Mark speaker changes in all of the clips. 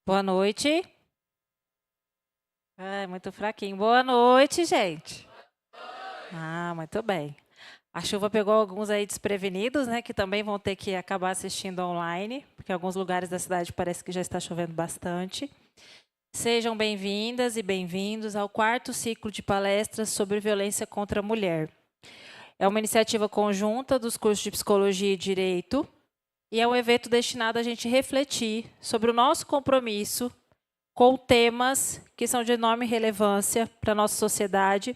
Speaker 1: Boa noite. Ai, muito fraquinho. Boa noite, gente. Muito bem. A chuva pegou alguns aí desprevenidos, né, que também vão ter que acabar assistindo online, porque em alguns lugares da cidade parece que já está chovendo bastante. Sejam bem-vindas e bem-vindos ao quarto ciclo de palestras sobre violência contra a mulher. É uma iniciativa conjunta dos cursos de Psicologia e Direito, e é um evento destinado a gente refletir sobre o nosso compromisso com temas que são de enorme relevância para a nossa sociedade.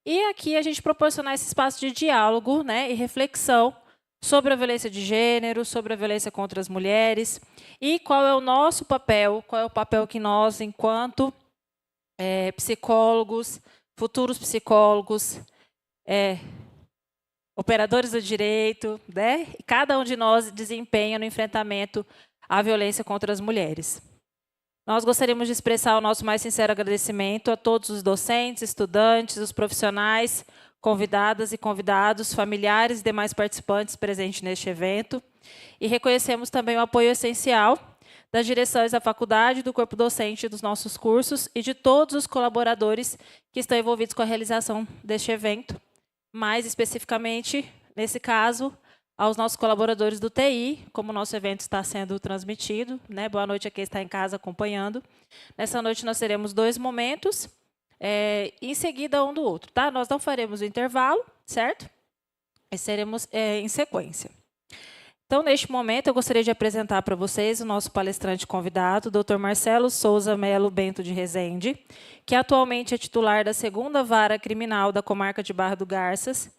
Speaker 1: E aqui a gente proporcionar esse espaço de diálogo, né, e reflexão sobre a violência de gênero, sobre a violência contra as mulheres, e qual é o nosso papel, qual é o papel que nós, enquanto psicólogos, futuros psicólogos, operadores do direito, né, cada um de nós desempenha no enfrentamento à violência contra as mulheres. Nós gostaríamos de expressar o nosso mais sincero agradecimento a todos os docentes, estudantes, os profissionais, convidadas e convidados, familiares e demais participantes presentes neste evento. E reconhecemos também o apoio essencial das direções da faculdade, do corpo docente dos nossos cursos e de todos os colaboradores que estão envolvidos com a realização deste evento. Mais especificamente, nesse caso, aos nossos colaboradores do TI, como o nosso evento está sendo transmitido, né? Boa noite a quem está em casa acompanhando. Nessa noite nós teremos 2 momentos, em seguida um do outro, tá? Nós não faremos o intervalo, certo? E seremos em sequência. Então, neste momento, eu gostaria de apresentar para vocês o nosso palestrante convidado, Dr. Marcelo Souza Melo Bento de Rezende, que atualmente é titular da 2ª Vara Criminal da Comarca de Barra do Garças.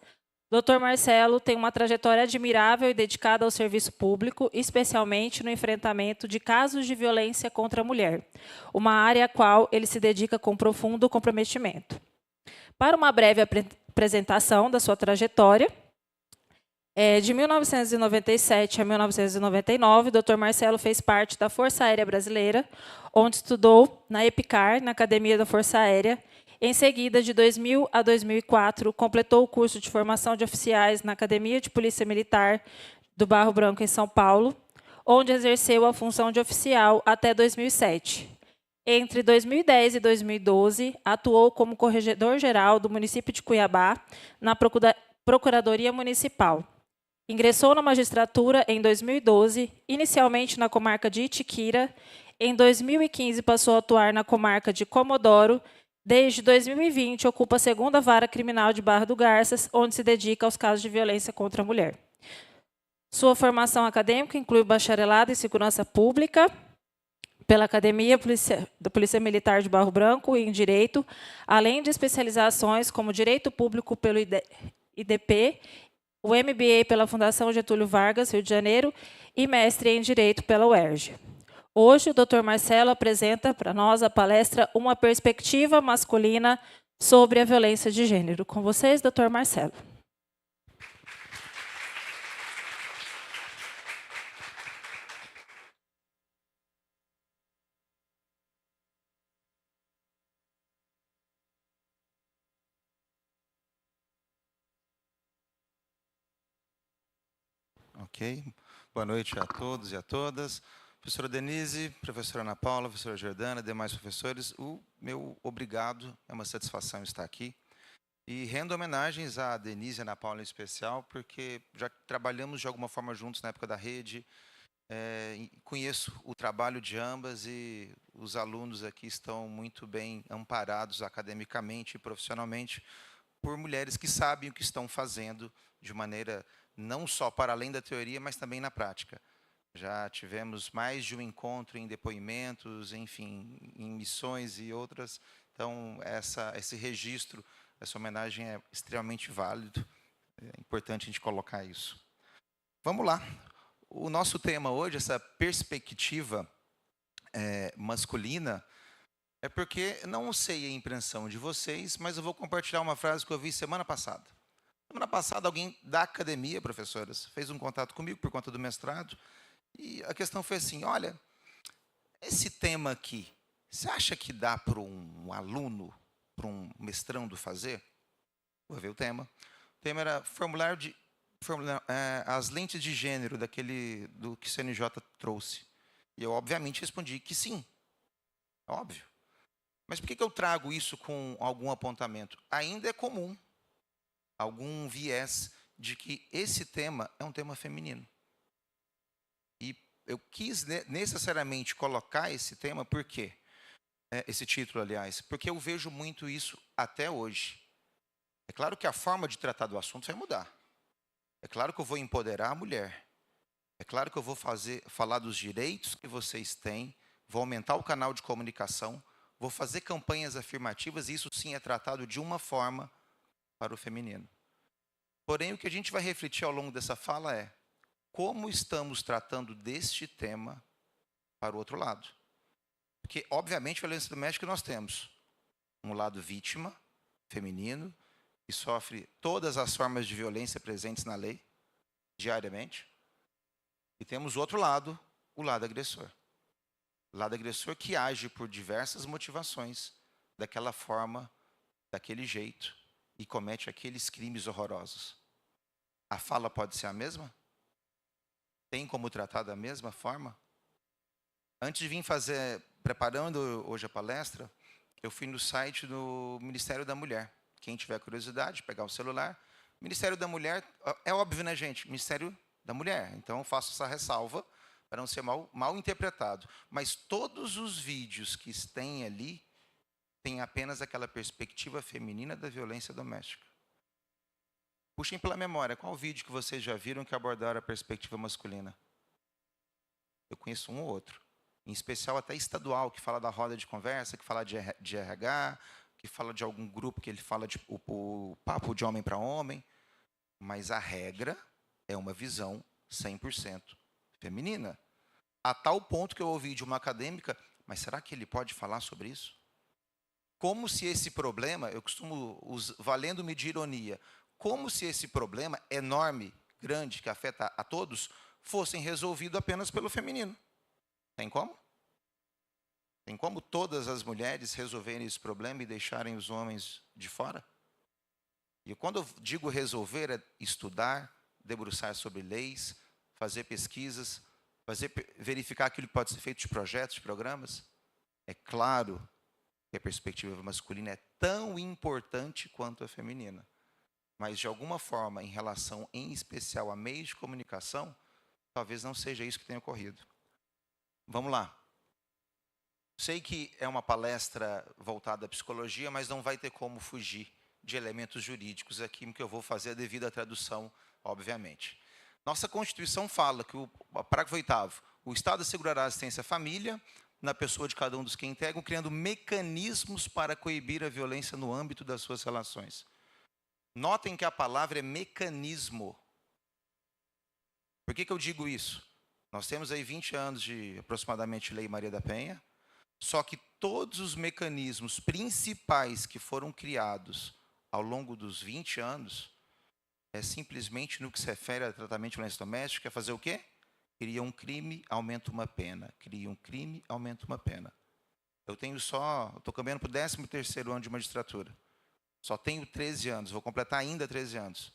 Speaker 1: Dr. Marcelo tem uma trajetória admirável e dedicada ao serviço público, especialmente no enfrentamento de casos de violência contra a mulher, uma área à qual ele se dedica com profundo comprometimento. Para uma breve apresentação da sua trajetória, de 1997 a 1999, Dr. Marcelo fez parte da Força Aérea Brasileira, onde estudou na EPICAR, na Academia da Força Aérea. Em seguida, de 2000 a 2004, completou o curso de formação de oficiais na Academia de Polícia Militar do Barro Branco, em São Paulo, onde exerceu a função de oficial até 2007. Entre 2010 e 2012, atuou como corregedor-geral do município de Cuiabá, na Procuradoria Municipal. Ingressou na magistratura em 2012, inicialmente na comarca de Itiquira. Em 2015, passou a atuar na comarca de Comodoro. Desde 2020, ocupa a 2ª Vara Criminal de Barra do Garças, onde se dedica aos casos de violência contra a mulher. Sua formação acadêmica inclui bacharelado em Segurança Pública, pela Academia da Polícia Militar de Barro Branco e em Direito, além de especializações como Direito Público pelo IDP, o MBA pela Fundação Getúlio Vargas, Rio de Janeiro, e mestre em Direito pela UERJ. Hoje, o Dr. Marcelo apresenta para nós a palestra Uma Perspectiva Masculina sobre a Violência de Gênero. Com vocês, Dr. Marcelo.
Speaker 2: Ok. Boa noite a todos e a todas. Professora Denise, professora Ana Paula, professora Jordana, demais professores, o meu obrigado, é uma satisfação estar aqui. E rendo homenagens à Denise e à Ana Paula em especial, porque já trabalhamos de alguma forma juntos na época da rede, conheço o trabalho de ambas e os alunos aqui estão muito bem amparados academicamente e profissionalmente por mulheres que sabem o que estão fazendo de maneira não só para além da teoria, mas também na prática. Já tivemos mais de um encontro em depoimentos, enfim, em missões e outras. Então, esse registro, essa homenagem é extremamente válido. É importante a gente colocar isso. Vamos lá. O nosso tema hoje, essa perspectiva masculina, é porque não sei a impressão de vocês, mas eu vou compartilhar uma frase que eu vi semana passada. Semana passada, alguém da academia, professoras, fez um contato comigo por conta do mestrado, e a questão foi assim, olha, esse tema aqui, você acha que dá para um aluno, para um mestrando fazer? Vou ver o tema. O tema era as lentes de gênero do que o CNJ trouxe. E eu, obviamente, respondi que sim, É óbvio. Mas por que eu trago isso com algum apontamento? Ainda é comum algum viés de que esse tema é um tema feminino. E eu quis necessariamente colocar esse tema, por quê? Esse título, aliás, porque eu vejo muito isso até hoje. É claro que a forma de tratar do assunto vai mudar. É claro que eu vou empoderar a mulher. É claro que eu vou falar dos direitos que vocês têm, vou aumentar o canal de comunicação, vou fazer campanhas afirmativas, e isso sim é tratado de uma forma para o feminino. Porém, o que a gente vai refletir ao longo dessa fala é como estamos tratando deste tema para o outro lado. Porque, obviamente, violência doméstica nós temos um lado vítima, feminino, que sofre todas as formas de violência presentes na lei, diariamente. E temos o outro lado, o lado agressor. O lado agressor que age por diversas motivações, daquela forma, daquele jeito, e comete aqueles crimes horrorosos. A fala pode ser a mesma? Tem como tratar da mesma forma? Antes de vir preparando hoje a palestra, eu fui no site do Ministério da Mulher. Quem tiver curiosidade, pegar o celular. Ministério da Mulher, é óbvio, né, gente? Ministério da Mulher. Então, eu faço essa ressalva para não ser mal interpretado. Mas todos os vídeos que têm ali têm apenas aquela perspectiva feminina da violência doméstica. Puxem pela memória, qual vídeo que vocês já viram que abordaram a perspectiva masculina? Eu conheço um ou outro. Em especial até estadual, que fala da roda de conversa, que fala de RH, que fala de algum grupo que ele fala de o papo de homem para homem. Mas a regra é uma visão 100% feminina. A tal ponto que eu ouvi de uma acadêmica, mas será que ele pode falar sobre isso? Como se esse problema, eu costumo, valendo-me de ironia, como se esse problema enorme, grande, que afeta a todos, fossem resolvido apenas pelo feminino. Tem como? Tem como todas as mulheres resolverem esse problema e deixarem os homens de fora? E quando eu digo resolver, é estudar, debruçar sobre leis, fazer pesquisas, verificar aquilo que pode ser feito de projetos, de programas. É claro que a perspectiva masculina é tão importante quanto a feminina. Mas, de alguma forma, em relação, em especial, a meios de comunicação, talvez não seja isso que tenha ocorrido. Vamos lá. Sei que é uma palestra voltada à psicologia, mas não vai ter como fugir de elementos jurídicos aqui, que eu vou fazer a devida tradução, obviamente. Nossa Constituição fala que, o parágrafo 8º, o Estado assegurará assistência à família, na pessoa de cada um dos que integram, criando mecanismos para coibir a violência no âmbito das suas relações. Notem que a palavra é mecanismo. Por que eu digo isso? Nós temos aí 20 anos de, aproximadamente, Lei Maria da Penha, só que todos os mecanismos principais que foram criados ao longo dos 20 anos, simplesmente no que se refere a tratamento de violência doméstica, é fazer o quê? Cria um crime, aumenta uma pena. Cria um crime, aumenta uma pena. Eu estou caminhando para o 13º ano de magistratura. Só tenho 13 anos, vou completar ainda 13 anos.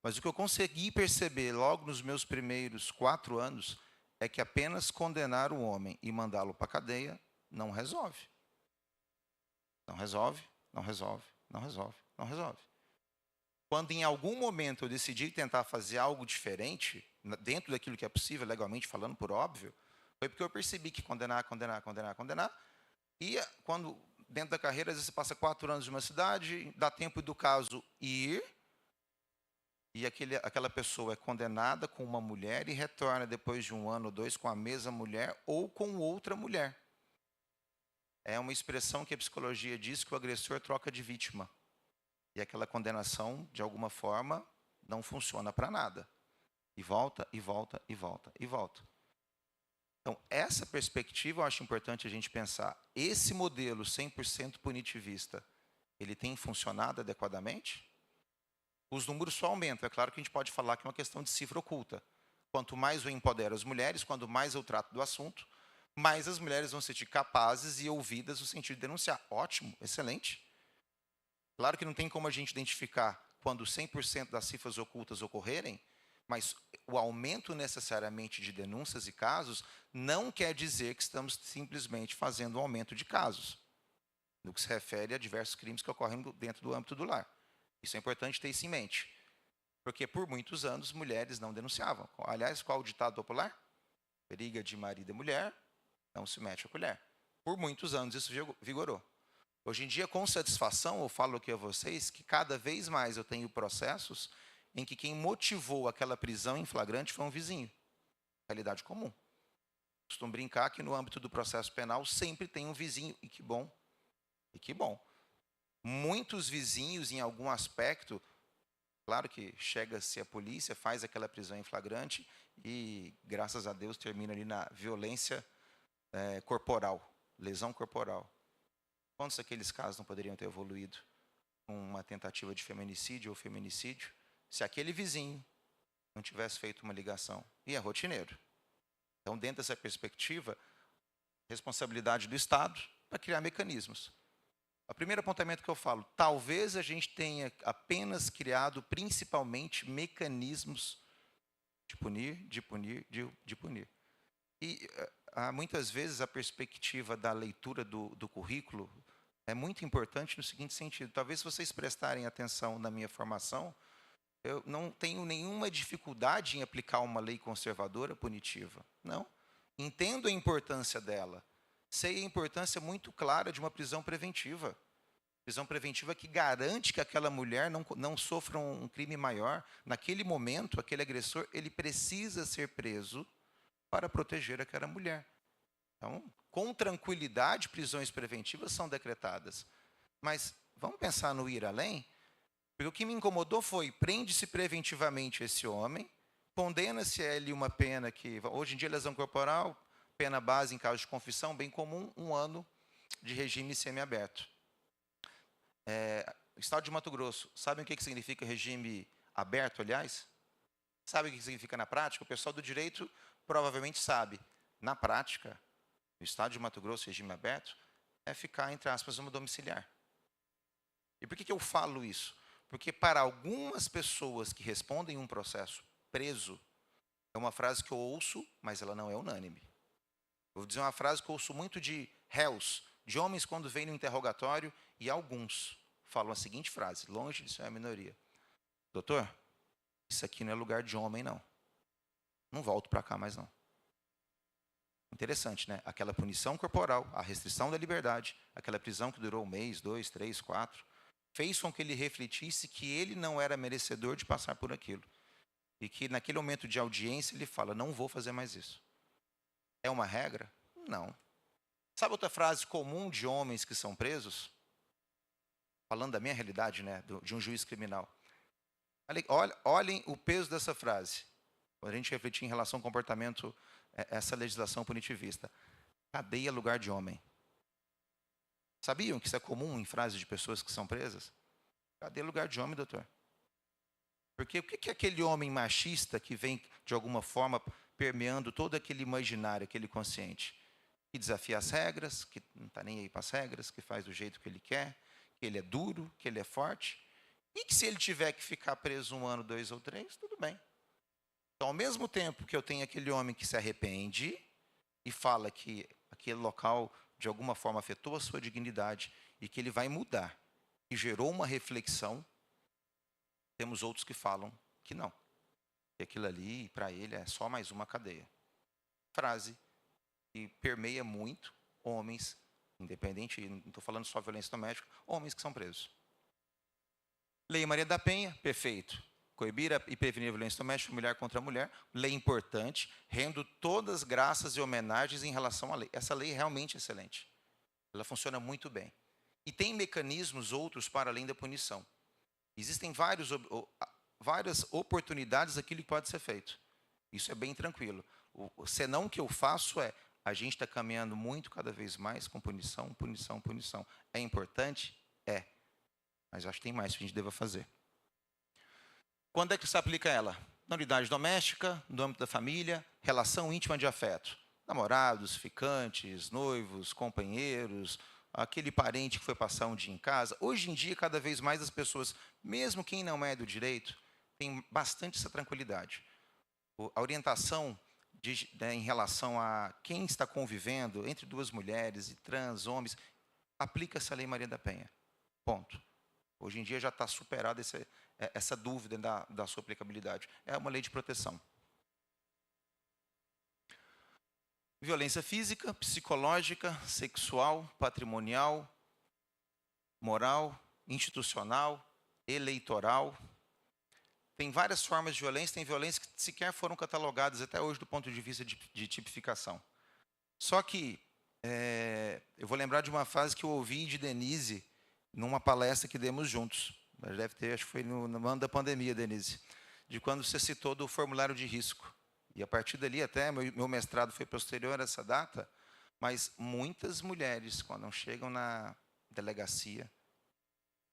Speaker 2: Mas o que eu consegui perceber logo nos meus primeiros 4 anos é que apenas condenar o homem e mandá-lo para a cadeia não resolve. Não resolve, não resolve, não resolve, não resolve. Quando em algum momento eu decidi tentar fazer algo diferente, dentro daquilo que é possível, legalmente falando, por óbvio, foi porque eu percebi que condenar, e quando, dentro da carreira, às vezes você passa 4 anos de uma cidade, dá tempo do caso ir, e aquela pessoa é condenada com uma mulher e retorna depois de 1 ano ou 2 com a mesma mulher ou com outra mulher. É uma expressão que a psicologia diz que o agressor troca de vítima. E aquela condenação, de alguma forma, não funciona para nada. E volta, e volta, e volta, e volta. Então, essa perspectiva eu acho importante a gente pensar. Esse modelo 100% punitivista, ele tem funcionado adequadamente? Os números só aumentam. É claro que a gente pode falar que é uma questão de cifra oculta. Quanto mais eu empodero as mulheres, quanto mais eu trato do assunto, mais as mulheres vão se sentir capazes e ouvidas no sentido de denunciar. Ótimo, excelente. Claro que não tem como a gente identificar quando 100% das cifras ocultas ocorrerem, Mas o aumento necessariamente de denúncias e casos não quer dizer que estamos simplesmente fazendo um aumento de casos, no que se refere a diversos crimes que ocorrem dentro do âmbito do lar. Isso é importante ter isso em mente, porque por muitos anos mulheres não denunciavam. Aliás, qual o ditado popular? Briga de marido e mulher, não se mete a colher. Por muitos anos isso vigorou. Hoje em dia, com satisfação, eu falo aqui a vocês que cada vez mais eu tenho processos em que quem motivou aquela prisão em flagrante foi um vizinho. Realidade comum. Costumo brincar que no âmbito do processo penal sempre tem um vizinho, e que bom. E que bom. Muitos vizinhos, em algum aspecto, claro que chega-se a polícia, faz aquela prisão em flagrante e, graças a Deus, termina ali na violência corporal, lesão corporal. Quantos daqueles casos não poderiam ter evoluído com uma tentativa de feminicídio ou feminicídio, se aquele vizinho não tivesse feito uma ligação? E é rotineiro. Então, dentro dessa perspectiva, responsabilidade do Estado para criar mecanismos. O primeiro apontamento que eu falo, talvez a gente tenha apenas criado principalmente mecanismos de punir. E muitas vezes a perspectiva da leitura do currículo é muito importante no seguinte sentido. Talvez se vocês prestarem atenção na minha formação, eu não tenho nenhuma dificuldade em aplicar uma lei conservadora punitiva. Não. Entendo a importância dela. Sei a importância muito clara de uma prisão preventiva. Prisão preventiva que garante que aquela mulher não sofra um crime maior. Naquele momento, aquele agressor, ele precisa ser preso para proteger aquela mulher. Então, com tranquilidade, prisões preventivas são decretadas. Mas vamos pensar no ir além? Porque o que me incomodou foi, prende-se preventivamente esse homem, condena-se a ele uma pena que, hoje em dia, lesão corporal, pena base em caso de confissão, bem comum, 1 ano de regime semiaberto. Estado de Mato Grosso, sabem o que significa regime aberto, aliás? Sabe o que significa na prática? O pessoal do direito provavelmente sabe. Na prática, no estado de Mato Grosso, regime aberto, é ficar, entre aspas, uma domiciliar. E por que eu falo isso? Porque para algumas pessoas que respondem um processo preso, é uma frase que eu ouço, mas ela não é unânime. Vou dizer uma frase que eu ouço muito de réus, de homens quando vêm no interrogatório, e alguns falam a seguinte frase, longe de ser a minoria. Doutor, isso aqui não é lugar de homem, não. Não volto para cá mais, não. Interessante, né? Aquela punição corporal, a restrição da liberdade, aquela prisão que durou 1 mês, 2, 3, 4, fez com que ele refletisse que ele não era merecedor de passar por aquilo. E que naquele momento de audiência ele fala, não vou fazer mais isso. É uma regra? Não. Sabe outra frase comum de homens que são presos? Falando da minha realidade, né? De um juiz criminal. Olhem o peso dessa frase. Quando a gente refletir em relação ao comportamento, essa legislação punitivista. Cadeia é lugar de homem. Sabiam que isso é comum em frases de pessoas que são presas? Cadeia é lugar de homem, doutor. Porque o que é aquele homem machista que vem, de alguma forma, permeando todo aquele imaginário, aquele consciente? Que desafia as regras, que não está nem aí para as regras, que faz do jeito que ele quer, que ele é duro, que ele é forte. E que se ele tiver que ficar preso 1 ano, 2 ou 3, tudo bem. Então, ao mesmo tempo que eu tenho aquele homem que se arrepende e fala que aquele local, de alguma forma, afetou a sua dignidade e que ele vai mudar, e gerou uma reflexão, temos outros que falam que não. Que aquilo ali, para ele, é só mais uma cadeia. Frase que permeia muito homens, independente, não estou falando só violência doméstica, homens que são presos. Lei Maria da Penha, perfeito. Coibir e prevenir a violência doméstica, mulher contra mulher, lei importante, rendo todas as graças e homenagens em relação à lei. Essa lei é realmente excelente. Ela funciona muito bem. E tem mecanismos outros para além da punição. Existem várias oportunidades daquilo que pode ser feito. Isso é bem tranquilo. O senão que eu faço é, a gente está caminhando muito, cada vez mais, com punição, punição, punição. É importante? É. Mas acho que tem mais que a gente deva fazer. Quando é que se aplica ela? Na unidade doméstica, no âmbito da família, relação íntima de afeto. Namorados, ficantes, noivos, companheiros, aquele parente que foi passar um dia em casa. Hoje em dia, cada vez mais as pessoas, mesmo quem não é do direito, tem bastante essa tranquilidade. A orientação em relação a quem está convivendo entre duas mulheres e trans, homens, aplica-se a Lei Maria da Penha. Ponto. Hoje em dia já está superada essa dúvida da sua aplicabilidade. É uma lei de proteção. Violência física, psicológica, sexual, patrimonial, moral, institucional, eleitoral. Tem várias formas de violência, tem violências que sequer foram catalogadas até hoje do ponto de vista de tipificação. Só que eu vou lembrar de uma frase que eu ouvi de Denise numa palestra que demos juntos. Deve ter, acho que foi no ano da pandemia, Denise, de quando você citou do formulário de risco. E a partir dali, até meu mestrado foi posterior a essa data, mas muitas mulheres, quando chegam na delegacia,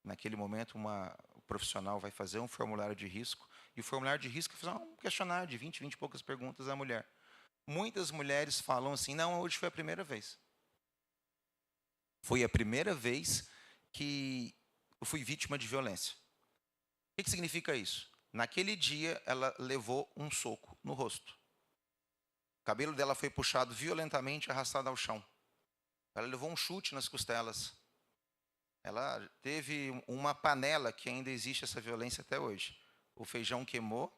Speaker 2: naquele momento, o profissional vai fazer um formulário de risco, e o formulário de risco é um questionário de 20 e poucas perguntas à mulher. Muitas mulheres falam assim, não, hoje foi a primeira vez. Foi a primeira vez que eu fui vítima de violência. O que significa isso? Naquele dia, ela levou um soco no rosto. O cabelo dela foi puxado violentamente, arrastado ao chão. Ela levou um chute nas costelas. Ela teve uma panela, que ainda existe essa violência até hoje. O feijão queimou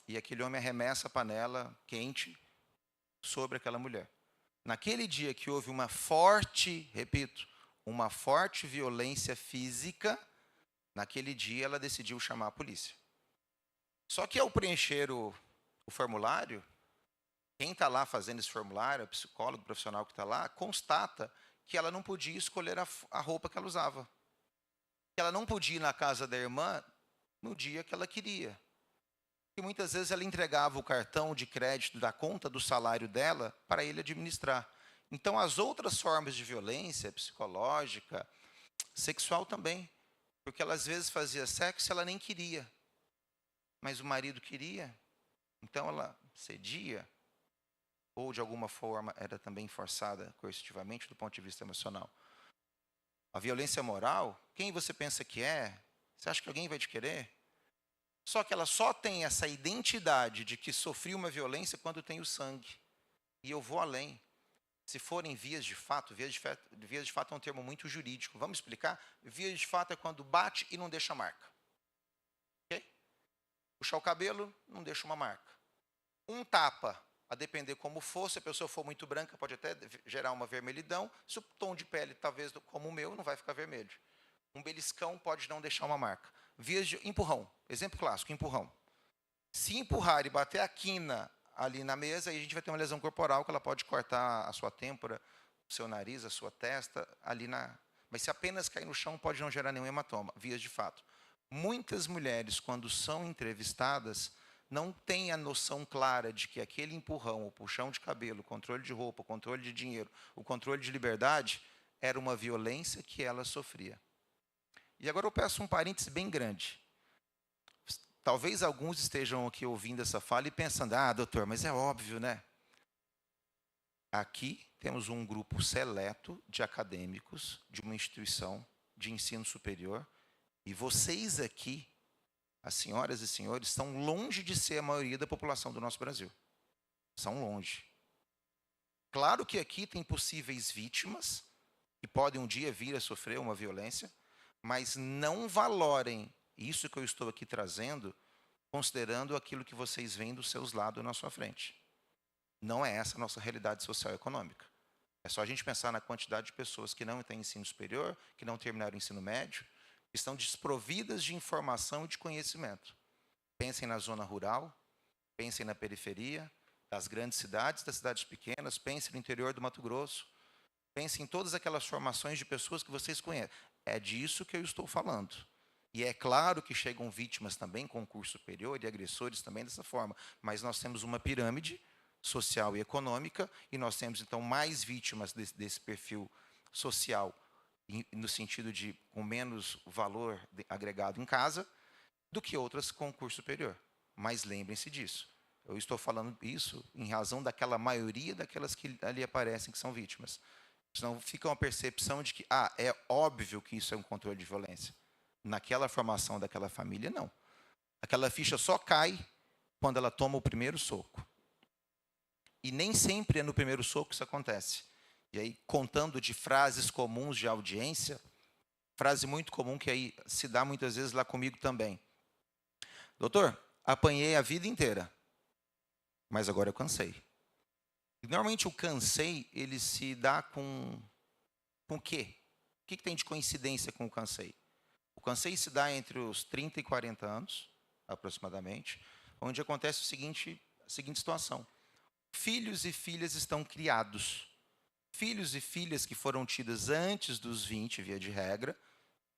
Speaker 2: e aquele homem arremessa a panela quente sobre aquela mulher. Naquele dia que houve uma forte, repito, uma forte violência física, naquele dia ela decidiu chamar a polícia. Só que ao preencher o formulário, quem está lá fazendo esse formulário, o psicólogo, o profissional que está lá, constata que ela não podia escolher a roupa que ela usava. Que ela não podia ir na casa da irmã no dia que ela queria. E muitas vezes ela entregava o cartão de crédito da conta do salário dela para ele administrar. Então, as outras formas de violência psicológica, sexual também, porque ela às vezes fazia sexo e ela nem queria, mas o marido queria, então ela cedia, ou de alguma forma era também forçada coercitivamente do ponto de vista emocional. A violência moral, quem você pensa que é? Você acha que alguém vai te querer? Só que ela só tem essa identidade de que sofri uma violência quando tem o sangue. E eu vou além. Se forem vias de fato é um termo muito jurídico. Vamos explicar? Vias de fato é quando bate e não deixa marca. Ok? Puxar o cabelo, não deixa uma marca. Um tapa, a depender como for, se a pessoa for muito branca, pode até gerar uma vermelhidão. Se o tom de pele, talvez como o meu, não vai ficar vermelho. Um beliscão pode não deixar uma marca. Vias de empurrão, exemplo clássico, empurrão. Se empurrar e bater a quina ali na mesa, aí a gente vai ter uma lesão corporal, que ela pode cortar a sua têmpora, o seu nariz, a sua testa, ali na... Mas se apenas cair no chão, pode não gerar nenhum hematoma, vias de fato. Muitas mulheres, quando são entrevistadas, não têm a noção clara de que aquele empurrão, o puxão de cabelo, o controle de roupa, o controle de dinheiro, o controle de liberdade, era uma violência que ela sofria. E agora eu peço um parêntese bem grande. Talvez alguns estejam aqui ouvindo essa fala e pensando, doutor, mas é óbvio, né? Aqui temos um grupo seleto de acadêmicos de uma instituição de ensino superior, e vocês aqui, as senhoras e senhores, estão longe de ser a maioria da população do nosso Brasil. São longe. Claro que aqui tem possíveis vítimas, que podem um dia vir a sofrer uma violência, mas não valorem isso que eu estou aqui trazendo, considerando aquilo que vocês veem dos seus lados na sua frente. Não é essa a nossa realidade social e econômica. É só a gente pensar na quantidade de pessoas que não têm ensino superior, que não terminaram o ensino médio, que estão desprovidas de informação e de conhecimento. Pensem na zona rural, pensem na periferia, das grandes cidades, das cidades pequenas, pensem no interior do Mato Grosso, pensem em todas aquelas formações de pessoas que vocês conhecem. É disso que eu estou falando. E é claro que chegam vítimas também com curso superior e agressores também dessa forma, mas nós temos uma pirâmide social e econômica e nós temos, então, mais vítimas desse perfil social, no sentido de com menos valor agregado em casa, do que outras com curso superior. Mas lembrem-se disso. Eu estou falando isso em razão daquela maioria daquelas que ali aparecem que são vítimas. Senão fica uma percepção de que, é óbvio que isso é um controle de violência. Naquela formação daquela família, não. Aquela ficha só cai quando ela toma o primeiro soco. E nem sempre é no primeiro soco que isso acontece. E aí, contando de frases comuns de audiência, frase muito comum que aí se dá muitas vezes lá comigo também. Doutor, apanhei a vida inteira, mas agora eu cansei. E normalmente o cansei, ele se dá com o quê? O que tem de coincidência com o cansei? O cansei se dá entre os 30 e 40 anos, aproximadamente, onde acontece a seguinte situação. Filhos e filhas estão criados. Filhos e filhas que foram tidas antes dos 20, via de regra,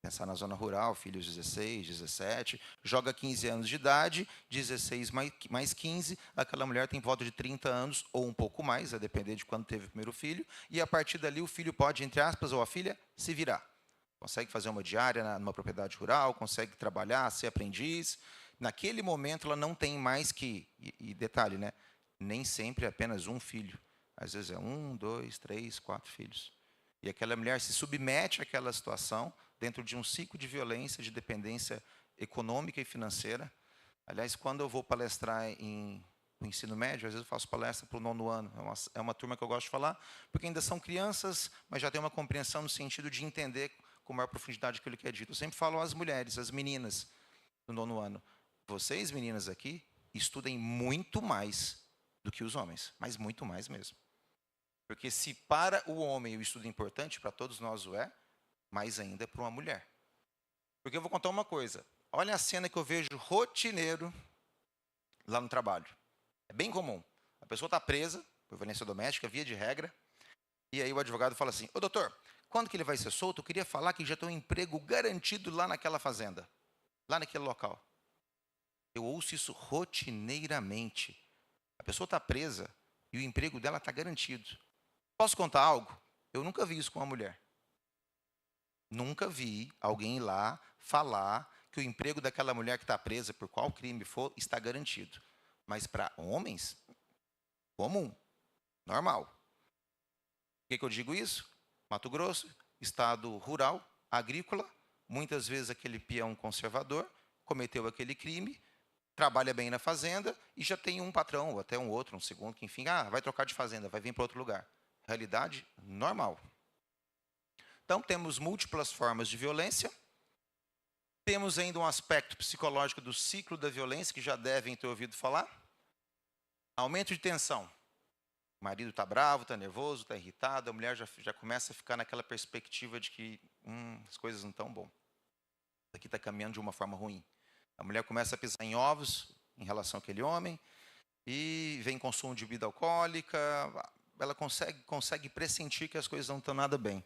Speaker 2: pensar na zona rural, filhos 16, 17, joga 15 anos de idade, 16 mais 15, aquela mulher tem volta de 30 anos ou um pouco mais, a depender de quando teve o primeiro filho, e a partir dali o filho pode, entre aspas, ou a filha, se virar. Consegue fazer uma diária numa propriedade rural, consegue trabalhar, ser aprendiz. Naquele momento ela não tem mais que, e detalhe, né? Nem sempre é apenas um filho. Às vezes é 1, 2, 3, 4 filhos. E aquela mulher se submete àquela situação dentro de um ciclo de violência, de dependência econômica e financeira. Aliás, quando eu vou palestrar no ensino médio, às vezes eu faço palestra para o 9º ano. É uma turma que eu gosto de falar, porque ainda são crianças, mas já tem uma compreensão no sentido de entender com maior profundidade aquilo que é dito. Eu sempre falo às mulheres, às meninas do 9º ano. Vocês, meninas aqui, estudem muito mais do que os homens, mas muito mais mesmo. Porque se para o homem o estudo é importante, para todos nós o é, mais ainda é para uma mulher. Porque eu vou contar uma coisa. Olha a cena que eu vejo rotineiro lá no trabalho. É bem comum. A pessoa está presa por violência doméstica, via de regra, e aí o advogado fala assim, ô doutor, quando que ele vai ser solto? Eu queria falar que já tem um emprego garantido lá naquela fazenda, lá naquele local. Eu ouço isso rotineiramente. A pessoa está presa e o emprego dela está garantido. Posso contar algo? Eu nunca vi isso com uma mulher. Nunca vi alguém ir lá falar que o emprego daquela mulher que está presa, por qual crime for, está garantido. Mas para homens, comum, normal. Por que eu digo isso? Mato Grosso, estado rural, agrícola, muitas vezes aquele peão conservador cometeu aquele crime, trabalha bem na fazenda e já tem um patrão, ou até um outro, um segundo, que enfim, vai trocar de fazenda, vai vir para outro lugar. Realidade normal. Então, temos múltiplas formas de violência. Temos ainda um aspecto psicológico do ciclo da violência, que já devem ter ouvido falar. Aumento de tensão. O marido está bravo, está nervoso, está irritado, a mulher já começa a ficar naquela perspectiva de que as coisas não estão bom. Isso aqui está caminhando de uma forma ruim. A mulher começa a pisar em ovos em relação àquele homem, e vem consumo de bebida alcoólica, ela consegue pressentir que as coisas não estão nada bem.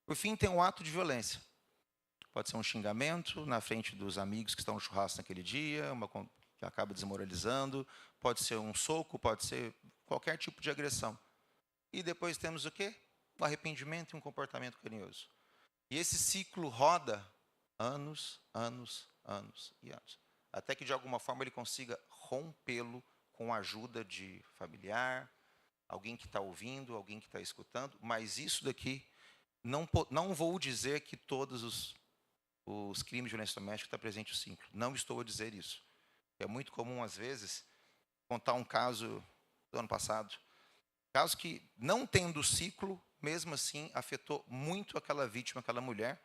Speaker 2: Por fim, tem um ato de violência. Pode ser um xingamento na frente dos amigos que estão no churrasco naquele dia, que acaba desmoralizando, pode ser um soco, pode ser qualquer tipo de agressão. E depois temos o quê? O arrependimento e um comportamento carinhoso. E esse ciclo roda anos, anos, anos e anos. Até que, de alguma forma, ele consiga rompê-lo com a ajuda de familiar, alguém que está ouvindo, alguém que está escutando. Mas isso daqui, não vou dizer que todos os crimes de violência doméstica estão presentes no ciclo. Não estou a dizer isso. É muito comum, às vezes, contar um caso do ano passado. Caso que, não tendo o ciclo, mesmo assim, afetou muito aquela vítima, aquela mulher,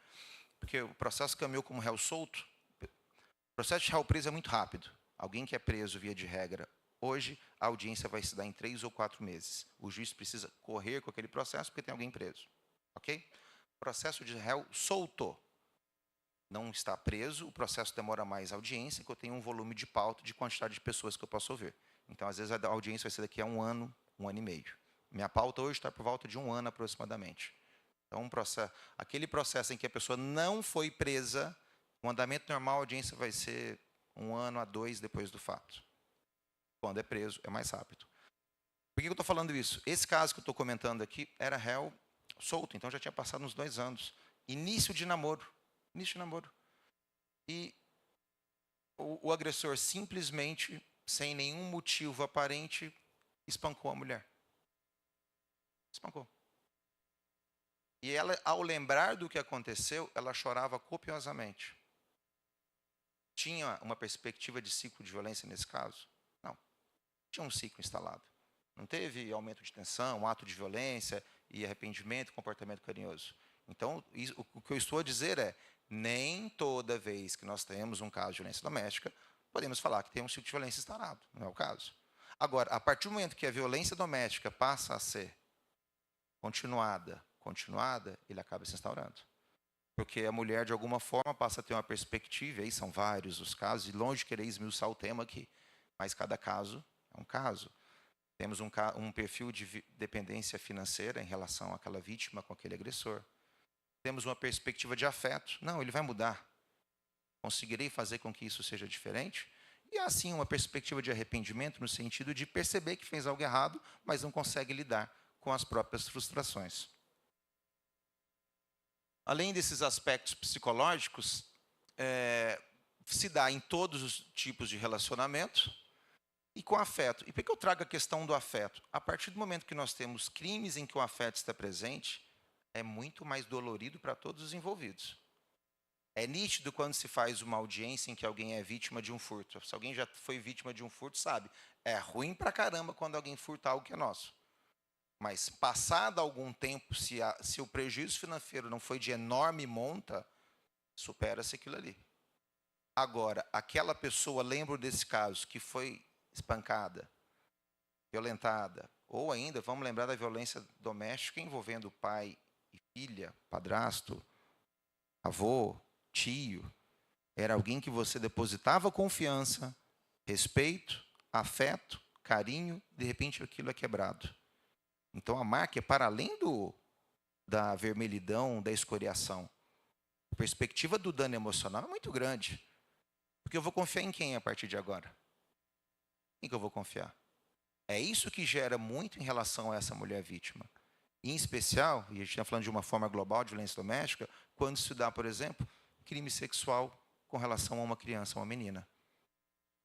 Speaker 2: porque o processo caminhou como réu solto. O processo de réu preso é muito rápido. Alguém que é preso, via de regra, hoje, a audiência vai se dar em 3 ou 4 meses. O juiz precisa correr com aquele processo porque tem alguém preso. Ok? Processo de réu solto. Não está preso, o processo demora mais audiência, que eu tenho um volume de pauta de quantidade de pessoas que eu posso ouvir. Então, às vezes, a audiência vai ser daqui a 1 ano e meio. Minha pauta hoje está por volta de 1 ano, aproximadamente. Então, aquele processo em que a pessoa não foi presa, o andamento normal, a audiência vai ser 1 ano a 2 depois do fato. Quando é preso, é mais rápido. Por que eu estou falando isso? Esse caso que eu estou comentando aqui era réu solto, então já tinha passado uns 2 anos. Início de namoro. E o agressor simplesmente, sem nenhum motivo aparente, espancou a mulher. Espancou. E ela, ao lembrar do que aconteceu, ela chorava copiosamente. Tinha uma perspectiva de ciclo de violência nesse caso? Não. tinha um ciclo instalado. Não teve aumento de tensão, ato de violência e arrependimento, comportamento carinhoso. Então, o que eu estou a dizer é, nem toda vez que nós temos um caso de violência doméstica, podemos falar que tem um ciclo de violência instaurado. Não é o caso. Agora, a partir do momento que a violência doméstica passa a ser continuada, ele acaba se instaurando. Porque a mulher, de alguma forma, passa a ter uma perspectiva, e aí são vários os casos, e longe de querer esmiuçar o tema aqui, mas cada caso é um caso. Temos um perfil de dependência financeira em relação àquela vítima com aquele agressor. Temos uma perspectiva de afeto. Não, ele vai mudar. Conseguirei fazer com que isso seja diferente? E assim, uma perspectiva de arrependimento no sentido de perceber que fez algo errado, mas não consegue lidar com as próprias frustrações. Além desses aspectos psicológicos, se dá em todos os tipos de relacionamento e com afeto. E por que eu trago a questão do afeto? A partir do momento que nós temos crimes em que o afeto está presente, é muito mais dolorido para todos os envolvidos. É nítido quando se faz uma audiência em que alguém é vítima de um furto. Se alguém já foi vítima de um furto, sabe, é ruim pra caramba quando alguém furta algo que é nosso. Mas, passado algum tempo, se o prejuízo financeiro não foi de enorme monta, supera-se aquilo ali. Agora, aquela pessoa, lembro desse caso, que foi espancada, violentada, ou ainda, vamos lembrar da violência doméstica envolvendo pai e filha, padrasto, avô, tio. Era alguém que você depositava confiança, respeito, afeto, carinho, de repente aquilo é quebrado. Então, a marca é para além da vermelhidão, da escoriação. A perspectiva do dano emocional é muito grande. Porque eu vou confiar em quem a partir de agora? Em que eu vou confiar? É isso que gera muito em relação a essa mulher vítima. Em especial, e a gente está falando de uma forma global de violência doméstica, quando se dá, por exemplo, crime sexual com relação a uma criança, uma menina.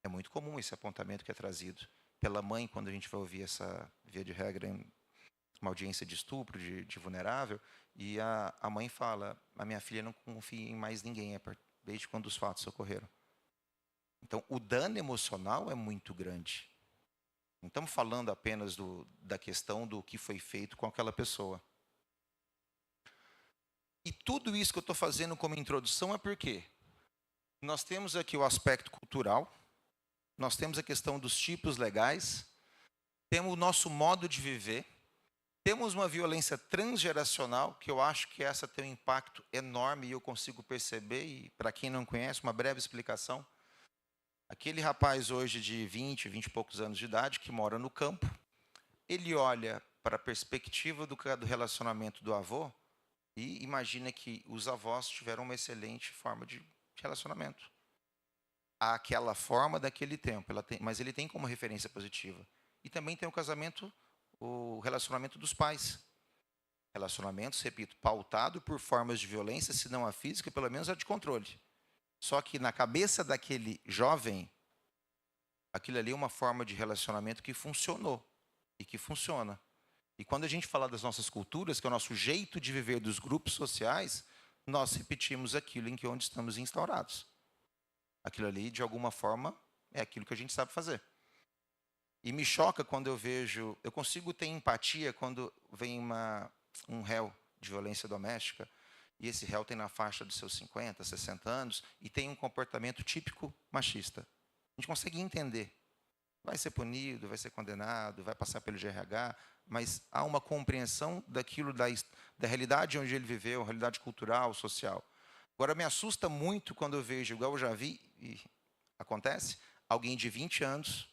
Speaker 2: É muito comum esse apontamento que é trazido pela mãe, quando a gente vai ouvir essa, via de regra, uma audiência de estupro, de vulnerável, e a mãe fala, a minha filha não confia em mais ninguém, desde quando os fatos ocorreram. Então, o dano emocional é muito grande. Não estamos falando apenas da questão do que foi feito com aquela pessoa. E tudo isso que eu estou fazendo como introdução é porque nós temos aqui o aspecto cultural, nós temos a questão dos tipos legais, temos o nosso modo de viver, temos uma violência transgeracional, que eu acho que essa tem um impacto enorme e eu consigo perceber, e para quem não conhece, uma breve explicação. Aquele rapaz hoje de 20 e poucos anos de idade, que mora no campo, ele olha para a perspectiva do relacionamento do avô e imagina que os avós tiveram uma excelente forma de relacionamento. Aquela forma daquele tempo, mas ele tem como referência positiva. E também tem o relacionamento dos pais. Relacionamentos, repito, pautado por formas de violência, se não a física, pelo menos a de controle. Só que na cabeça daquele jovem, aquilo ali é uma forma de relacionamento que funcionou e que funciona. E quando a gente fala das nossas culturas, que é o nosso jeito de viver dos grupos sociais, nós repetimos aquilo em que onde estamos instaurados. Aquilo ali, de alguma forma, é aquilo que a gente sabe fazer. E me choca quando eu consigo ter empatia quando vem um réu de violência doméstica, e esse réu tem na faixa dos seus 50, 60 anos, e tem um comportamento típico machista. A gente consegue entender. Vai ser punido, vai ser condenado, vai passar pelo GRH, mas há uma compreensão daquilo, da realidade onde ele viveu, a realidade cultural, social. Agora, me assusta muito quando eu vejo, igual eu já vi, e acontece, alguém de 20 anos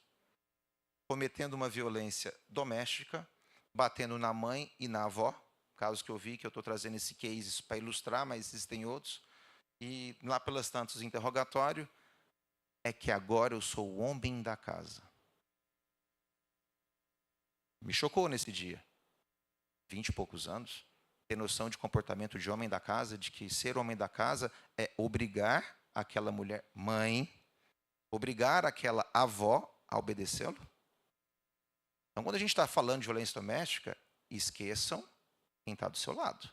Speaker 2: cometendo uma violência doméstica, batendo na mãe e na avó, casos que eu vi, que eu estou trazendo esse case para ilustrar, mas existem outros, e lá pelas tantas interrogatório, é que agora eu sou o homem da casa. Me chocou nesse dia. 20 e poucos anos, ter noção de comportamento de homem da casa, de que ser homem da casa é obrigar aquela mulher mãe, obrigar aquela avó a obedecê-lo. Então, quando a gente está falando de violência doméstica, esqueçam quem está do seu lado.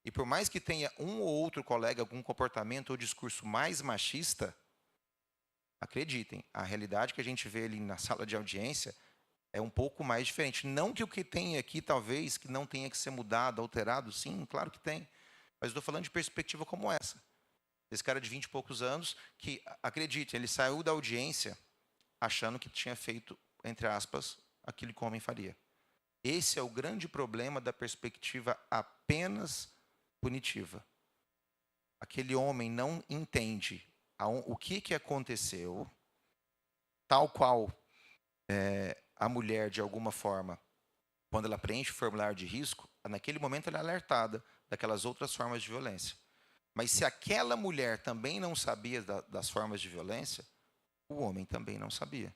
Speaker 2: E por mais que tenha um ou outro colega algum comportamento ou discurso mais machista, acreditem, a realidade que a gente vê ali na sala de audiência É um pouco mais diferente. Não que o que tem aqui, talvez, que não tenha que ser mudado, alterado, sim, claro que tem. Mas estou falando de perspectiva como essa. Esse cara de 20 e poucos anos, que, acredite, ele saiu da audiência achando que tinha feito, entre aspas, aquilo que o homem faria. Esse é o grande problema da perspectiva apenas punitiva. Aquele homem não entende o que aconteceu, tal qual a mulher, de alguma forma, quando ela preenche o formulário de risco, naquele momento ela é alertada daquelas outras formas de violência. Mas se aquela mulher também não sabia das formas de violência, o homem também não sabia.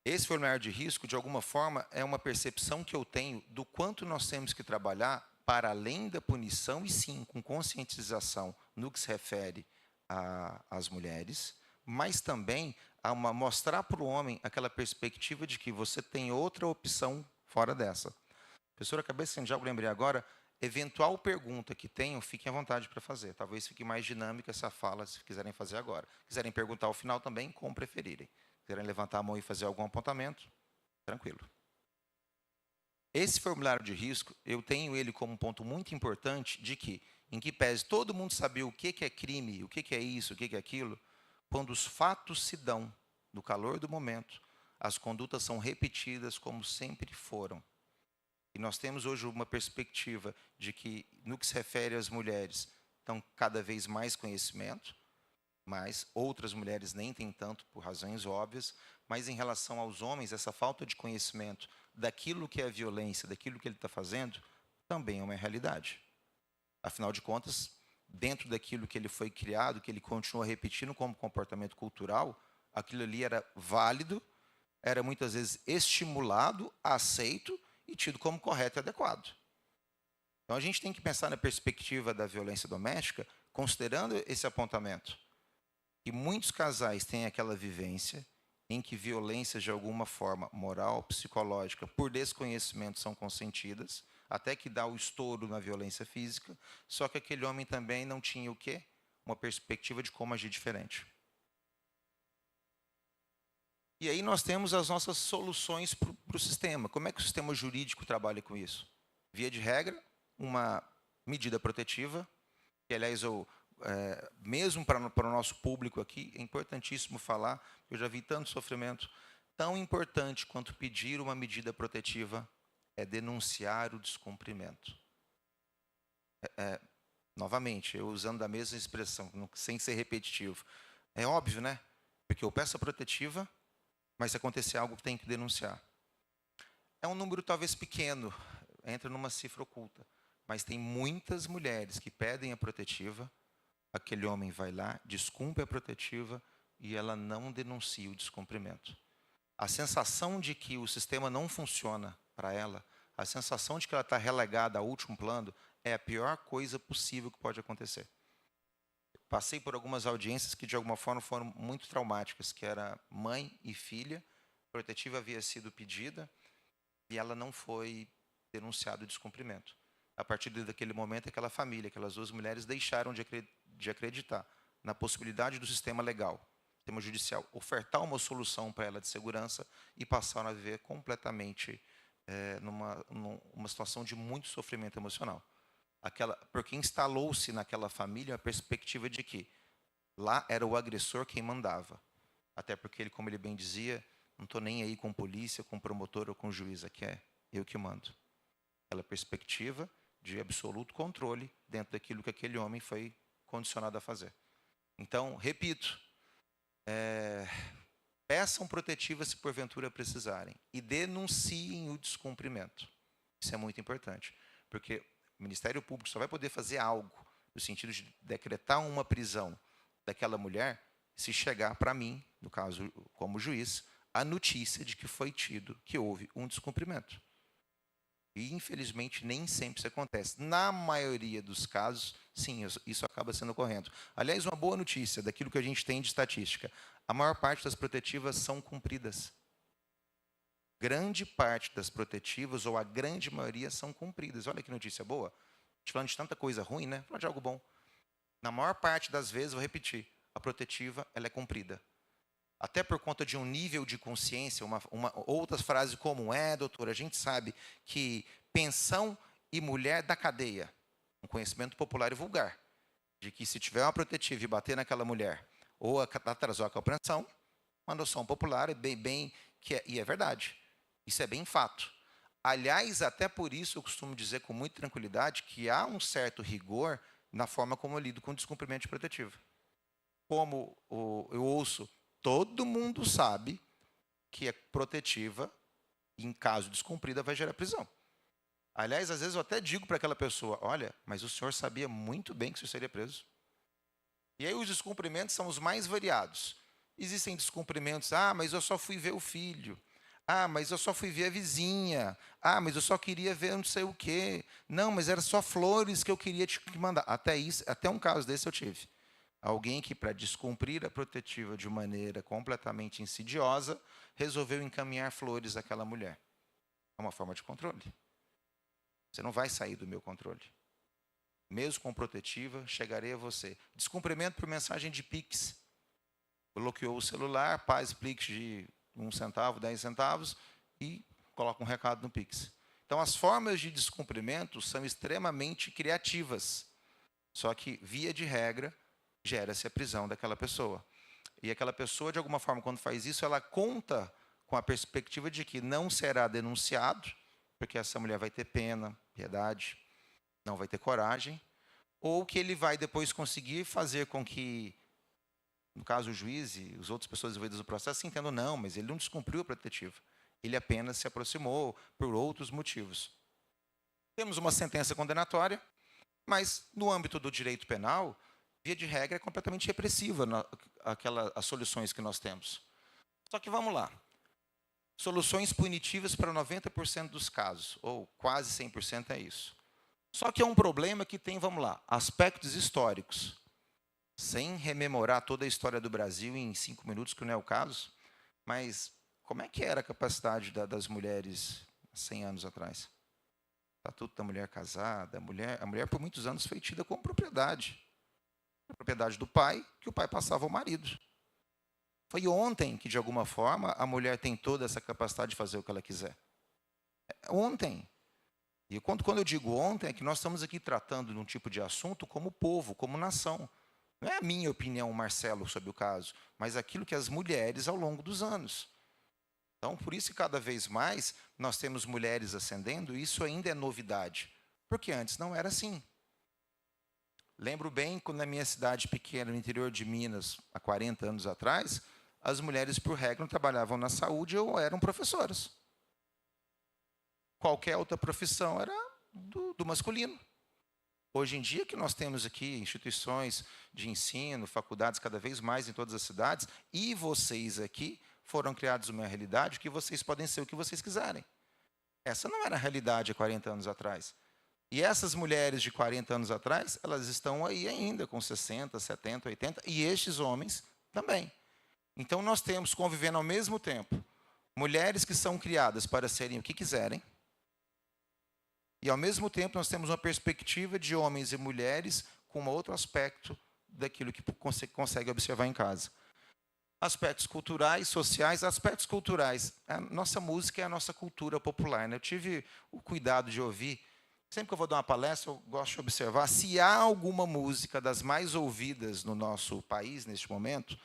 Speaker 2: Esse formulário de risco, de alguma forma, é uma percepção que eu tenho do quanto nós temos que trabalhar para além da punição, e sim, com conscientização no que se refere às mulheres, mas também a mostrar para o homem aquela perspectiva de que você tem outra opção fora dessa. Professora, cabeça de algo, lembrei agora, eventual pergunta que tenham, fiquem à vontade para fazer. Talvez fique mais dinâmica essa fala, se quiserem fazer agora. Quiserem perguntar ao final também, como preferirem. Quiserem levantar a mão e fazer algum apontamento, tranquilo. Esse formulário de risco, eu tenho ele como um ponto muito importante de que, em que pese todo mundo saber o que é crime, o que é isso, o que é aquilo, quando os fatos se dão no calor do momento, as condutas são repetidas como sempre foram. E nós temos hoje uma perspectiva de que, no que se refere às mulheres, estão cada vez mais conhecimento, mas outras mulheres nem têm tanto, por razões óbvias, mas em relação aos homens, essa falta de conhecimento daquilo que é violência, daquilo que ele está fazendo, também é uma realidade. Afinal de contas, dentro daquilo que ele foi criado, que ele continua repetindo como comportamento cultural, aquilo ali era válido, era muitas vezes estimulado, aceito e tido como correto e adequado. Então a gente tem que pensar na perspectiva da violência doméstica, considerando esse apontamento. E muitos casais têm aquela vivência em que violências de alguma forma, moral, psicológica, por desconhecimento são consentidas, até que dá o estouro na violência física, só que aquele homem também não tinha o quê? Uma perspectiva de como agir diferente. E aí nós temos as nossas soluções para o sistema. Como é que o sistema jurídico trabalha com isso? Via de regra, uma medida protetiva, que, aliás, mesmo para o nosso público aqui, é importantíssimo falar, eu já vi tanto sofrimento. Tão importante quanto pedir uma medida protetiva é denunciar o descumprimento. Novamente, eu usando a mesma expressão, sem ser repetitivo. É óbvio, né? Porque eu peço a protetiva, mas se acontecer algo, tem que denunciar. É um número talvez pequeno, entra numa cifra oculta, mas tem muitas mulheres que pedem a protetiva, aquele homem vai lá, descumpre a protetiva e ela não denuncia o descumprimento. A sensação de que o sistema não funciona para ela, a sensação de que ela está relegada ao último plano, é a pior coisa possível que pode acontecer. Passei por algumas audiências que, de alguma forma, foram muito traumáticas, que era mãe e filha, a protetiva havia sido pedida e ela não foi denunciado o descumprimento. A partir daquele momento, aquela família, aquelas duas mulheres deixaram de acreditar na possibilidade do sistema legal, sistema judicial, ofertar uma solução para ela de segurança e passaram a viver completamente numa situação de muito sofrimento emocional. Porque instalou-se naquela família a perspectiva de que lá era o agressor quem mandava. Até porque ele, como ele bem dizia, não estou nem aí com polícia, com promotor ou com juiz, aqui é eu que mando. Aquela perspectiva de absoluto controle dentro daquilo que aquele homem foi condicionado a fazer. Então, repito, peçam protetiva se porventura precisarem e denunciem o descumprimento. Isso é muito importante, porque o Ministério Público só vai poder fazer algo no sentido de decretar uma prisão daquela mulher se chegar para mim, no caso, como juiz, a notícia de que foi tido, que houve um descumprimento. E, infelizmente, nem sempre isso acontece. Na maioria dos casos, sim, isso acaba sendo ocorrendo. Aliás, uma boa notícia daquilo que a gente tem de estatística, a maior parte das protetivas são cumpridas. Grande parte das protetivas, ou a grande maioria, são cumpridas. Olha que notícia boa. A gente falando de tanta coisa ruim, né? Falando de algo bom. Na maior parte das vezes, vou repetir, a protetiva ela é cumprida. Até por conta de um nível de consciência, outras frases como doutora, a gente sabe que pensão e mulher da cadeia, um conhecimento popular e vulgar, de que se tiver uma protetiva e bater naquela mulher, ou atrasou a compreensão, uma noção popular, e é verdade. Isso é bem fato. Aliás, até por isso eu costumo dizer com muita tranquilidade que há um certo rigor na forma como eu lido com o descumprimento de protetiva. Como eu ouço, todo mundo sabe que a protetiva, em caso descumprida, vai gerar prisão. Aliás, às vezes eu até digo para aquela pessoa, olha, mas o senhor sabia muito bem que o senhor seria preso. E aí os descumprimentos são os mais variados. Existem descumprimentos, mas eu só fui ver o filho. Mas eu só fui ver a vizinha. Mas eu só queria ver não sei o quê. Não, mas era só flores que eu queria te mandar. Até um caso desse eu tive. Alguém que, para descumprir a protetiva de maneira completamente insidiosa, resolveu encaminhar flores àquela mulher. É uma forma de controle. Você não vai sair do meu controle. Mesmo com protetiva, chegarei a você. Descumprimento por mensagem de Pix. Bloqueou o celular, faz Pix de 1 centavo, 10 centavos e coloca um recado no Pix. Então, as formas de descumprimento são extremamente criativas. Só que, via de regra, gera-se a prisão daquela pessoa. E aquela pessoa, de alguma forma, quando faz isso, ela conta com a perspectiva de que não será denunciado, porque essa mulher vai ter pena, piedade, não vai ter coragem, ou que ele vai depois conseguir fazer com que, no caso o juiz e as outras pessoas envolvidas no processo, entendam, não, mas ele não descumpriu a protetiva. Ele apenas se aproximou por outros motivos. Temos uma sentença condenatória, mas no âmbito do direito penal, via de regra, é completamente repressiva as soluções que nós temos. Só que vamos lá. Soluções punitivas para 90% dos casos, ou quase 100% é isso. Só que é um problema que tem, vamos lá, aspectos históricos. Sem rememorar toda a história do Brasil em 5 minutos, que não é o caso, mas como é que era a capacidade das mulheres 100 anos atrás? Estatuto da mulher casada, a mulher por muitos anos foi tida como propriedade. A propriedade do pai, que o pai passava ao marido. Foi ontem que, de alguma forma, a mulher tem toda essa capacidade de fazer o que ela quiser. Ontem. E quando eu digo ontem, é que nós estamos aqui tratando de um tipo de assunto como povo, como nação. Não é a minha opinião, Marcelo, sobre o caso, mas aquilo que as mulheres ao longo dos anos. Então, por isso que cada vez mais nós temos mulheres ascendendo, e isso ainda é novidade. Porque antes não era assim. Lembro bem quando na minha cidade pequena, no interior de Minas, há 40 anos atrás, as mulheres, por regra, não trabalhavam na saúde ou eram professoras. Qualquer outra profissão era do masculino. Hoje em dia, que nós temos aqui instituições de ensino, faculdades cada vez mais em todas as cidades, e vocês aqui foram criados uma realidade que vocês podem ser o que vocês quiserem. Essa não era a realidade há 40 anos atrás. E essas mulheres de 40 anos atrás, elas estão aí ainda, com 60, 70, 80, e estes homens também. Então, nós temos, convivendo ao mesmo tempo, mulheres que são criadas para serem o que quiserem, e, ao mesmo tempo, nós temos uma perspectiva de homens e mulheres com um outro aspecto daquilo que consegue observar em casa. Aspectos culturais, sociais. Aspectos culturais. A nossa música é a nossa cultura popular. Né? Eu tive o cuidado de ouvir. Sempre que eu vou dar uma palestra, eu gosto de observar se há alguma música das mais ouvidas no nosso país, neste momento,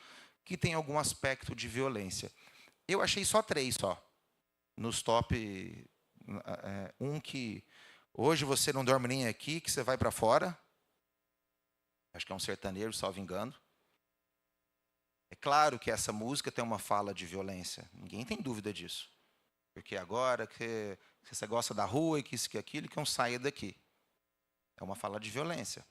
Speaker 2: que tem algum aspecto de violência. Eu achei só 3, nos top. Um que hoje você não dorme nem aqui, que você vai para fora. Acho que é um sertanejo, salvo engano. É claro que essa música tem uma fala de violência. Ninguém tem dúvida disso. Porque agora que você gosta da rua e que isso, que aquilo, que não saia daqui. É uma fala de violência.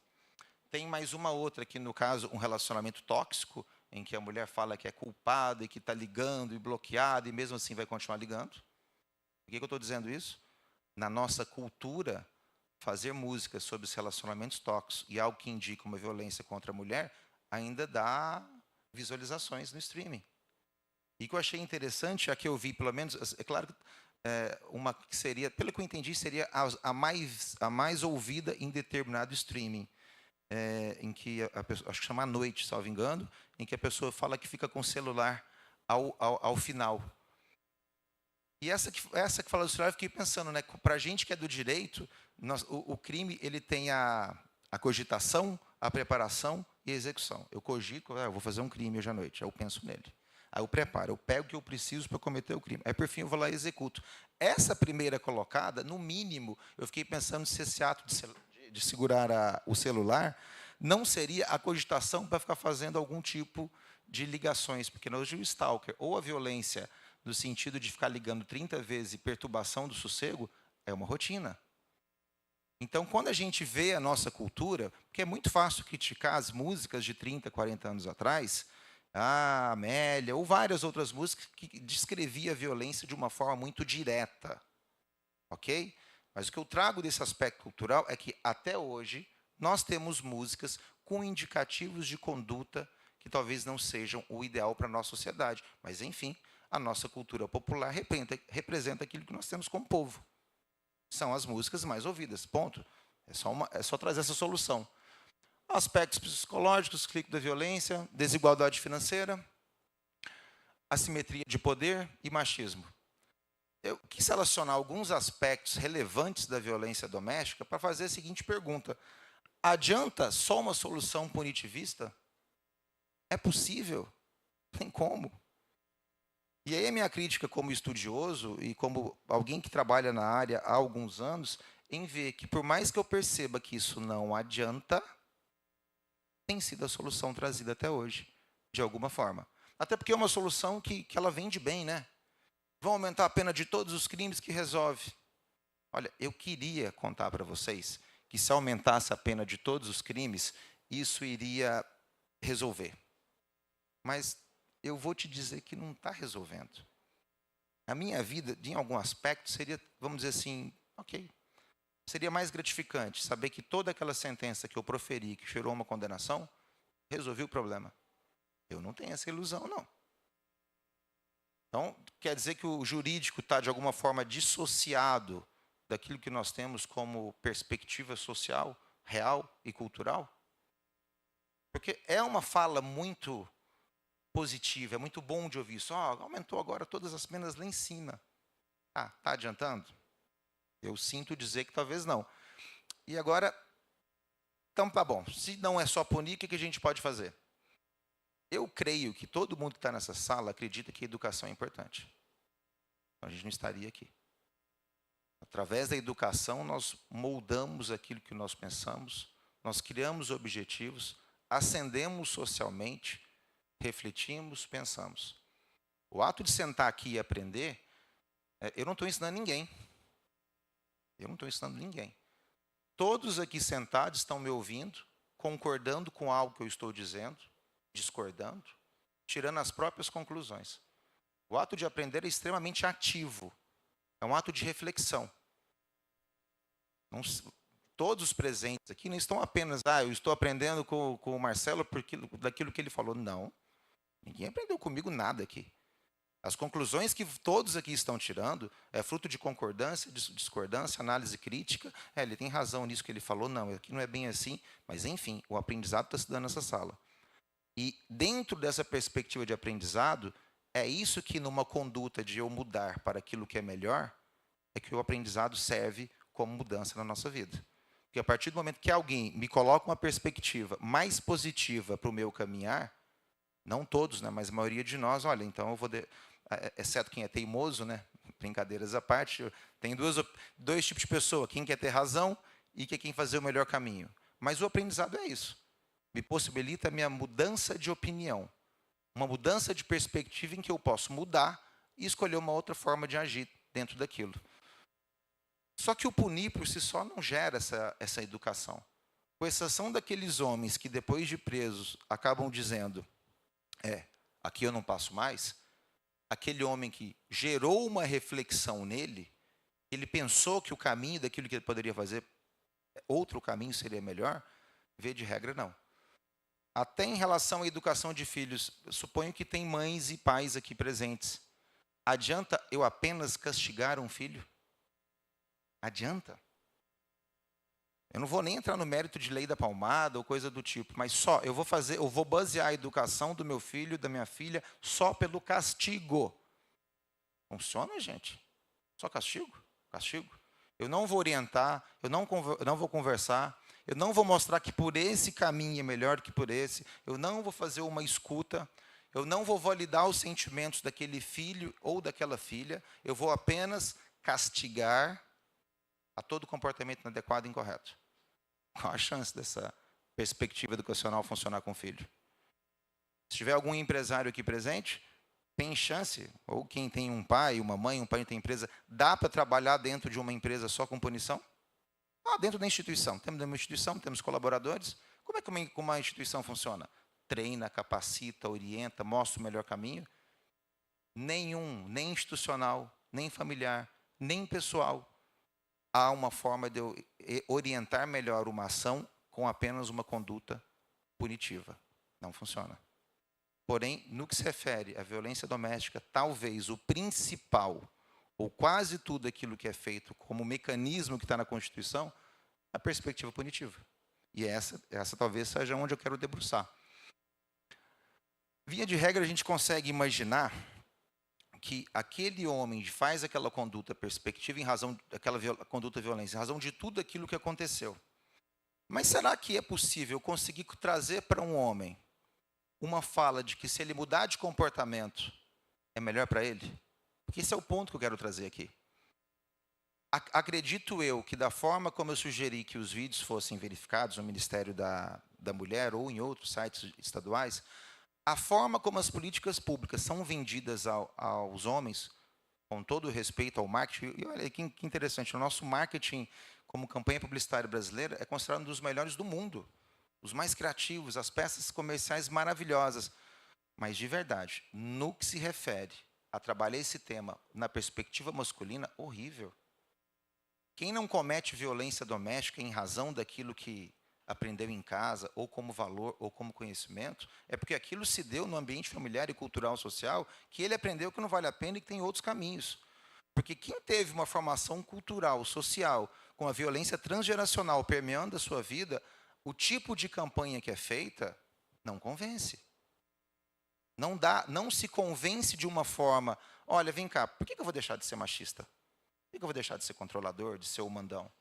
Speaker 2: Tem mais uma outra aqui, no caso, um relacionamento tóxico, em que a mulher fala que é culpada e que está ligando e bloqueada, e mesmo assim vai continuar ligando. Por que eu estou dizendo isso? Na nossa cultura, fazer música sobre os relacionamentos tóxicos e algo que indica uma violência contra a mulher, ainda dá visualizações no streaming. E o que eu achei interessante, a que eu vi, pelo menos, é claro, uma que seria, pelo que eu entendi, seria a mais ouvida em determinado streaming. em que a pessoa, acho que chama A Noite, salvo engano, em que a pessoa fala que fica com o celular ao final. E essa que fala do celular, eu fiquei pensando, né? Para a gente que é do direito, o crime ele tem a cogitação, a preparação e a execução. Eu cogito, eu vou fazer um crime hoje à noite, aí eu penso nele. Aí eu preparo, eu pego o que eu preciso para cometer o crime. Aí, por fim, eu vou lá e executo. Essa primeira colocada, no mínimo, eu fiquei pensando se esse ato de segurar o celular não seria a cogitação para ficar fazendo algum tipo de ligações. Porque hoje o stalker, ou a violência no sentido de ficar ligando 30 vezes e perturbação do sossego, é uma rotina. Então, quando a gente vê a nossa cultura, porque é muito fácil criticar as músicas de 30, 40 anos atrás, a Amélia, ou várias outras músicas que descrevia a violência de uma forma muito direta. Ok? Mas o que eu trago desse aspecto cultural é que, até hoje, nós temos músicas com indicativos de conduta que talvez não sejam o ideal para a nossa sociedade. Mas, enfim, a nossa cultura popular representa aquilo que nós temos como povo. São as músicas mais ouvidas, ponto. É só trazer essa solução. Aspectos psicológicos, clique da violência, desigualdade financeira, assimetria de poder e machismo. Eu quis relacionar alguns aspectos relevantes da violência doméstica para fazer a seguinte pergunta: adianta só uma solução punitivista? É possível? Tem como? E aí a minha crítica como estudioso e como alguém que trabalha na área há alguns anos, em ver que por mais que eu perceba que isso não adianta, tem sido a solução trazida até hoje, de alguma forma. Até porque é uma solução que ela vende bem, né? Vão aumentar a pena de todos os crimes que resolve. Olha, eu queria contar para vocês que se aumentasse a pena de todos os crimes, isso iria resolver. Mas eu vou te dizer que não está resolvendo. A minha vida, em algum aspecto, seria, vamos dizer assim, ok, seria mais gratificante saber que toda aquela sentença que eu proferi, que gerou uma condenação, resolveu o problema. Eu não tenho essa ilusão, não. Então, quer dizer que o jurídico está, de alguma forma, dissociado daquilo que nós temos como perspectiva social, real e cultural? Porque é uma fala muito positiva, é muito bom de ouvir isso. Aumentou agora todas as penas lá em cima. Está adiantando? Eu sinto dizer que talvez não. E agora, então tá bom, se não é só punir, o que a gente pode fazer? Eu creio que todo mundo que está nessa sala acredita que a educação é importante. Então a gente não estaria aqui. Através da educação, nós moldamos aquilo que nós pensamos, nós criamos objetivos, ascendemos socialmente, refletimos, pensamos. O ato de sentar aqui e aprender, eu não estou ensinando ninguém. Eu não estou ensinando ninguém. Todos aqui sentados estão me ouvindo, concordando com algo que eu estou dizendo, discordando, tirando as próprias conclusões. O ato de aprender é extremamente ativo. É um ato de reflexão. Não, todos os presentes aqui não estão apenas, eu estou aprendendo com o Marcelo daquilo que ele falou. Não. Ninguém aprendeu comigo nada aqui. As conclusões que todos aqui estão tirando é fruto de concordância, de discordância, análise crítica. Ele tem razão nisso que ele falou. Não, aqui não é bem assim. Mas, enfim, o aprendizado está se dando nessa sala. E dentro dessa perspectiva de aprendizado, é isso que numa conduta de eu mudar para aquilo que é melhor, é que o aprendizado serve como mudança na nossa vida. Porque a partir do momento que alguém me coloca uma perspectiva mais positiva para o meu caminhar, não todos, né, mas a maioria de nós, olha, então eu vou, exceto quem é teimoso, né, brincadeiras à parte, tem dois tipos de pessoa, quem quer ter razão e quem quer fazer o melhor caminho. Mas o aprendizado é isso. Me possibilita a minha mudança de opinião, uma mudança de perspectiva em que eu posso mudar e escolher uma outra forma de agir dentro daquilo. Só que o punir por si só não gera essa educação. Com exceção daqueles homens que depois de presos acabam dizendo, aqui eu não passo mais, aquele homem que gerou uma reflexão nele, ele pensou que o caminho daquilo que ele poderia fazer, outro caminho seria melhor, via de regra não. Até em relação à educação de filhos, eu suponho que tem mães e pais aqui presentes. Adianta eu apenas castigar um filho? Adianta? Eu não vou nem entrar no mérito de lei da palmada ou coisa do tipo, mas só eu vou basear a educação do meu filho, da minha filha, só pelo castigo. Funciona, gente? Só castigo? Castigo. Eu não vou orientar, eu não vou conversar, eu não vou mostrar que por esse caminho é melhor que por esse, eu não vou fazer uma escuta, eu não vou validar os sentimentos daquele filho ou daquela filha, eu vou apenas castigar a todo comportamento inadequado e incorreto. Qual a chance dessa perspectiva educacional funcionar com o filho? Se tiver algum empresário aqui presente, tem chance, ou quem tem um pai, uma mãe, um pai que tem empresa, dá para trabalhar dentro de uma empresa só com punição? Dentro da instituição. Temos uma instituição, temos colaboradores. Como é que uma instituição funciona? Treina, capacita, orienta, mostra o melhor caminho? Nenhum, nem institucional, nem familiar, nem pessoal, há uma forma de eu orientar melhor uma ação com apenas uma conduta punitiva. Não funciona. Porém, no que se refere à violência doméstica, talvez o principal, ou quase tudo aquilo que é feito como mecanismo que está na Constituição, a perspectiva punitiva. E essa talvez seja onde eu quero debruçar. Via de regra, a gente consegue imaginar que aquele homem faz aquela conduta perspectiva em razão daquela conduta violência, em razão de tudo aquilo que aconteceu. Mas será que é possível conseguir trazer para um homem uma fala de que se ele mudar de comportamento é melhor para ele? Porque esse é o ponto que eu quero trazer aqui. Acredito eu que da forma como eu sugeri que os vídeos fossem verificados no Ministério da Mulher ou em outros sites estaduais, a forma como as políticas públicas são vendidas aos homens, com todo o respeito ao marketing, e olha que interessante, o nosso marketing como campanha publicitária brasileira é considerado um dos melhores do mundo, os mais criativos, as peças comerciais maravilhosas. Mas, de verdade, no que se refere a trabalhar esse tema na perspectiva masculina, horrível. Quem não comete violência doméstica em razão daquilo que aprendeu em casa, ou como valor, ou como conhecimento, é porque aquilo se deu no ambiente familiar e cultural social, que ele aprendeu que não vale a pena e que tem outros caminhos. Porque quem teve uma formação cultural, social, com a violência transgeracional permeando a sua vida, o tipo de campanha que é feita não convence. Não se convence de uma forma, olha, vem cá, por que eu vou deixar de ser machista? Por que eu vou deixar de ser controlador, de ser o mandão?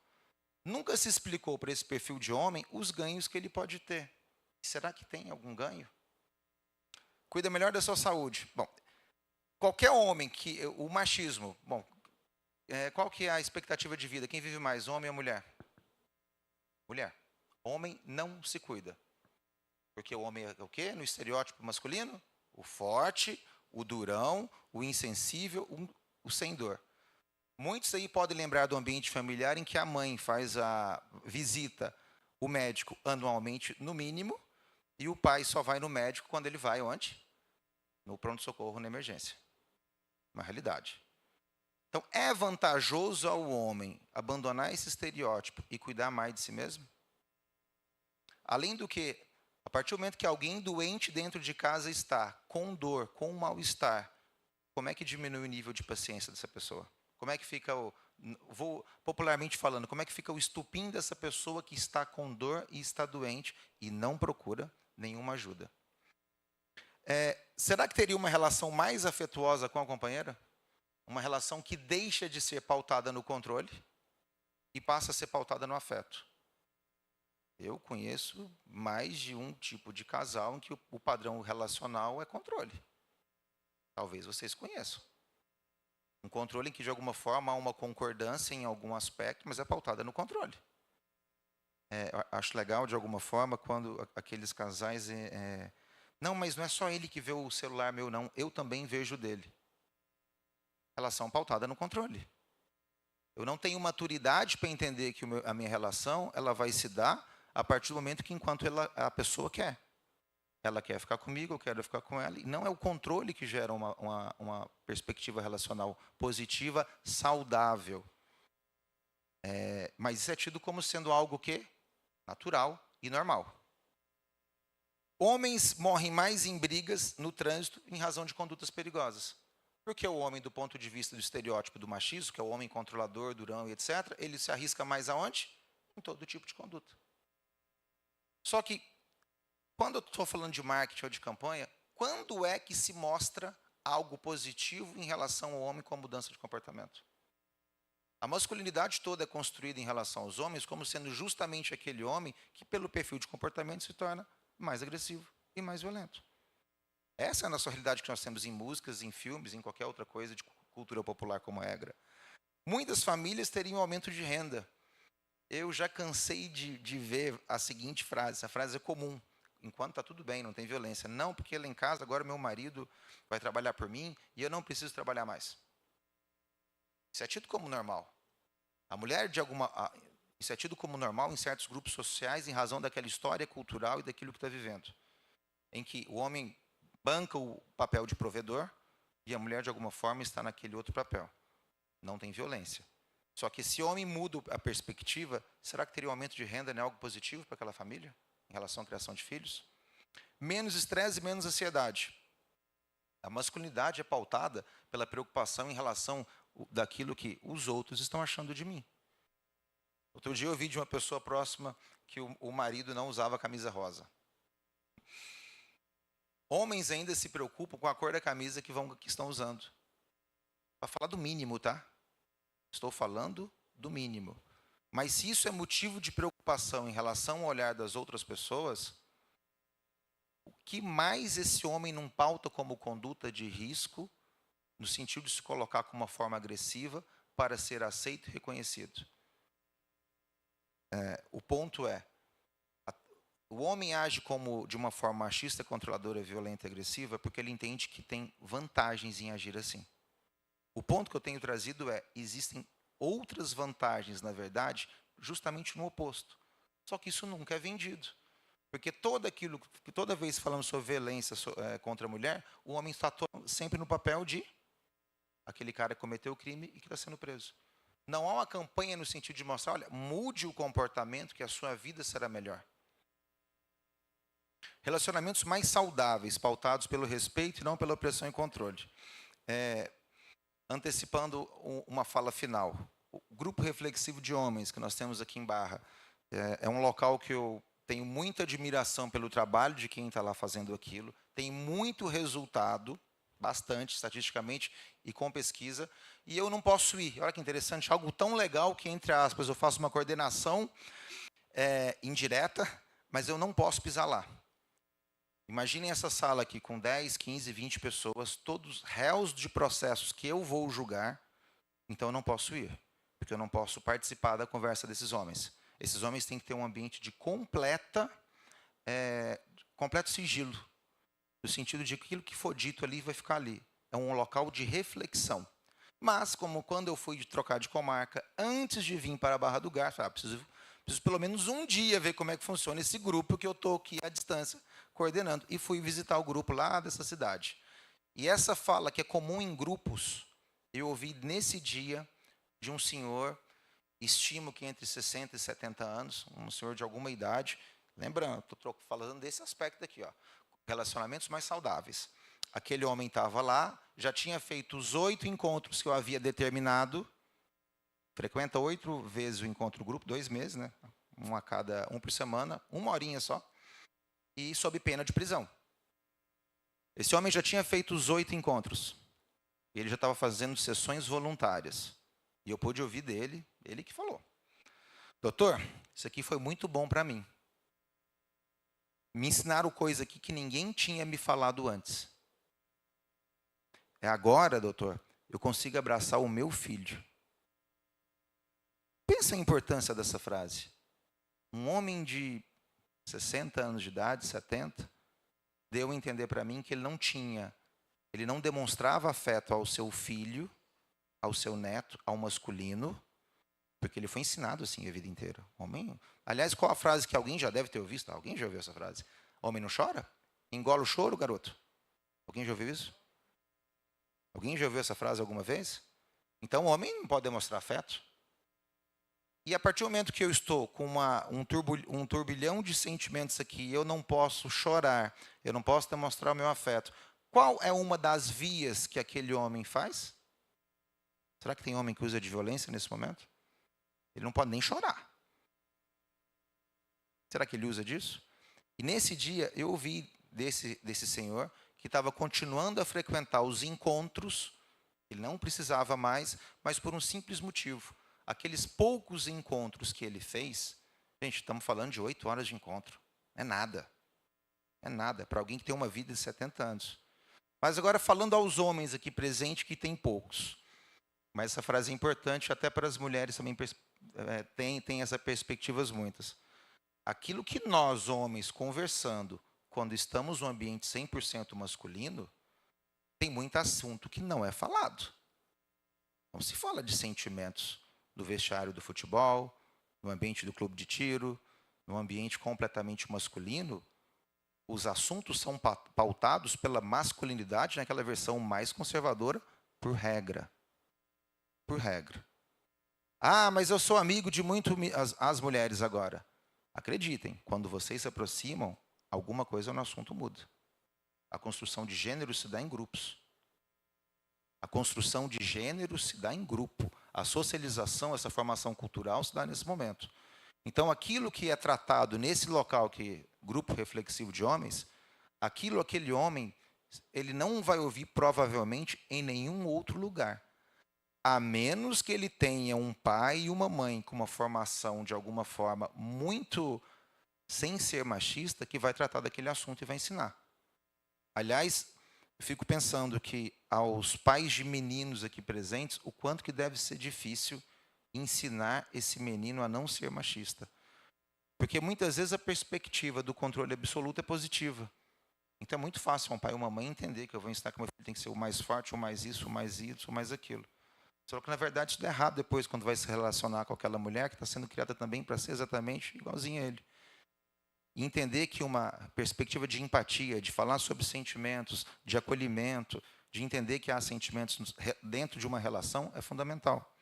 Speaker 2: Nunca se explicou para esse perfil de homem os ganhos que ele pode ter. Será que tem algum ganho? Cuida melhor da sua saúde. Bom, qualquer homem que... O machismo, bom, qual que é a expectativa de vida? Quem vive mais, homem ou mulher? Mulher. Homem não se cuida. Porque o homem é o quê? No estereótipo masculino? O forte, o durão, o insensível, o sem dor. Muitos aí podem lembrar do ambiente familiar em que a mãe faz a visita o médico anualmente, no mínimo, e o pai só vai no médico quando ele vai onde? No pronto-socorro, na emergência. Uma realidade. Então, é vantajoso ao homem abandonar esse estereótipo e cuidar mais de si mesmo? Além do que, a partir do momento que alguém doente dentro de casa está com dor, com mal-estar, como é que diminui o nível de paciência dessa pessoa? Como é que fica vou popularmente falando, como é que fica o estupim dessa pessoa que está com dor e está doente e não procura nenhuma ajuda? Será que teria uma relação mais afetuosa com a companheira? Uma relação que deixa de ser pautada no controle e passa a ser pautada no afeto. Eu conheço mais de um tipo de casal em que o padrão relacional é controle. Talvez vocês conheçam. Um controle em que, de alguma forma, há uma concordância em algum aspecto, mas é pautada no controle. Acho legal, de alguma forma, quando aqueles casais... não, mas não é só ele que vê o celular meu, não. Eu também vejo dele. Relação pautada no controle. Eu não tenho maturidade para entender que a minha relação ela vai se dar a partir do momento que, enquanto a pessoa quer. Ela quer ficar comigo, eu quero ficar com ela. E não é o controle que gera uma perspectiva relacional positiva, saudável. Mas isso é tido como sendo algo que natural e normal. Homens morrem mais em brigas no trânsito em razão de condutas perigosas. Porque o homem, do ponto de vista do estereótipo do machismo, que é o homem controlador, durão e etc., ele se arrisca mais aonde? em todo tipo de conduta. Só que, quando eu estou falando de marketing ou de campanha, quando é que se mostra algo positivo em relação ao homem com a mudança de comportamento? A masculinidade toda é construída em relação aos homens como sendo justamente aquele homem que, pelo perfil de comportamento, se torna mais agressivo e mais violento. Essa é a nossa realidade que nós temos em músicas, em filmes, em qualquer outra coisa de cultura popular como regra. Muitas famílias teriam aumento de renda. Eu já cansei de ver a seguinte frase, essa frase é comum: enquanto está tudo bem, não tem violência. Não, porque lá em casa agora meu marido vai trabalhar por mim e eu não preciso trabalhar mais. Isso é tido como normal. Isso é tido como normal em certos grupos sociais em razão daquela história cultural e daquilo que está vivendo. Em que o homem banca o papel de provedor e a mulher, de alguma forma, está naquele outro papel. Não tem violência. Só que esse homem muda a perspectiva, será que teria um aumento de renda, não é algo positivo para aquela família, em relação à criação de filhos? Menos estresse e menos ansiedade. A masculinidade é pautada pela preocupação em relação daquilo que os outros estão achando de mim. Outro dia eu ouvi de uma pessoa próxima que o marido não usava camisa rosa. Homens ainda se preocupam com a cor da camisa que estão usando. Para falar do mínimo, tá? Estou falando do mínimo. Mas se isso é motivo de preocupação em relação ao olhar das outras pessoas, o que mais esse homem não pauta como conduta de risco, no sentido de se colocar como uma forma agressiva para ser aceito e reconhecido? O ponto é, o homem age de uma forma machista, controladora, violenta e agressiva porque ele entende que tem vantagens em agir assim. O ponto que eu tenho trazido existem outras vantagens, na verdade, justamente no oposto. Só que isso nunca é vendido. Porque toda vez que falamos sobre violência contra a mulher, o homem está sempre no papel de aquele cara que cometeu o crime e que está sendo preso. Não há uma campanha no sentido de mostrar, olha, mude o comportamento que a sua vida será melhor. Relacionamentos mais saudáveis, pautados pelo respeito e não pela opressão e controle. Antecipando uma fala final, o grupo reflexivo de homens que nós temos aqui em Barra é um local que eu tenho muita admiração pelo trabalho de quem está lá fazendo aquilo, tem muito resultado, bastante, estatisticamente e com pesquisa, e eu não posso ir. Olha que interessante, algo tão legal que, entre aspas, eu faço uma coordenação indireta, mas eu não posso pisar lá. Imaginem essa sala aqui com 10, 15, 20 pessoas, todos réus de processos que eu vou julgar, então eu não posso ir, porque eu não posso participar da conversa desses homens. Esses homens têm que ter um ambiente de completo sigilo, no sentido de que aquilo que for dito ali vai ficar ali. É um local de reflexão. Mas, como quando eu fui trocar de comarca, antes de vir para a Barra do Garça, preciso pelo menos um dia ver como é que funciona esse grupo que eu estou aqui à distância coordenando. E fui visitar o grupo lá dessa cidade. E essa fala, que é comum em grupos, eu ouvi nesse dia de um senhor, estimo que entre 60 e 70 anos, um senhor de alguma idade. Lembrando, estou falando desse aspecto aqui, ó, relacionamentos mais saudáveis. Aquele homem estava lá, já tinha feito os 8 encontros que eu havia determinado, frequenta 8 vezes o encontro grupo, 2 meses, né? Um por semana, 1 horinha só, e sob pena de prisão. Esse homem já tinha feito os 8 encontros. Ele já estava fazendo sessões voluntárias. E eu pude ouvir dele, ele que falou: doutor, isso aqui foi muito bom para mim. Me ensinaram coisa aqui que ninguém tinha me falado antes. Agora, doutor, eu consigo abraçar o meu filho. Pensa a importância dessa frase. Um homem de 60 anos de idade, 70, deu a entender para mim que ele não demonstrava afeto ao seu filho, ao seu neto, ao masculino, porque ele foi ensinado assim a vida inteira. Homem, aliás, qual a frase que alguém já deve ter ouvido? Alguém já ouviu essa frase? Homem não chora? Engola o choro, garoto. Alguém já ouviu isso? Alguém já ouviu essa frase alguma vez? Então, o homem não pode demonstrar afeto. E a partir do momento que eu estou com um turbilhão de sentimentos aqui, eu não posso chorar, eu não posso demonstrar o meu afeto. Qual é uma das vias que aquele homem faz? Será que tem homem que usa de violência nesse momento? Ele não pode nem chorar. Será que ele usa disso? E nesse dia eu ouvi desse senhor que estava continuando a frequentar os encontros, ele não precisava mais, mas por um simples motivo. Aqueles poucos encontros que ele fez, gente, estamos falando de 8 horas de encontro. É nada. É nada para alguém que tem uma vida de 70 anos. Mas agora falando aos homens aqui presentes, que tem poucos. Mas essa frase é importante até para as mulheres também, tem essas perspectivas muitas. Aquilo que nós, homens, conversando, quando estamos num ambiente 100% masculino, tem muito assunto que não é falado. Não se fala de sentimentos do vestiário do futebol, no ambiente do clube de tiro, no ambiente completamente masculino. Os assuntos são pautados pela masculinidade, naquela versão mais conservadora, por regra. Por regra. Ah, mas eu sou amigo de as mulheres agora. Acreditem, quando vocês se aproximam, alguma coisa no assunto muda. A construção de gênero se dá em grupos. A construção de gênero se dá em grupo. A socialização, essa formação cultural se dá nesse momento. Então, aquilo que é tratado nesse local, que grupo reflexivo de homens, aquele homem, ele não vai ouvir provavelmente em nenhum outro lugar. A menos que ele tenha um pai e uma mãe com uma formação, de alguma forma, muito sem ser machista, que vai tratar daquele assunto e vai ensinar. Aliás, eu fico pensando que aos pais de meninos aqui presentes, o quanto que deve ser difícil ensinar esse menino a não ser machista. Porque muitas vezes a perspectiva do controle absoluto é positiva. Então é muito fácil um pai ou uma mãe entender que eu vou ensinar que meu filho tem que ser o mais forte, o mais isso, o mais aquilo. Só que na verdade isso dá errado depois quando vai se relacionar com aquela mulher que está sendo criada também para ser exatamente igualzinha a ele. E entender que uma perspectiva de empatia, de falar sobre sentimentos, de acolhimento, de entender que há sentimentos dentro de uma relação é fundamental.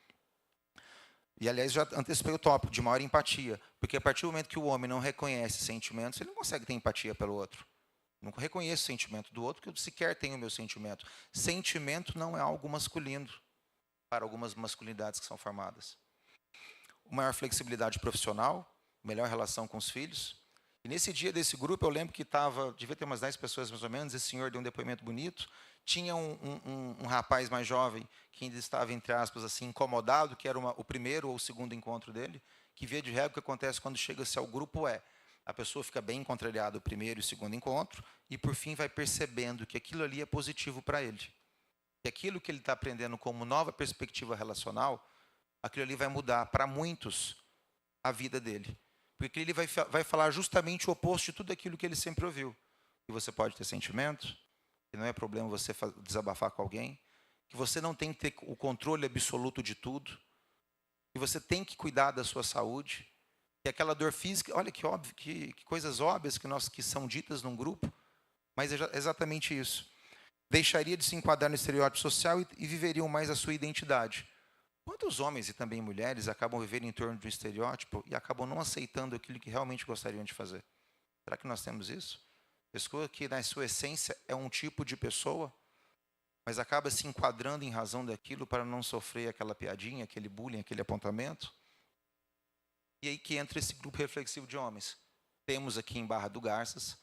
Speaker 2: E, aliás, já antecipei o tópico de maior empatia, porque a partir do momento que o homem não reconhece sentimentos, ele não consegue ter empatia pelo outro. Eu não reconheço o sentimento do outro, porque eu sequer tenho o meu sentimento. Sentimento não é algo masculino, para algumas masculinidades que são formadas. Maior flexibilidade profissional, melhor relação com os filhos. E nesse dia desse grupo, eu lembro que devia ter umas 10 pessoas mais ou menos, esse senhor deu um depoimento bonito. Tinha um rapaz mais jovem, que ainda estava, entre aspas, assim, incomodado, que era o primeiro ou o segundo encontro dele, que via de regra o que acontece quando chega-se ao grupo a pessoa fica bem contrariada o primeiro e o segundo encontro, e por fim vai percebendo que aquilo ali é positivo para ele. Que aquilo que ele está aprendendo como nova perspectiva relacional, aquilo ali vai mudar para muitos a vida dele. Porque ele vai falar justamente o oposto de tudo aquilo que ele sempre ouviu. Que você pode ter sentimento, que não é problema você desabafar com alguém, que você não tem que ter o controle absoluto de tudo, que você tem que cuidar da sua saúde, que aquela dor física, olha que óbvio, que coisas óbvias que são ditas num grupo, mas é exatamente isso. Deixaria de se enquadrar no estereótipo social e viveriam mais a sua identidade. Quantos homens e também mulheres acabam vivendo em torno de um estereótipo e acabam não aceitando aquilo que realmente gostariam de fazer? Será que nós temos isso? Pessoa que, na sua essência, é um tipo de pessoa, mas acaba se enquadrando em razão daquilo para não sofrer aquela piadinha, aquele bullying, aquele apontamento. E aí que entra esse grupo reflexivo de homens. Temos aqui em Barra do Garças.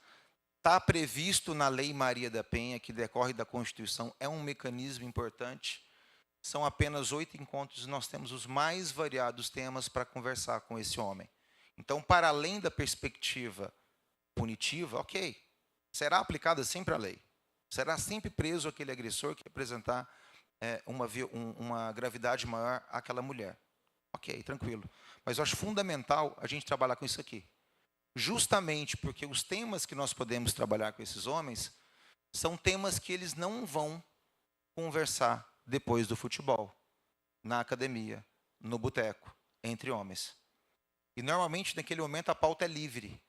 Speaker 2: Está previsto na Lei Maria da Penha, que decorre da Constituição, é um mecanismo importante. São apenas 8 encontros e nós temos os mais variados temas para conversar com esse homem. Então, para além da perspectiva punitiva, ok, será aplicada sempre a lei. Será sempre preso aquele agressor que apresentar uma gravidade maior àquela mulher. Ok, tranquilo. Mas eu acho fundamental a gente trabalhar com isso aqui. Justamente porque os temas que nós podemos trabalhar com esses homens são temas que eles não vão conversar depois do futebol, na academia, no boteco, entre homens. E normalmente naquele momento a pauta é livre,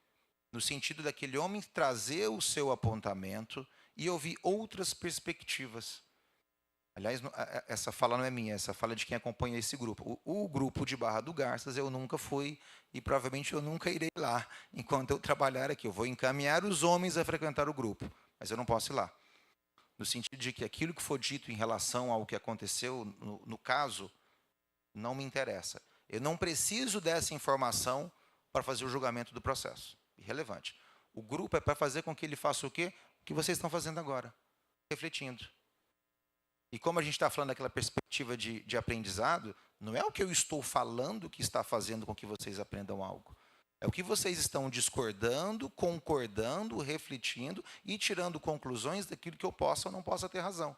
Speaker 2: no sentido daquele homem trazer o seu apontamento e ouvir outras perspectivas. Aliás, essa fala não é minha, essa fala é de quem acompanha esse grupo. O grupo de Barra do Garças eu nunca fui e provavelmente eu nunca irei lá enquanto eu trabalhar aqui. Eu vou encaminhar os homens a frequentar o grupo, mas eu não posso ir lá. No sentido de que aquilo que for dito em relação ao que aconteceu no caso, não me interessa. Eu não preciso dessa informação para fazer o julgamento do processo. Irrelevante. O grupo é para fazer com que ele faça o quê? O que vocês estão fazendo agora, refletindo. E como a gente está falando daquela perspectiva de aprendizado, não é o que eu estou falando que está fazendo com que vocês aprendam algo. É o que vocês estão discordando, concordando, refletindo e tirando conclusões daquilo que eu possa ou não possa ter razão.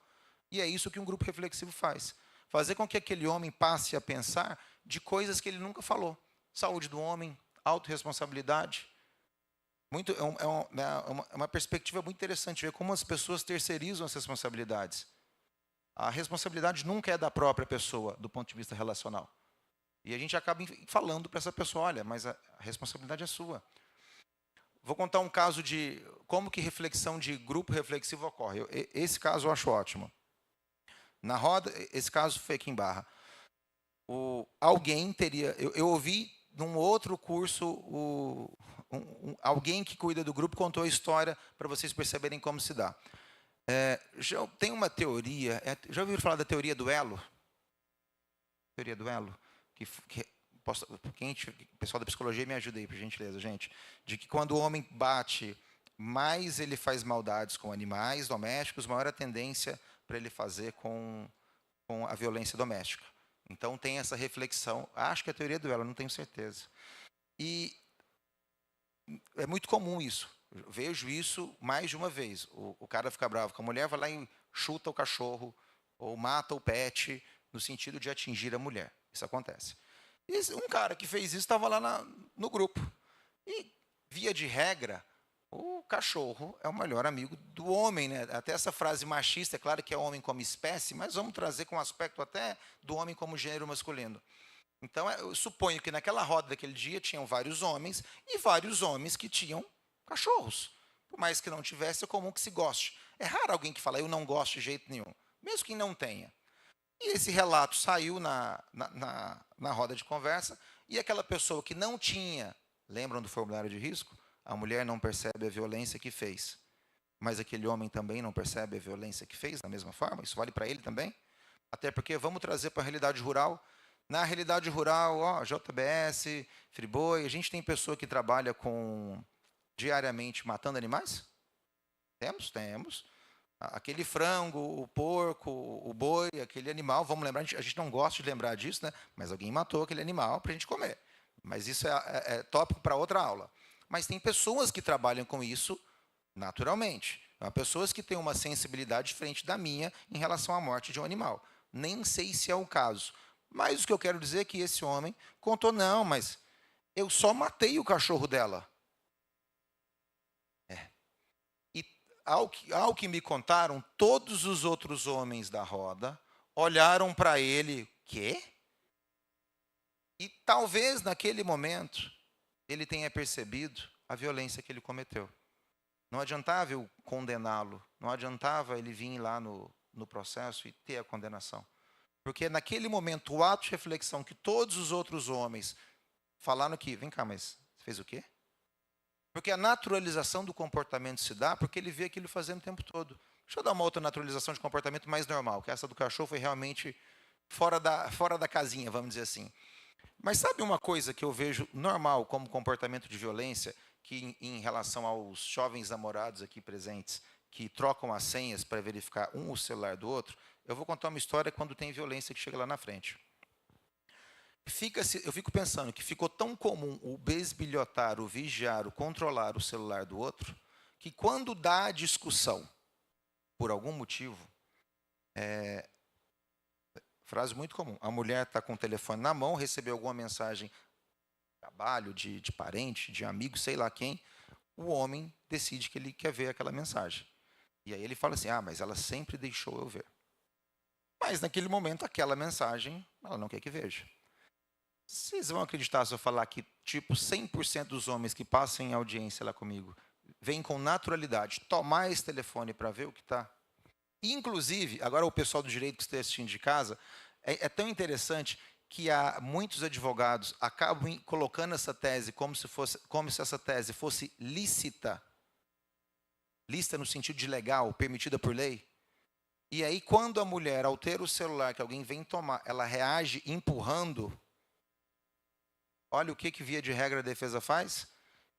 Speaker 2: E é isso que um grupo reflexivo faz. Fazer com que aquele homem passe a pensar de coisas que ele nunca falou. Saúde do homem, autorresponsabilidade. É uma perspectiva muito interessante ver como as pessoas terceirizam as responsabilidades. A responsabilidade nunca é da própria pessoa, do ponto de vista relacional. E a gente acaba falando para essa pessoa, olha, mas a responsabilidade é sua. Vou contar um caso de como que reflexão de grupo reflexivo ocorre. Esse caso eu acho ótimo. Na roda, esse caso foi aqui em Barra. Alguém teria... Eu ouvi num outro curso, alguém que cuida do grupo contou a história para vocês perceberem como se dá. Tem uma teoria, já ouviram falar da teoria do elo? Teoria do elo? O pessoal da psicologia me ajuda aí, por gentileza, gente. De que quando o homem bate, mais ele faz maldades com animais domésticos, maior a tendência para ele fazer com a violência doméstica. Então tem essa reflexão, acho que é a teoria do elo, não tenho certeza. E é muito comum isso. Eu vejo isso mais de uma vez. O cara fica bravo com a mulher, vai lá e chuta o cachorro, ou mata o pet, no sentido de atingir a mulher. Isso acontece. E um cara que fez isso estava lá no grupo. E, via de regra, o cachorro é o melhor amigo do homem, né? Até essa frase machista, é claro que é homem como espécie, mas vamos trazer com um aspecto até do homem como gênero masculino. Então, eu suponho que naquela roda daquele dia tinham vários homens e vários homens que tinham cachorros. Por mais que não tivesse, é comum que se goste. É raro alguém que fala, eu não gosto de jeito nenhum, mesmo que não tenha. E esse relato saiu na roda de conversa, e aquela pessoa que não tinha, lembram do formulário de risco? A mulher não percebe a violência que fez, mas aquele homem também não percebe a violência que fez, da mesma forma? Isso vale para ele também? Até porque, vamos trazer para a realidade rural. Na realidade rural, JBS, Friboi, a gente tem pessoa que trabalha diariamente matando animais? Temos. Aquele frango, o porco, o boi, aquele animal, vamos lembrar, a gente não gosta de lembrar disso, né? Mas alguém matou aquele animal para a gente comer. Mas isso é tópico para outra aula. Mas tem pessoas que trabalham com isso naturalmente. Há pessoas que têm uma sensibilidade diferente da minha em relação à morte de um animal. Nem sei se é o caso. Mas o que eu quero dizer é que esse homem contou, não, mas eu só matei o cachorro dela. E ao que me contaram, todos os outros homens da roda olharam para ele, quê? E talvez naquele momento ele tenha percebido a violência que ele cometeu. Não adiantava eu condená-lo, não adiantava ele vir lá no processo e ter a condenação. Porque naquele momento, o ato de reflexão que todos os outros homens falaram que, vem cá, mas você fez o quê? Porque a naturalização do comportamento se dá porque ele vê aquilo fazendo o tempo todo. Deixa eu dar uma outra naturalização de comportamento mais normal, que essa do cachorro foi realmente fora da casinha, vamos dizer assim. Mas sabe uma coisa que eu vejo normal como comportamento de violência, que em relação aos jovens namorados aqui presentes, que trocam as senhas para verificar o celular do outro? Eu vou contar uma história quando tem violência que chega lá na frente. Eu fico pensando que ficou tão comum o besbilhotar, o vigiar, o controlar o celular do outro, que quando dá a discussão, por algum motivo, frase muito comum, a mulher está com o telefone na mão, recebeu alguma mensagem de trabalho, de parente, de amigo, sei lá quem, o homem decide que ele quer ver aquela mensagem. E aí ele fala assim, mas ela sempre deixou eu ver. Mas naquele momento, aquela mensagem, ela não quer que veja. Vocês vão acreditar se eu falar que, tipo, 100% dos homens que passam em audiência lá comigo vêm com naturalidade tomar esse telefone para ver o que está. Inclusive, agora o pessoal do direito que está assistindo de casa, é tão interessante que muitos advogados acabam colocando essa tese como se essa tese fosse lícita. Lícita no sentido de legal, permitida por lei. E aí, quando a mulher, ao ter o celular que alguém vem tomar, ela reage empurrando, olha o que via de regra a defesa faz,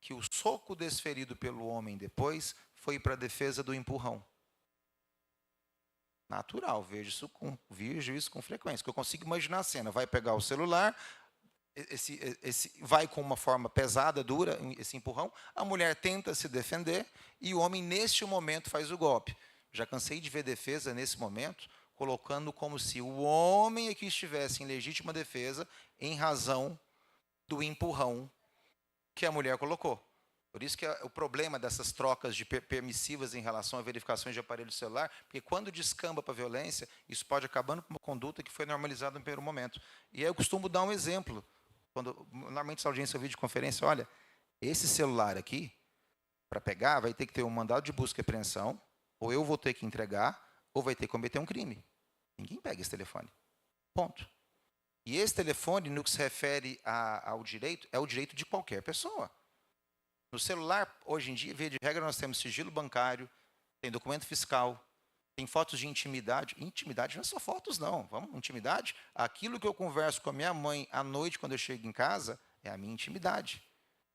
Speaker 2: que o soco desferido pelo homem depois foi para a defesa do empurrão. Natural, vejo isso com frequência, que eu consigo imaginar a cena, vai pegar o celular, vai com uma forma pesada, dura, esse empurrão, a mulher tenta se defender e o homem, neste momento, faz o golpe. Já cansei de ver defesa, nesse momento, colocando como se o homem aqui estivesse em legítima defesa em razão do empurrão que a mulher colocou. Por isso que o problema dessas trocas de permissivas em relação a verificações de aparelho celular, porque quando descamba para a violência, isso pode acabando com uma conduta que foi normalizada no primeiro momento. E aí eu costumo dar um exemplo. Normalmente, a audiência ou videoconferência, olha, esse celular aqui, para pegar, vai ter que ter um mandado de busca e apreensão, ou eu vou ter que entregar, ou vai ter que cometer um crime. Ninguém pega esse telefone. Ponto. E esse telefone, no que se refere ao direito, é o direito de qualquer pessoa. No celular, hoje em dia, via de regra, nós temos sigilo bancário, tem documento fiscal, tem fotos de intimidade. Intimidade não é só fotos, não. Intimidade, aquilo que eu converso com a minha mãe à noite, quando eu chego em casa, é a minha intimidade.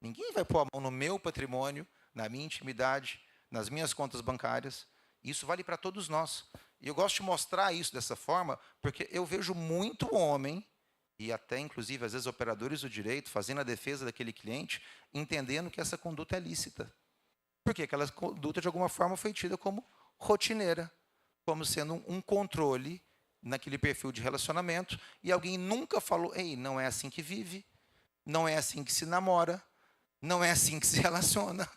Speaker 2: Ninguém vai pôr a mão no meu patrimônio, na minha intimidade, nas minhas contas bancárias. Isso vale para todos nós. E eu gosto de mostrar isso dessa forma, porque eu vejo muito homem, e até, inclusive, às vezes, operadores do direito, fazendo a defesa daquele cliente, entendendo que essa conduta é lícita. Porque aquela conduta, de alguma forma, foi tida como rotineira, como sendo um controle naquele perfil de relacionamento, e alguém nunca falou, ei, não é assim que vive, não é assim que se namora, não é assim que se relaciona.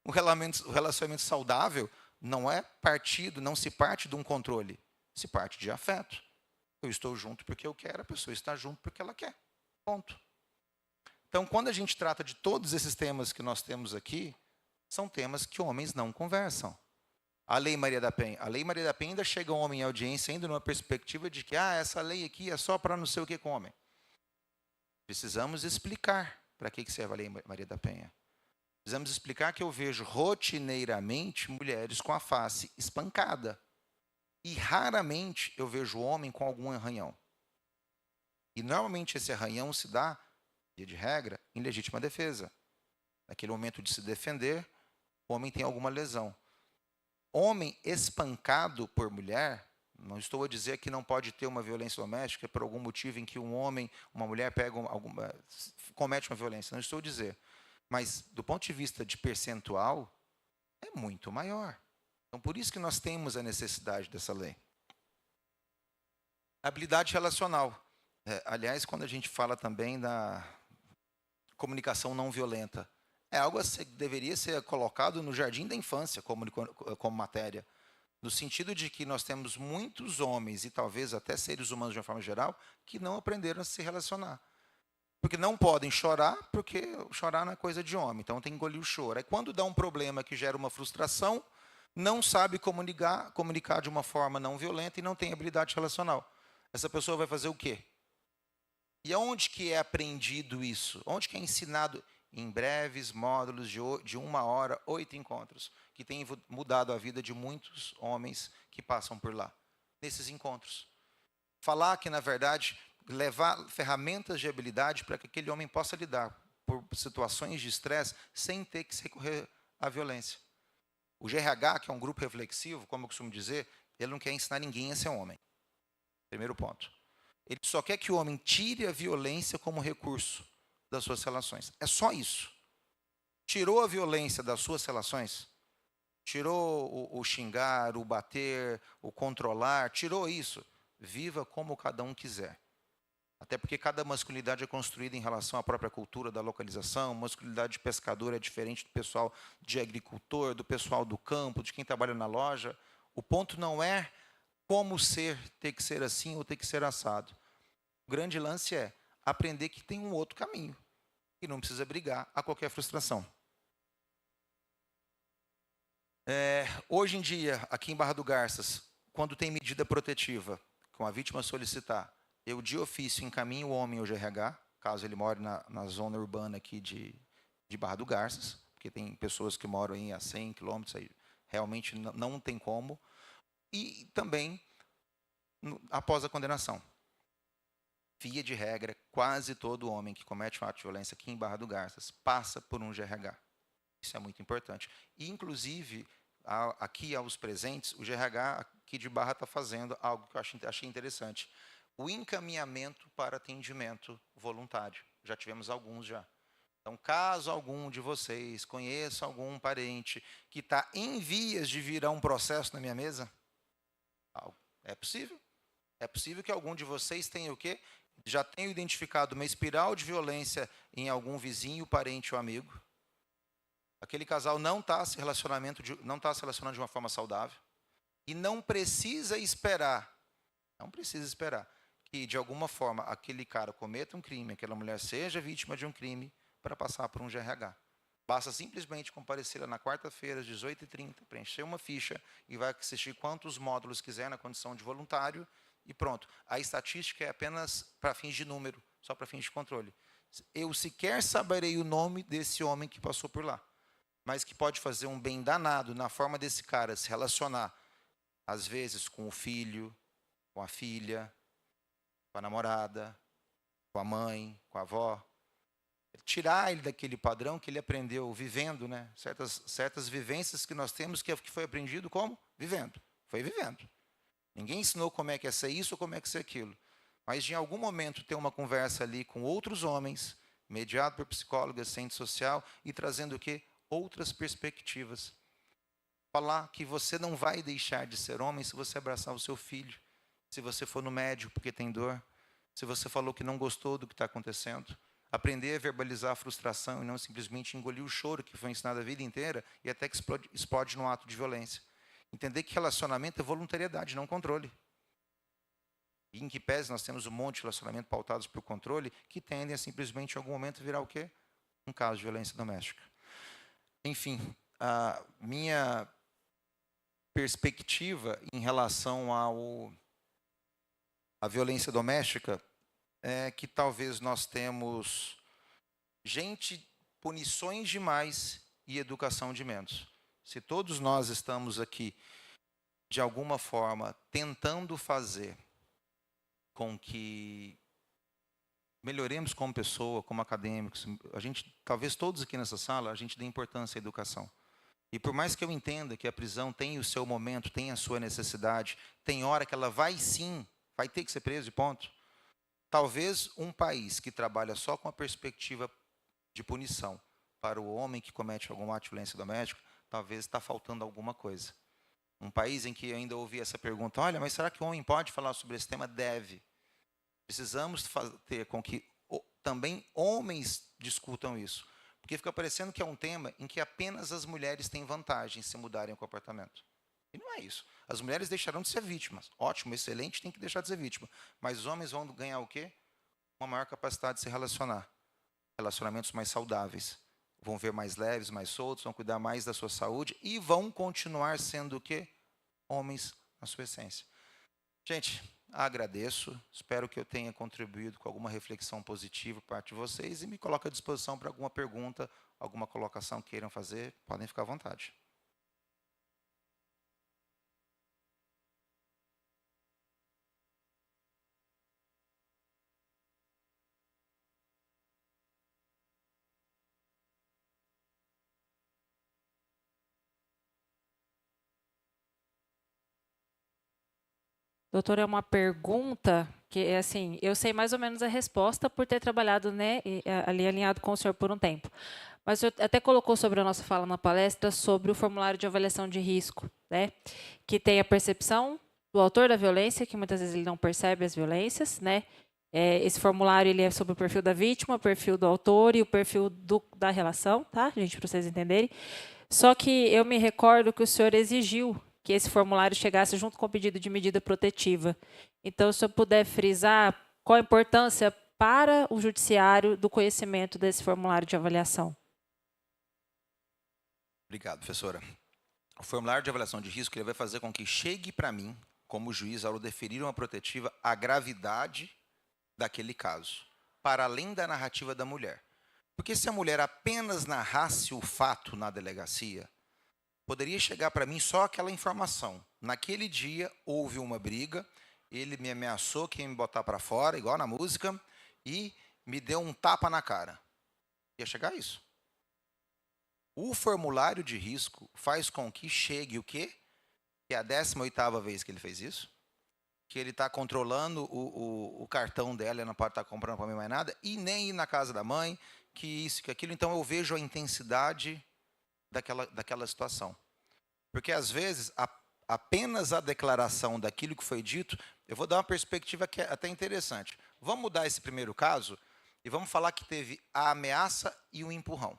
Speaker 2: O relacionamento saudável não se parte de um controle, se parte de afeto. Eu estou junto porque eu quero, a pessoa está junto porque ela quer. Ponto. Então, quando a gente trata de todos esses temas que nós temos aqui, são temas que homens não conversam. A Lei Maria da Penha. A Lei Maria da Penha ainda chega ao homem em audiência, ainda numa perspectiva de que essa lei aqui é só para não sei o que com o homem. Precisamos explicar para que serve a Lei Maria da Penha. Precisamos explicar que eu vejo rotineiramente mulheres com a face espancada. E raramente eu vejo homem com algum arranhão. E normalmente esse arranhão se dá, via de regra, em legítima defesa. Naquele momento de se defender, o homem tem alguma lesão. Homem espancado por mulher, não estou a dizer que não pode ter uma violência doméstica por algum motivo em que uma mulher comete uma violência, não estou a dizer. Mas, do ponto de vista de percentual, é muito maior. Então, por isso que nós temos a necessidade dessa lei. Habilidade relacional. Aliás, quando a gente fala também da comunicação não violenta, é algo que deveria ser colocado no jardim da infância como matéria, no sentido de que nós temos muitos homens, e talvez até seres humanos de uma forma geral, que não aprenderam a se relacionar. Porque não podem chorar, porque chorar não é coisa de homem, então tem que engolir o choro. Aí quando dá um problema que gera uma frustração, não sabe comunicar de uma forma não violenta e não tem habilidade relacional. Essa pessoa vai fazer o quê? E aonde que é aprendido isso? Onde que é ensinado? Em breves módulos de 1 hora, 8 encontros, que tem mudado a vida de muitos homens que passam por lá, nesses encontros. Falar que, na verdade, levar ferramentas de habilidade para que aquele homem possa lidar por situações de estresse sem ter que recorrer à violência. O GRH, que é um grupo reflexivo, como eu costumo dizer, ele não quer ensinar ninguém a ser homem. Primeiro ponto. Ele só quer que o homem tire a violência como recurso das suas relações. É só isso. Tirou a violência das suas relações, tirou o xingar, o bater, o controlar, tirou isso. Viva como cada um quiser. Até porque cada masculinidade é construída em relação à própria cultura da localização. Masculinidade de pescador é diferente do pessoal de agricultor, do pessoal do campo, de quem trabalha na loja. O ponto não é como ter que ser assim ou ter que ser assado. O grande lance é aprender que tem um outro caminho e não precisa brigar a qualquer frustração. Hoje em dia, aqui em Barra do Garças, quando tem medida protetiva, com a vítima solicitar, eu, de ofício, encaminho o homem ao GRH, caso ele more na zona urbana aqui de Barra do Garças, porque tem pessoas que moram aí a 100 quilômetros, aí realmente não tem como. E também, após a condenação. via de regra, quase todo homem que comete um ato de violência aqui em Barra do Garças passa por um GRH. Isso é muito importante. E, inclusive, aqui aos presentes, o GRH aqui de Barra está fazendo algo que eu achei interessante. O encaminhamento para atendimento voluntário. Já tivemos alguns já. Então, caso algum de vocês conheça algum parente que está em vias de virar um processo na minha mesa, é possível. É possível que algum de vocês tenha o quê? Já tenha identificado uma espiral de violência em algum vizinho, parente ou amigo. Aquele casal não está se relacionando de uma forma saudável. E não precisa esperar que, de alguma forma, aquele cara cometa um crime, aquela mulher seja vítima de um crime, para passar por um GRH. Basta simplesmente comparecer na quarta-feira, às 18h30, preencher uma ficha e vai assistir quantos módulos quiser na condição de voluntário e pronto. A estatística é apenas para fins de número, só para fins de controle. Eu sequer saberei o nome desse homem que passou por lá, mas que pode fazer um bem danado na forma desse cara se relacionar, às vezes, com o filho, com a filha, com a namorada, com a mãe, com a avó. Tirar ele daquele padrão que ele aprendeu vivendo, né? Certas vivências que nós temos que foi aprendido como? Vivendo. Foi vivendo. Ninguém ensinou como é que é ser isso ou como é que é ser aquilo. Mas, de algum momento, ter uma conversa ali com outros homens, mediado por psicólogo, assistente social, e trazendo o quê? Outras perspectivas. Falar que você não vai deixar de ser homem se você abraçar o seu filho, se você for no médico porque tem dor, se você falou que não gostou do que está acontecendo. Aprender a verbalizar a frustração e não simplesmente engolir o choro que foi ensinado a vida inteira e até que explode num ato de violência. Entender que relacionamento é voluntariedade, não controle. E em que pese nós temos um monte de relacionamento pautados por controle que tendem a simplesmente em algum momento virar o quê? Um caso de violência doméstica. Enfim, a minha perspectiva em relação à violência doméstica é que talvez nós temos punições demais e educação de menos. Se todos nós estamos aqui, de alguma forma, tentando fazer com que melhoremos como pessoa, como acadêmicos, talvez todos aqui nessa sala, a gente dê importância à educação. E por mais que eu entenda que a prisão tem o seu momento, tem a sua necessidade, tem hora que ela vai ter que ser preso e ponto. Talvez um país que trabalha só com a perspectiva de punição para o homem que comete algum ato de violência doméstica, talvez está faltando alguma coisa. Um país em que eu ainda ouvi essa pergunta, olha, mas será que o homem pode falar sobre esse tema? Deve. Precisamos ter com que também homens discutam isso. Porque fica parecendo que é um tema em que apenas as mulheres têm vantagem se mudarem o comportamento. E não é isso. As mulheres deixarão de ser vítimas. Ótimo, excelente, tem que deixar de ser vítima. Mas os homens vão ganhar o quê? Uma maior capacidade de se relacionar. Relacionamentos mais saudáveis. Vão ver mais leves, mais soltos, vão cuidar mais da sua saúde e vão continuar sendo o quê? Homens na sua essência. Gente, agradeço. Espero que eu tenha contribuído com alguma reflexão positiva por parte de vocês e me coloco à disposição para alguma pergunta, alguma colocação que queiram fazer. Podem ficar à vontade.
Speaker 1: Doutor, é uma pergunta que, assim, eu sei mais ou menos a resposta por ter trabalhado, né, ali alinhado com o senhor por um tempo. Mas o senhor até colocou sobre a nossa fala na palestra sobre o formulário de avaliação de risco, né, que tem a percepção do autor da violência, que muitas vezes ele não percebe as violências, né. Esse formulário ele é sobre o perfil da vítima, o perfil do autor e o perfil da relação, tá, gente, para vocês entenderem. Só que eu me recordo que o senhor exigiu que esse formulário chegasse junto com o pedido de medida protetiva. Então, se eu puder frisar qual a importância para o judiciário do conhecimento desse formulário de avaliação.
Speaker 2: Obrigado, professora. O formulário de avaliação de risco ele vai fazer com que chegue para mim, como juiz, ao deferir uma protetiva, a gravidade daquele caso, para além da narrativa da mulher. Porque se a mulher apenas narrasse o fato na delegacia, poderia chegar para mim só aquela informação. Naquele dia, houve uma briga, ele me ameaçou que ia me botar para fora, igual na música, e me deu um tapa na cara. Ia chegar a isso. O formulário de risco faz com que chegue o quê? Que é a 18ª vez que ele fez isso, que ele está controlando o cartão dela, ela não pode estar comprando para mim mais nada, e nem ir na casa da mãe, que isso, que aquilo. Então, eu vejo a intensidade daquela situação. Porque, às vezes, apenas a declaração daquilo que foi dito, eu vou dar uma perspectiva que é até interessante. Vamos mudar esse primeiro caso e vamos falar que teve a ameaça e o empurrão.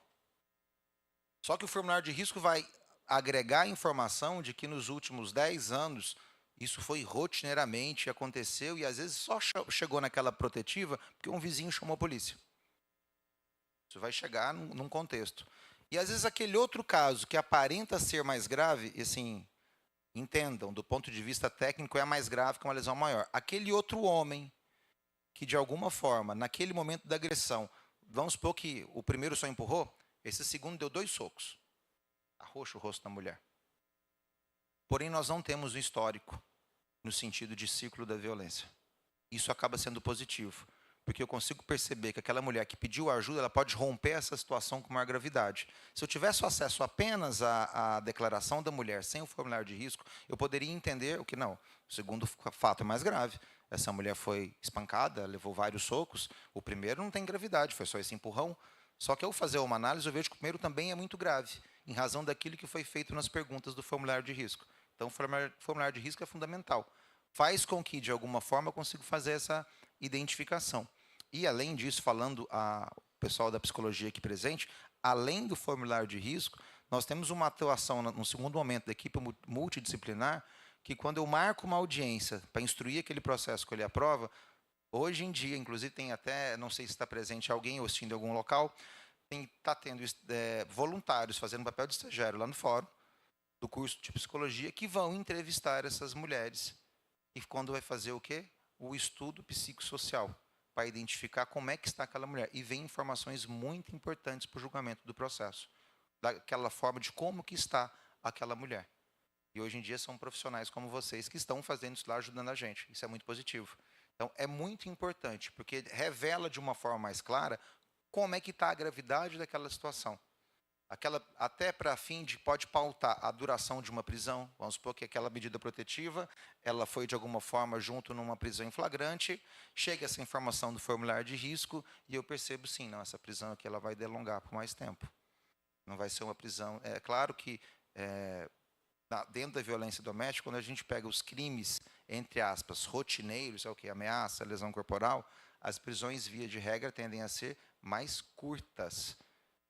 Speaker 2: Só que o formulário de risco vai agregar informação de que nos últimos 10 anos isso foi rotineiramente, aconteceu, e às vezes só chegou naquela protetiva porque um vizinho chamou a polícia. Isso vai chegar num contexto. E às vezes aquele outro caso que aparenta ser mais grave, e assim, entendam, do ponto de vista técnico é mais grave que uma lesão maior. Aquele outro homem que de alguma forma, naquele momento da agressão, vamos supor que o primeiro só empurrou, esse segundo deu 2 socos. Arroxa o rosto da mulher. Porém, nós não temos um histórico no sentido de ciclo da violência. Isso acaba sendo positivo, porque eu consigo perceber que aquela mulher que pediu ajuda, ela pode romper essa situação com maior gravidade. Se eu tivesse acesso apenas à declaração da mulher, sem o formulário de risco, eu poderia entender o que não. O segundo fato é mais grave. Essa mulher foi espancada, levou vários socos. O primeiro não tem gravidade, foi só esse empurrão. Só que ao fazer uma análise, eu vejo que o primeiro também é muito grave, em razão daquilo que foi feito nas perguntas do formulário de risco. Então, o formulário de risco é fundamental. Faz com que, de alguma forma, eu consiga fazer essa identificação. E, além disso, falando ao pessoal da psicologia aqui presente, além do formulário de risco, nós temos uma atuação, no segundo momento, da equipe multidisciplinar, que quando eu marco uma audiência para instruir aquele processo que ele aprova, hoje em dia, inclusive, tem até, não sei se está presente alguém ou assistindo em algum local, está tendo voluntários fazendo papel de estagiário lá no fórum, do curso de psicologia, que vão entrevistar essas mulheres. E quando vai fazer o quê? O estudo psicossocial, para identificar como é que está aquela mulher. E vem informações muito importantes para o julgamento do processo, daquela forma de como que está aquela mulher. E hoje em dia são profissionais como vocês que estão fazendo isso lá, ajudando a gente. Isso é muito positivo. Então, é muito importante, porque revela de uma forma mais clara como é que está a gravidade daquela situação. Até para fim de, pode pautar a duração de uma prisão. Vamos supor que aquela medida protetiva, ela foi de alguma forma junto numa prisão em flagrante, chega essa informação do formulário de risco e eu percebo, sim, não, essa prisão aqui ela vai delongar por mais tempo. Não vai ser uma prisão. É claro que, dentro da violência doméstica, quando a gente pega os crimes, entre aspas, rotineiros, é o que? Ameaça, lesão corporal, as prisões, via de regra, tendem a ser mais curtas,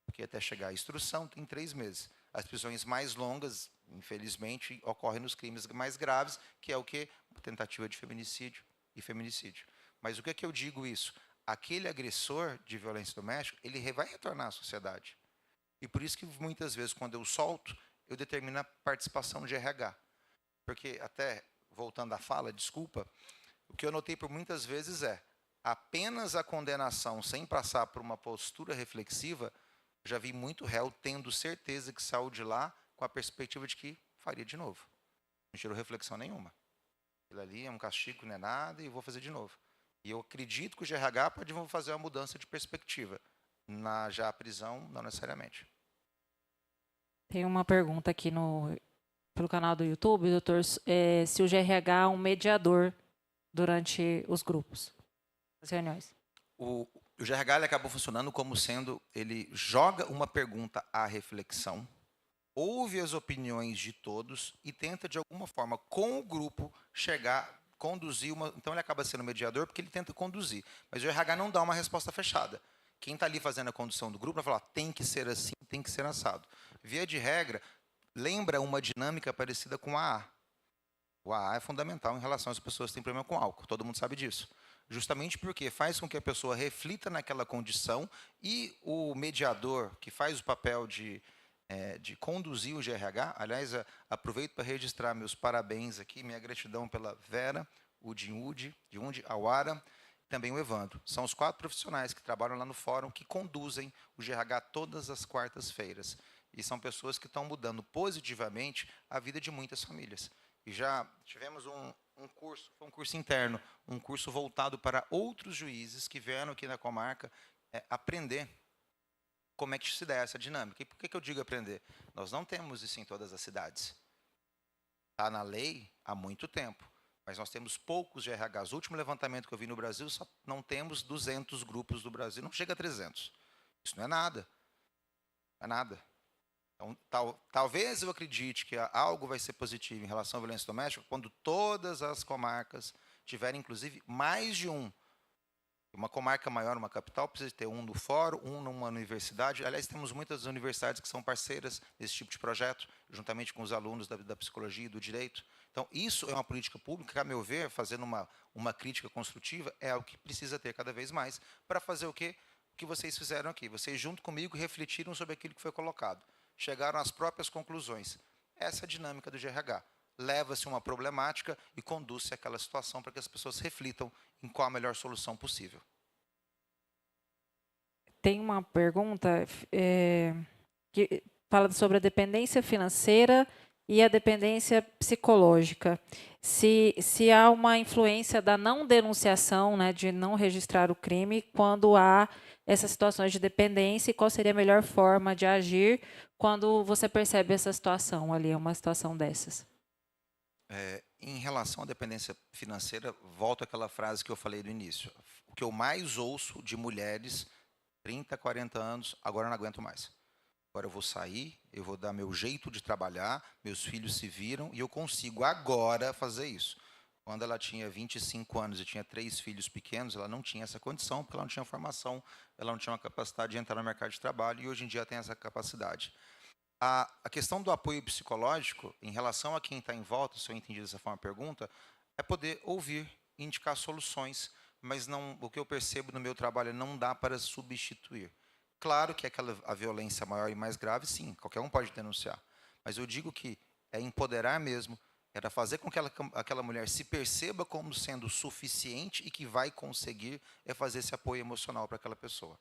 Speaker 2: porque até chegar à instrução tem 3 meses. As prisões mais longas, infelizmente, ocorrem nos crimes mais graves, que é o que? Tentativa de feminicídio e feminicídio. Mas o que é que eu digo isso? Aquele agressor de violência doméstica, ele vai retornar à sociedade. E por isso que muitas vezes, quando eu solto, eu determino a participação de RH. Porque, até voltando à fala, desculpa, o que eu notei por muitas vezes é apenas a condenação sem passar por uma postura reflexiva. Já vi muito réu tendo certeza que saiu de lá com a perspectiva de que faria de novo. Não gerou reflexão nenhuma. Aquilo ali é um castigo, não é nada, e vou fazer de novo. E eu acredito que o GRH pode fazer uma mudança de perspectiva. Já a prisão, não necessariamente.
Speaker 1: Tem uma pergunta aqui pelo canal do YouTube, doutor, se o GRH é um mediador durante os grupos, as reuniões.
Speaker 2: O GRH ele acabou funcionando como sendo, ele joga uma pergunta à reflexão, ouve as opiniões de todos e tenta, de alguma forma, com o grupo, conduzir Então, ele acaba sendo mediador porque ele tenta conduzir. Mas o RH não dá uma resposta fechada. Quem está ali fazendo a condução do grupo vai falar, tem que ser assim, tem que ser assado. Via de regra, lembra uma dinâmica parecida com a AA. O AA é fundamental em relação às pessoas que têm problema com álcool, todo mundo sabe disso. Justamente porque faz com que a pessoa reflita naquela condição e o mediador, que faz o papel de conduzir o GRH, aliás, aproveito para registrar meus parabéns aqui, minha gratidão pela Vera, o Diundi, a Wara, também o Evandro. São os 4 profissionais que trabalham lá no fórum, que conduzem o GRH todas as quartas-feiras. E são pessoas que estão mudando positivamente a vida de muitas famílias. E já tivemos foi um curso interno, um curso voltado para outros juízes que vieram aqui na comarca aprender como é que se dá essa dinâmica. E por que eu digo aprender? Nós não temos isso em todas as cidades. Está na lei há muito tempo, mas nós temos poucos GRHs. O último levantamento que eu vi no Brasil, só não temos 200 grupos do Brasil, não chega a 300. Isso não é nada. Não é nada. Então, talvez eu acredite que algo vai ser positivo em relação à violência doméstica quando todas as comarcas tiverem, inclusive, mais de um. Uma comarca maior, uma capital, precisa ter um no fórum, um numa universidade. Aliás, temos muitas universidades que são parceiras desse tipo de projeto, juntamente com os alunos da psicologia e do direito. Então, isso é uma política pública que, a meu ver, fazendo uma crítica construtiva, é o que precisa ter cada vez mais para fazer o quê? O que vocês fizeram aqui. Vocês, junto comigo, refletiram sobre aquilo que foi colocado. Chegaram às próprias conclusões. Essa é a dinâmica do GRH. Leva-se uma problemática e conduz-se àquela situação para que as pessoas reflitam em qual a melhor solução possível.
Speaker 1: Tem uma pergunta que fala sobre a dependência financeira e a dependência psicológica. Se há uma influência da não denunciação, né, de não registrar o crime, quando há essas situações de dependência, e qual seria a melhor forma de agir quando você percebe essa situação ali, uma situação dessas?
Speaker 2: Em relação à dependência financeira, volto àquela frase que eu falei no início. O que eu mais ouço de mulheres, 30, 40 anos, agora eu não aguento mais. Agora eu vou sair, eu vou dar meu jeito de trabalhar, meus filhos se viram e eu consigo agora fazer isso. Quando ela tinha 25 anos e tinha 3 filhos pequenos, ela não tinha essa condição, porque ela não tinha formação, ela não tinha uma capacidade de entrar no mercado de trabalho e hoje em dia tem essa capacidade. A questão do apoio psicológico, em relação a quem está em volta, se eu entendi dessa forma a pergunta, é poder ouvir, indicar soluções, mas não, o que eu percebo no meu trabalho não dá para substituir. Claro que a violência maior e mais grave, sim, qualquer um pode denunciar. Mas eu digo que é empoderar mesmo, era fazer com que aquela mulher se perceba como sendo suficiente e que vai conseguir fazer esse apoio emocional para aquela pessoa.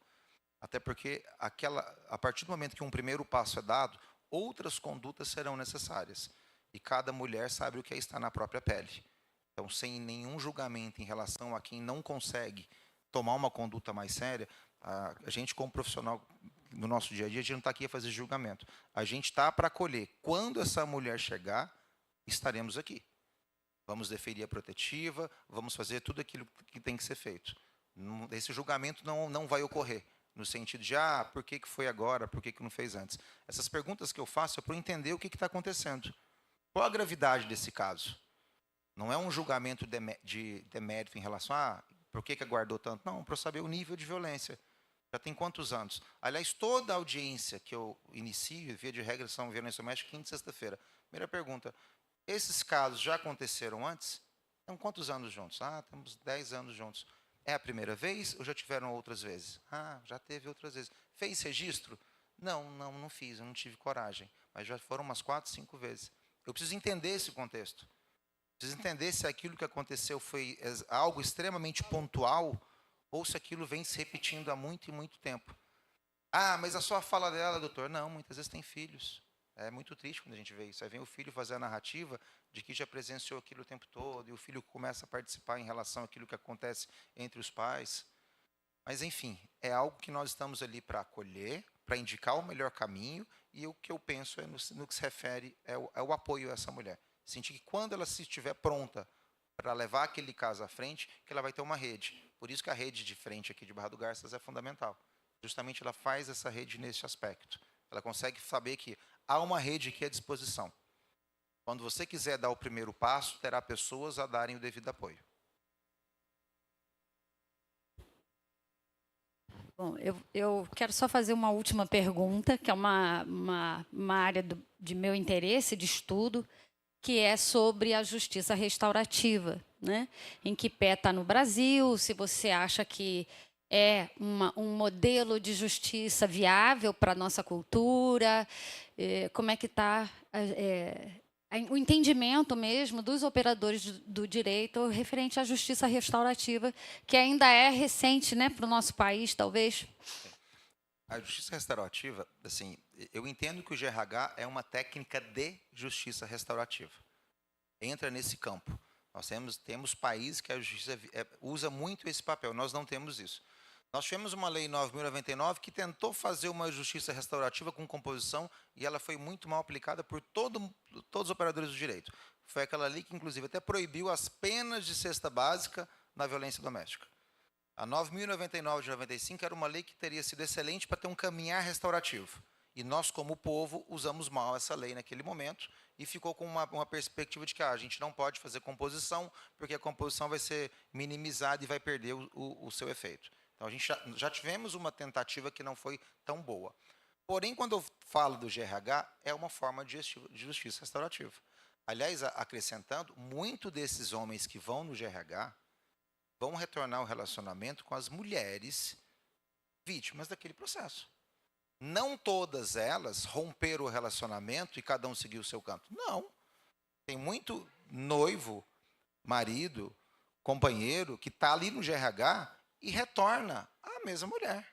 Speaker 2: Até porque a partir do momento que um primeiro passo é dado, outras condutas serão necessárias. E cada mulher sabe o que é estar na própria pele. Então, sem nenhum julgamento em relação a quem não consegue tomar uma conduta mais séria, a gente, como profissional no nosso dia a dia, a gente não está aqui a fazer julgamento. A gente está para acolher. Quando essa mulher chegar, estaremos aqui. Vamos deferir a protetiva, vamos fazer tudo aquilo que tem que ser feito. Esse julgamento não vai ocorrer, no sentido de, por que foi agora, por que não fez antes? Essas perguntas que eu faço é para entender o que está acontecendo. Qual a gravidade desse caso? Não é um julgamento de demérito em relação a por que aguardou tanto. Não, para eu saber o nível de violência. Já tem quantos anos? Aliás, toda a audiência que eu inicio, via de regra, são violência doméstica, quinta e sexta-feira. Primeira pergunta, esses casos já aconteceram antes? Então, quantos anos juntos? Temos 10 anos juntos. É a primeira vez ou já tiveram outras vezes? Já teve outras vezes. Fez registro? Não fiz, eu não tive coragem. Mas já foram umas 4, 5 vezes. Eu preciso entender esse contexto. Preciso entender se aquilo que aconteceu foi algo extremamente pontual ou se aquilo vem se repetindo há muito e muito tempo. Mas a sua fala dela, doutor? Não, muitas vezes tem filhos. É muito triste quando a gente vê isso. Aí vem o filho fazer a narrativa de que já presenciou aquilo o tempo todo, e o filho começa a participar em relação àquilo que acontece entre os pais. Mas, enfim, é algo que nós estamos ali para acolher, para indicar o melhor caminho, e o que eu penso no que se refere é o apoio a essa mulher. Sentir que quando ela se estiver pronta para levar aquele caso à frente, que ela vai ter uma rede. Por isso que a rede de frente aqui de Barra do Garças é fundamental. Justamente ela faz essa rede nesse aspecto. Ela consegue saber que há uma rede aqui à disposição. Quando você quiser dar o primeiro passo, terá pessoas a darem o devido apoio.
Speaker 3: Bom, eu quero só fazer uma última pergunta, que é uma área de meu interesse, de estudo, que é sobre a justiça restaurativa, né? Em que pé está no Brasil, se você acha que é um modelo de justiça viável para a nossa cultura, como é que está o entendimento mesmo dos operadores do direito referente à justiça restaurativa, que ainda é recente, né, para o nosso país, talvez.
Speaker 2: A justiça restaurativa, assim, eu entendo que o GRH é uma técnica de justiça restaurativa. Entra nesse campo. Nós temos países que a justiça usa muito esse papel, nós não temos isso. Nós tivemos uma lei 9.099 que tentou fazer uma justiça restaurativa com composição e ela foi muito mal aplicada por todos os operadores do direito. Foi aquela lei que, inclusive, até proibiu as penas de cesta básica na violência doméstica. A 9.099 de 95 era uma lei que teria sido excelente para ter um caminhar restaurativo. E nós, como povo, usamos mal essa lei naquele momento e ficou com uma perspectiva de que a gente não pode fazer composição, porque a composição vai ser minimizada e vai perder o seu efeito. Então, a gente já tivemos uma tentativa que não foi tão boa. Porém, quando eu falo do GRH, é uma forma de justiça restaurativa. Aliás, acrescentando, muito desses homens que vão no GRH vão retornar o relacionamento com as mulheres vítimas daquele processo. Não todas elas romperam o relacionamento e cada um seguiu o seu canto. Não. Tem muito noivo, marido, companheiro, que está ali no GRH e retorna à mesma mulher.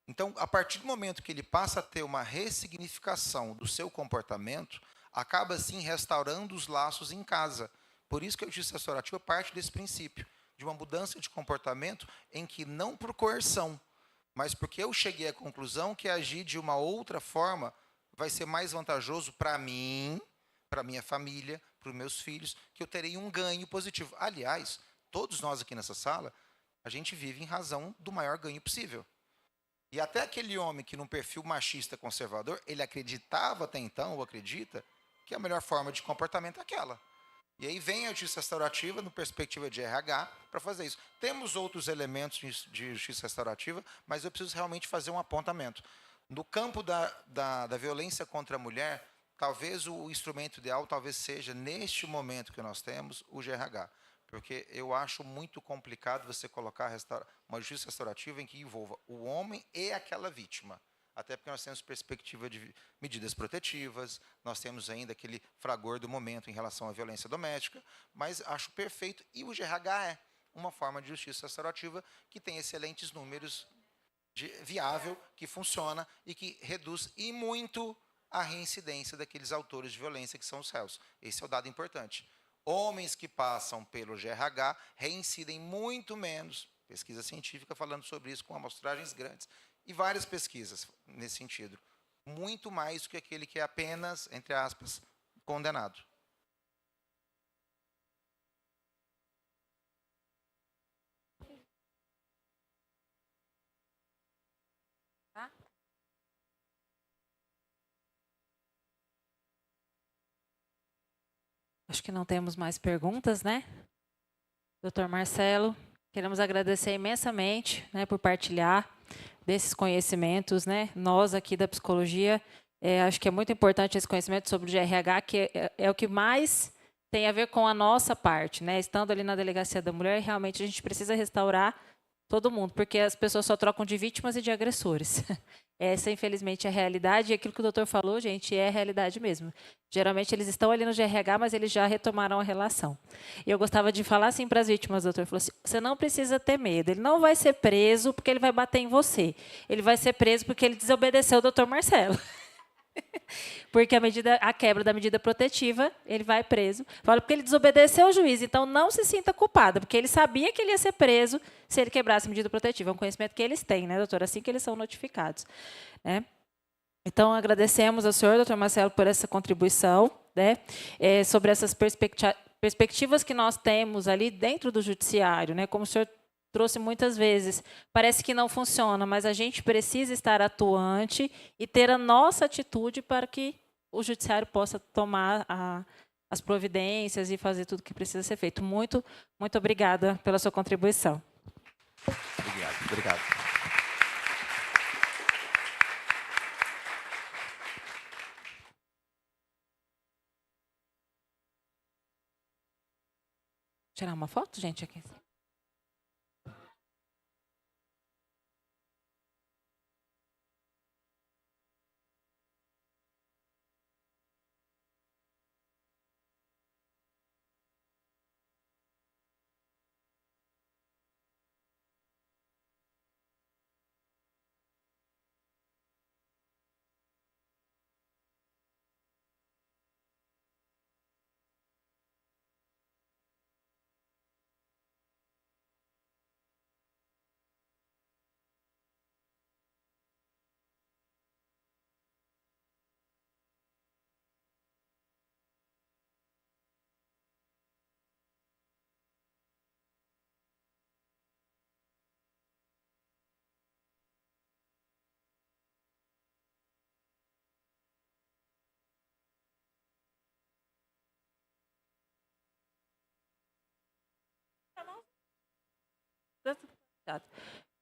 Speaker 2: Então, a partir do momento que ele passa a ter uma ressignificação do seu comportamento, acaba, assim, restaurando os laços em casa. Por isso que a justiça restaurativa parte desse princípio, de uma mudança de comportamento em que não por coerção, mas porque eu cheguei à conclusão que agir de uma outra forma vai ser mais vantajoso para mim, para minha família, para os meus filhos, que eu terei um ganho positivo. Aliás, todos nós aqui nessa sala, a gente vive em razão do maior ganho possível. E até aquele homem que, num perfil machista conservador, ele acreditava até então, ou acredita, que a melhor forma de comportamento é aquela. E aí vem a justiça restaurativa, no perspectiva de RH, para fazer isso. Temos outros elementos de justiça restaurativa, mas eu preciso realmente fazer um apontamento. No campo da violência contra a mulher, talvez o instrumento ideal talvez seja, neste momento que nós temos, o GRH. Porque eu acho muito complicado você colocar uma justiça restaurativa em que envolva o homem e aquela vítima. Até porque nós temos perspectiva de medidas protetivas, nós temos ainda aquele fragor do momento em relação à violência doméstica, mas acho perfeito, e o GRH é uma forma de justiça restaurativa que tem excelentes números, viável, que funciona e que reduz e muito a reincidência daqueles autores de violência que são os réus. Esse é o dado importante. Homens que passam pelo GRH reincidem muito menos, pesquisa científica falando sobre isso com amostragens grandes, e várias pesquisas nesse sentido, muito mais do que aquele que é apenas, entre aspas, condenado.
Speaker 1: Acho que não temos mais perguntas, né? Doutor Marcelo, queremos agradecer imensamente, né, por partilhar desses conhecimentos, né? Nós aqui da psicologia, acho que é muito importante esse conhecimento sobre o GRH, que é o que mais tem a ver com a nossa parte, né? Estando ali na delegacia da mulher, realmente a gente precisa restaurar todo mundo, porque as pessoas só trocam de vítimas e de agressores. Essa, infelizmente, é a realidade, e aquilo que o doutor falou, gente, é a realidade mesmo. Geralmente, eles estão ali no GRH, mas eles já retomaram a relação. E eu gostava de falar assim para as vítimas, doutor, falou assim, você não precisa ter medo, ele não vai ser preso porque ele vai bater em você. Ele vai ser preso porque ele desobedeceu o doutor Marcelo. Porque a quebra da medida protetiva, ele vai preso. Fala porque ele desobedeceu ao juiz, então não se sinta culpada, porque ele sabia que ele ia ser preso se ele quebrasse a medida protetiva. É um conhecimento que eles têm, né, doutora? Assim que eles são notificados. Né? Então, agradecemos ao senhor, doutor Marcelo, por essa contribuição, né, sobre essas perspectivas que nós temos ali dentro do judiciário, né, como o senhor trouxe muitas vezes. Parece que não funciona, mas a gente precisa estar atuante e ter a nossa atitude para que o judiciário possa tomar as providências e fazer tudo o que precisa ser feito. Muito, muito obrigada pela sua contribuição.
Speaker 2: Obrigado.
Speaker 1: Tirar uma foto, gente, aqui.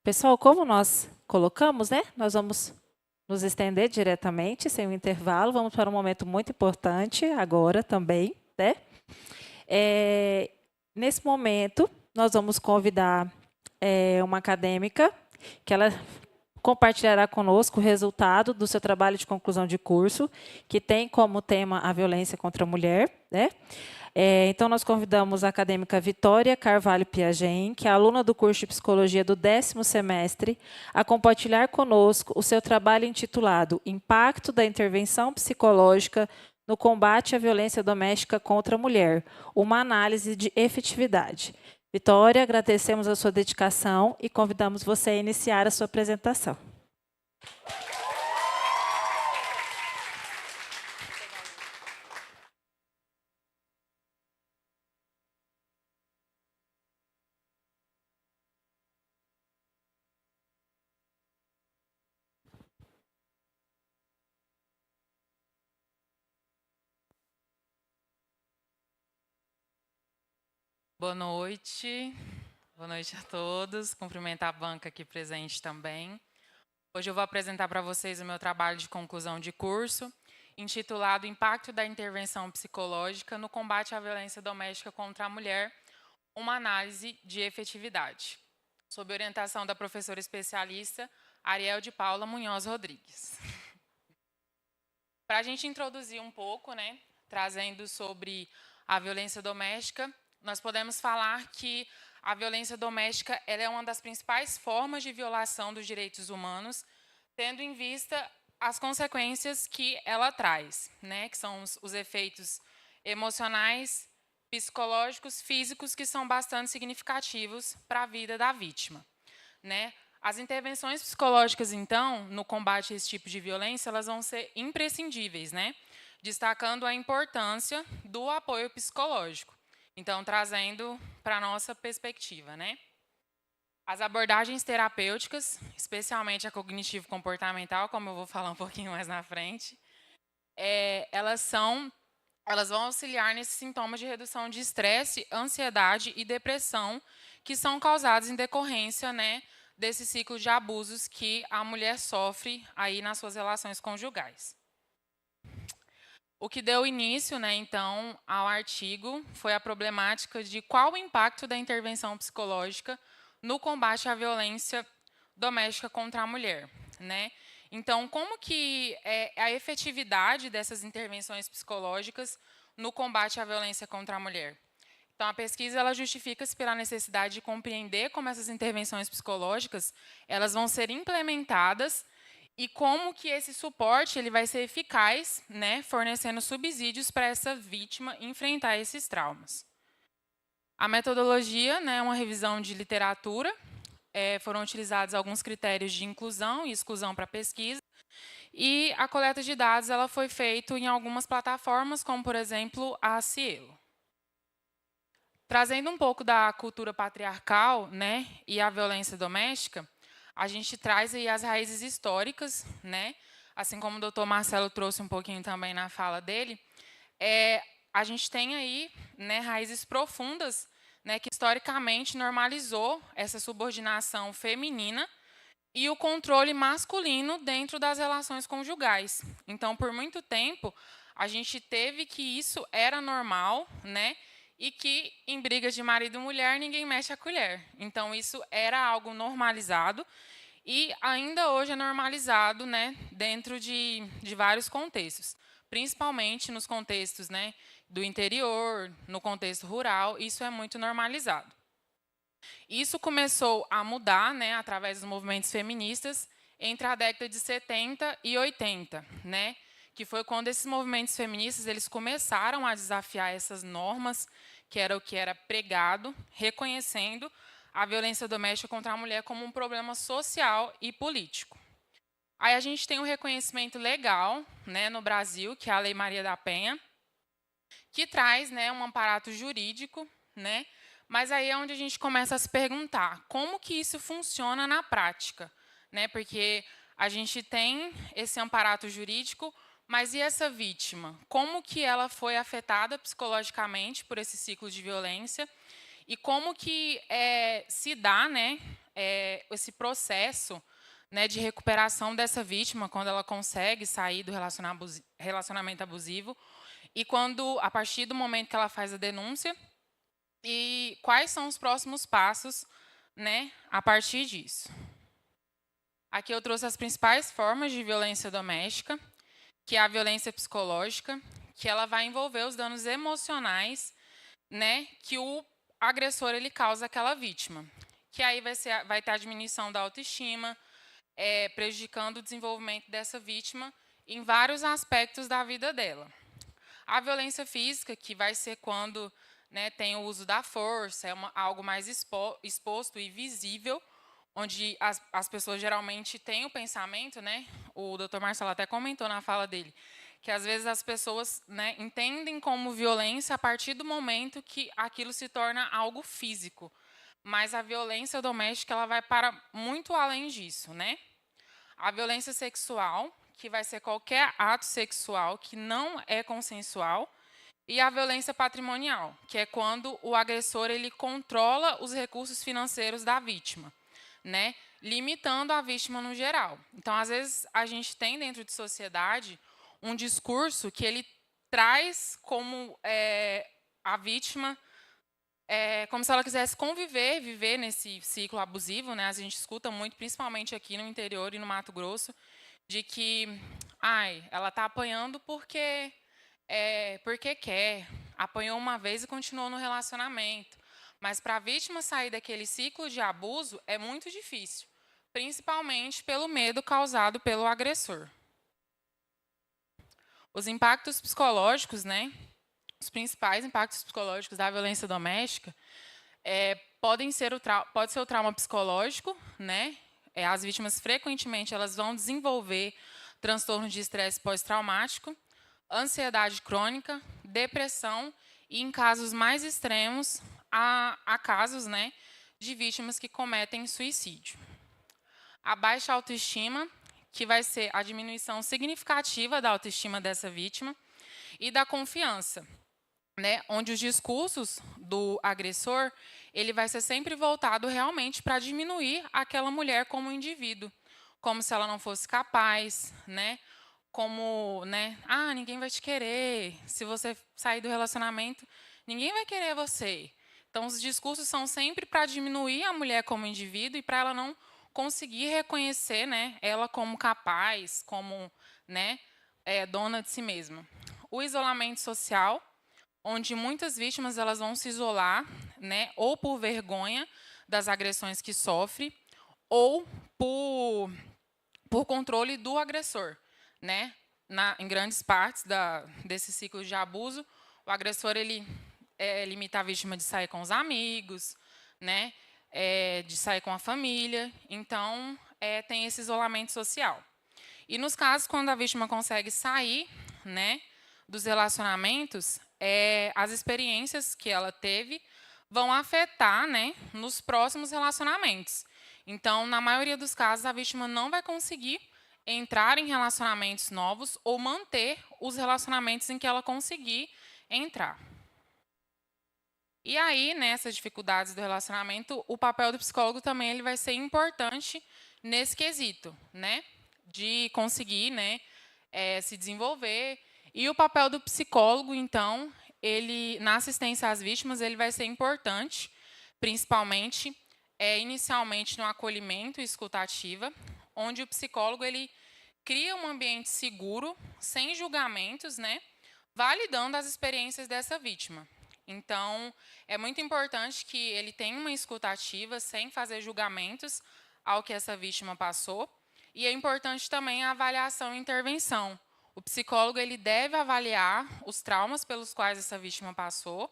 Speaker 1: Pessoal, como nós colocamos, né? Nós vamos nos estender diretamente, sem o intervalo. Vamos para um momento muito importante agora também, né? Nesse momento, nós vamos convidar uma acadêmica que ela compartilhará conosco o resultado do seu trabalho de conclusão de curso, que tem como tema a violência contra a mulher, né? Então, nós convidamos a acadêmica Vitória Carvalho Piaget, que é aluna do curso de Psicologia do 10º semestre, a compartilhar conosco o seu trabalho intitulado Impacto da Intervenção Psicológica no Combate à Violência Doméstica contra a Mulher, uma análise de efetividade. Vitória, agradecemos a sua dedicação e convidamos você a iniciar a sua apresentação.
Speaker 4: Boa noite a todos. Cumprimentar a banca aqui presente também. Hoje eu vou apresentar para vocês o meu trabalho de conclusão de curso, intitulado Impacto da Intervenção Psicológica no Combate à Violência Doméstica contra a Mulher, uma análise de efetividade, sob orientação da professora especialista Ariel de Paula Munhoz Rodrigues. Para a gente introduzir um pouco, né, trazendo sobre a violência doméstica, nós podemos falar que a violência doméstica ela é uma das principais formas de violação dos direitos humanos, tendo em vista as consequências que ela traz, né, que são os efeitos emocionais, psicológicos, físicos, que são bastante significativos para a vida da vítima, né? As intervenções psicológicas, então, no combate a esse tipo de violência, elas vão ser imprescindíveis, né? Destacando a importância do apoio psicológico. Então, trazendo para a nossa perspectiva, né? As abordagens terapêuticas, especialmente a cognitivo-comportamental, como eu vou falar um pouquinho mais na frente, elas vão auxiliar nesses sintomas de redução de estresse, ansiedade e depressão, que são causados em decorrência, né, desse ciclo de abusos que a mulher sofre aí nas suas relações conjugais. O que deu início, né, então, ao artigo foi a problemática de qual o impacto da intervenção psicológica no combate à violência doméstica contra a mulher, né? Então, como que é a efetividade dessas intervenções psicológicas no combate à violência contra a mulher? Então, a pesquisa ela justifica-se pela necessidade de compreender como essas intervenções psicológicas elas vão ser implementadas e como que esse suporte ele vai ser eficaz, né, fornecendo subsídios para essa vítima enfrentar esses traumas. A metodologia, né, é uma revisão de literatura, foram utilizados alguns critérios de inclusão e exclusão para a pesquisa, e a coleta de dados ela foi feita em algumas plataformas, como, por exemplo, a Cielo. Trazendo um pouco da cultura patriarcal, né, e a violência doméstica, a gente traz aí as raízes históricas, né? Assim como o doutor Marcelo trouxe um pouquinho também na fala dele, a gente tem aí, né, raízes profundas, né, que historicamente normalizou essa subordinação feminina e o controle masculino dentro das relações conjugais. Então, por muito tempo, a gente teve que isso era normal, né? E que em brigas de marido e mulher ninguém mexe a colher. Então, isso era algo normalizado e ainda hoje é normalizado, né, dentro de vários contextos, principalmente nos contextos, né, do interior, no contexto rural, isso é muito normalizado. Isso começou a mudar, né, através dos movimentos feministas entre a década de 70 e 80, né, que foi quando esses movimentos feministas eles começaram a desafiar essas normas, que era o que era pregado, reconhecendo a violência doméstica contra a mulher como um problema social e político. Aí a gente tem um reconhecimento legal, né, no Brasil, que é a Lei Maria da Penha, que traz, né, um aparato jurídico, né, mas aí é onde a gente começa a se perguntar como que isso funciona na prática, né, porque a gente tem esse aparato jurídico, mas e essa vítima? Como que ela foi afetada psicologicamente por esse ciclo de violência? e como que se dá, né, esse processo, né, de recuperação dessa vítima quando ela consegue sair do relacionamento abusivo e quando, a partir do momento que ela faz a denúncia, e quais são os próximos passos, né, a partir disso. Aqui eu trouxe as principais formas de violência doméstica, que é a violência psicológica, que ela vai envolver os danos emocionais, né, que o agressor ele causa àquela vítima, que aí vai ter a diminuição da autoestima, prejudicando o desenvolvimento dessa vítima em vários aspectos da vida dela. A violência física, que vai ser quando, né, tem o uso da força, algo mais exposto e visível, onde as pessoas geralmente têm o pensamento, né, o Dr. Marcelo até comentou na fala dele, que às vezes as pessoas, né, entendem como violência a partir do momento que aquilo se torna algo físico. Mas a violência doméstica ela vai para muito além disso, né? A violência sexual, que vai ser qualquer ato sexual que não é consensual, e a violência patrimonial, que é quando o agressor ele controla os recursos financeiros da vítima, né? Limitando a vítima no geral. Então, às vezes, a gente tem dentro de sociedade um discurso que ele traz como a vítima, como se ela quisesse viver nesse ciclo abusivo, né? A gente escuta muito, principalmente aqui no interior e no Mato Grosso, de que ela está apanhando porque quer, apanhou uma vez e continuou no relacionamento. Mas para a vítima sair daquele ciclo de abuso é muito difícil, principalmente pelo medo causado pelo agressor. Os impactos psicológicos, né? Os principais impactos psicológicos da violência doméstica pode ser o trauma psicológico, né? As vítimas frequentemente elas vão desenvolver transtorno de estresse pós-traumático, ansiedade crônica, depressão e, em casos mais extremos, há casos, né, de vítimas que cometem suicídio. A baixa autoestima, que vai ser a diminuição significativa da autoestima dessa vítima, e da confiança, né, onde os discursos do agressor ele vai ser sempre voltado realmente para diminuir aquela mulher como indivíduo, como se ela não fosse capaz, né? Como, né? Ninguém vai te querer. Se você sair do relacionamento, ninguém vai querer você. Então, os discursos são sempre para diminuir a mulher como indivíduo e para ela não conseguir reconhecer, né, ela como capaz, como, né, dona de si mesma. O isolamento social, onde muitas vítimas elas vão se isolar, né, ou por vergonha das agressões que sofre, ou por controle do agressor, né? Em grandes partes desse ciclo de abuso, o agressor ele limita a vítima de sair com os amigos, né? De sair com a família. Então, tem esse isolamento social. E nos casos quando a vítima consegue sair, né, dos relacionamentos, as experiências que ela teve vão afetar, né, nos próximos relacionamentos. Então, na maioria dos casos, a vítima não vai conseguir entrar em relacionamentos novos ou manter os relacionamentos em que ela conseguir entrar. E aí, nessas dificuldades do relacionamento, o papel do psicólogo também ele vai ser importante nesse quesito, né, de conseguir, né, se desenvolver. E o papel do psicólogo, então, ele na assistência às vítimas, ele vai ser importante, principalmente, inicialmente no acolhimento e escutativa, onde o psicólogo ele cria um ambiente seguro, sem julgamentos, né, validando as experiências dessa vítima. Então, é muito importante que ele tenha uma escutativa, sem fazer julgamentos ao que essa vítima passou. E é importante também a avaliação e intervenção. O psicólogo ele deve avaliar os traumas pelos quais essa vítima passou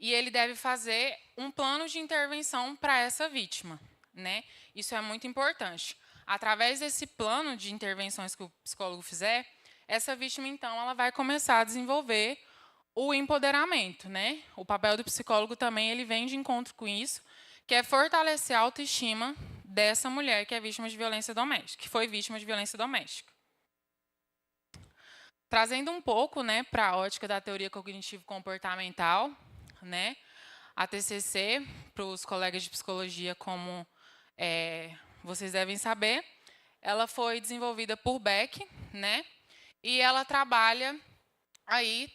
Speaker 4: e ele deve fazer um plano de intervenção para essa vítima, né? Isso é muito importante. Através desse plano de intervenções que o psicólogo fizer, essa vítima, então, ela vai começar a desenvolver o empoderamento, né? O papel do psicólogo também ele vem de encontro com isso, que é fortalecer a autoestima dessa mulher que é vítima de violência doméstica, que foi vítima de violência doméstica. Trazendo um pouco, né, para a ótica da teoria cognitivo-comportamental, né, A TCC, para os colegas de psicologia, como vocês devem saber, ela foi desenvolvida por Beck, né? E ela trabalha aí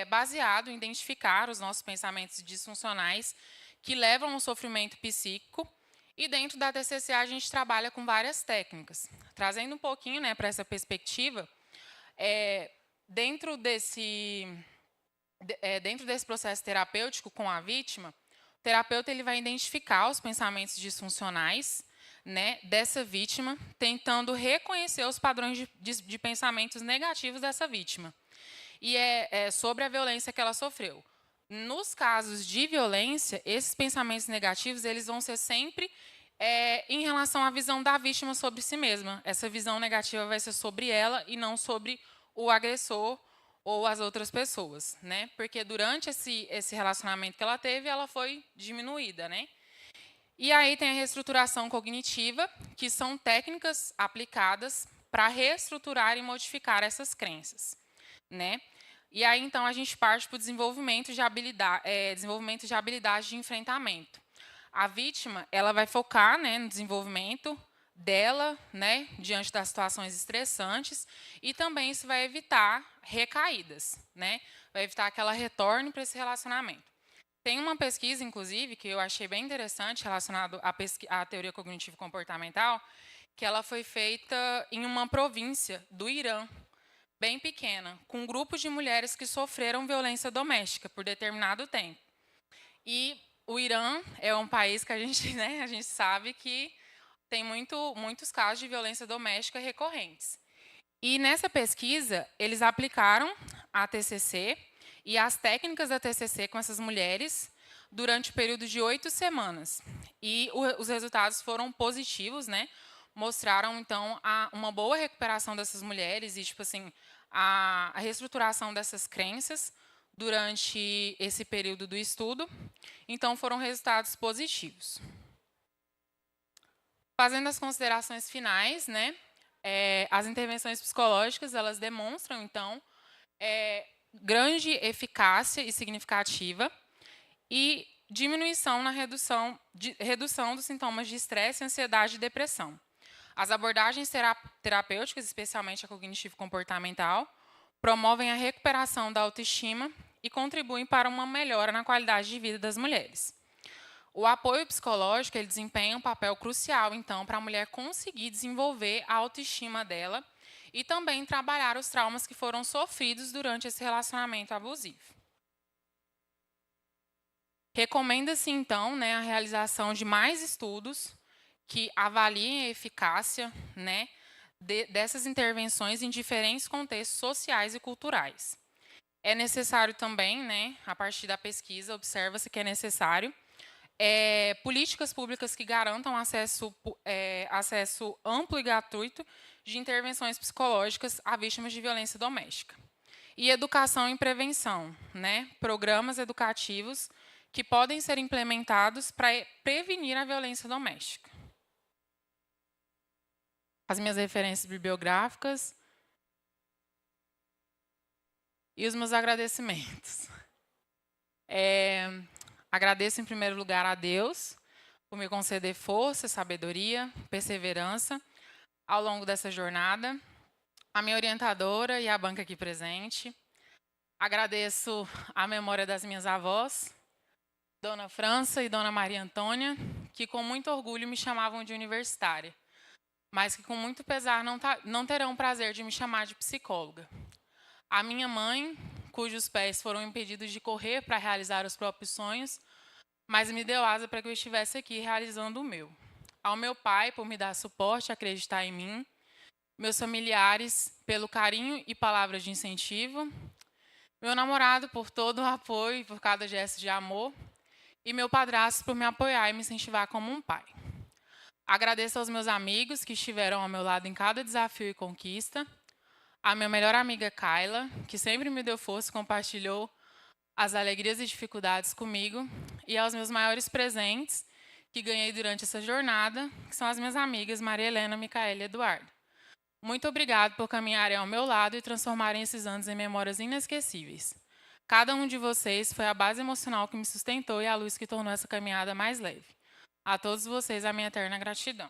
Speaker 4: baseado em identificar os nossos pensamentos disfuncionais que levam ao sofrimento psíquico. E dentro da TCC a gente trabalha com várias técnicas. Trazendo um pouquinho, né, para essa perspectiva, dentro desse processo terapêutico com a vítima, o terapeuta ele vai identificar os pensamentos disfuncionais, né, dessa vítima, tentando reconhecer os padrões de pensamentos negativos dessa vítima. E sobre a violência que ela sofreu. Nos casos de violência, esses pensamentos negativos eles vão ser sempre em relação à visão da vítima sobre si mesma. Essa visão negativa vai ser sobre ela e não sobre o agressor ou as outras pessoas, né? Porque durante esse relacionamento que ela teve, ela foi diminuída, né? E aí tem a reestruturação cognitiva, que são técnicas aplicadas para reestruturar e modificar essas crenças, né? E aí, então, a gente parte para o desenvolvimento de habilidades de enfrentamento. A vítima ela vai focar, né, no desenvolvimento dela, né, diante das situações estressantes, e também isso vai evitar recaídas, né? Vai evitar que ela retorne para esse relacionamento. Tem uma pesquisa, inclusive, que eu achei bem interessante, relacionada à teoria cognitivo-comportamental, que ela foi feita em uma província do Irã, bem pequena, com um grupo de mulheres que sofreram violência doméstica por determinado tempo. E o Irã é um país que a gente sabe que tem muitos casos de violência doméstica recorrentes. E nessa pesquisa, eles aplicaram a TCC e as técnicas da TCC com essas mulheres durante o período de 8 semanas. E os resultados foram positivos, né? Mostraram, então, uma boa recuperação dessas mulheres e, tipo assim, a reestruturação dessas crenças durante esse período do estudo. Então, foram resultados positivos. Fazendo as considerações finais, né, as intervenções psicológicas, elas demonstram, então, grande eficácia e significativa e diminuição na redução dos sintomas de estresse, ansiedade e depressão. As abordagens terapêuticas, especialmente a cognitivo-comportamental, promovem a recuperação da autoestima e contribuem para uma melhora na qualidade de vida das mulheres. O apoio psicológico ele desempenha um papel crucial, então, para a mulher conseguir desenvolver a autoestima dela e também trabalhar os traumas que foram sofridos durante esse relacionamento abusivo. Recomenda-se, então, né, a realização de mais estudos que avaliem a eficácia, né, dessas intervenções em diferentes contextos sociais e culturais. É necessário também, né, a partir da pesquisa, observa-se que é necessário políticas públicas que garantam acesso amplo e gratuito de intervenções psicológicas a vítimas de violência doméstica. E educação e prevenção, né, programas educativos que podem ser implementados para prevenir a violência doméstica. As minhas referências bibliográficas e os meus agradecimentos. Agradeço, em primeiro lugar, a Deus por me conceder força, sabedoria, perseverança ao longo dessa jornada, a minha orientadora e a banca aqui presente. Agradeço a memória das minhas avós, Dona França e Dona Maria Antônia, que com muito orgulho me chamavam de universitária, mas que com muito pesar não terão o prazer de me chamar de psicóloga. A minha mãe, cujos pés foram impedidos de correr para realizar os próprios sonhos, mas me deu asa para que eu estivesse aqui realizando o meu. Ao meu pai, por me dar suporte, acreditar em mim. Meus familiares, pelo carinho e palavras de incentivo. Meu namorado, por todo o apoio e por cada gesto de amor. E meu padrasto, por me apoiar e me incentivar como um pai. Agradeço aos meus amigos que estiveram ao meu lado em cada desafio e conquista. A minha melhor amiga, Kayla, que sempre me deu força e compartilhou as alegrias e dificuldades comigo. E aos meus maiores presentes que ganhei durante essa jornada, que são as minhas amigas Maria Helena, Micaela e Eduardo. Muito obrigado por caminharem ao meu lado e transformarem esses anos em memórias inesquecíveis. Cada um de vocês foi a base emocional que me sustentou e a luz que tornou essa caminhada mais leve. A todos vocês, a minha eterna gratidão.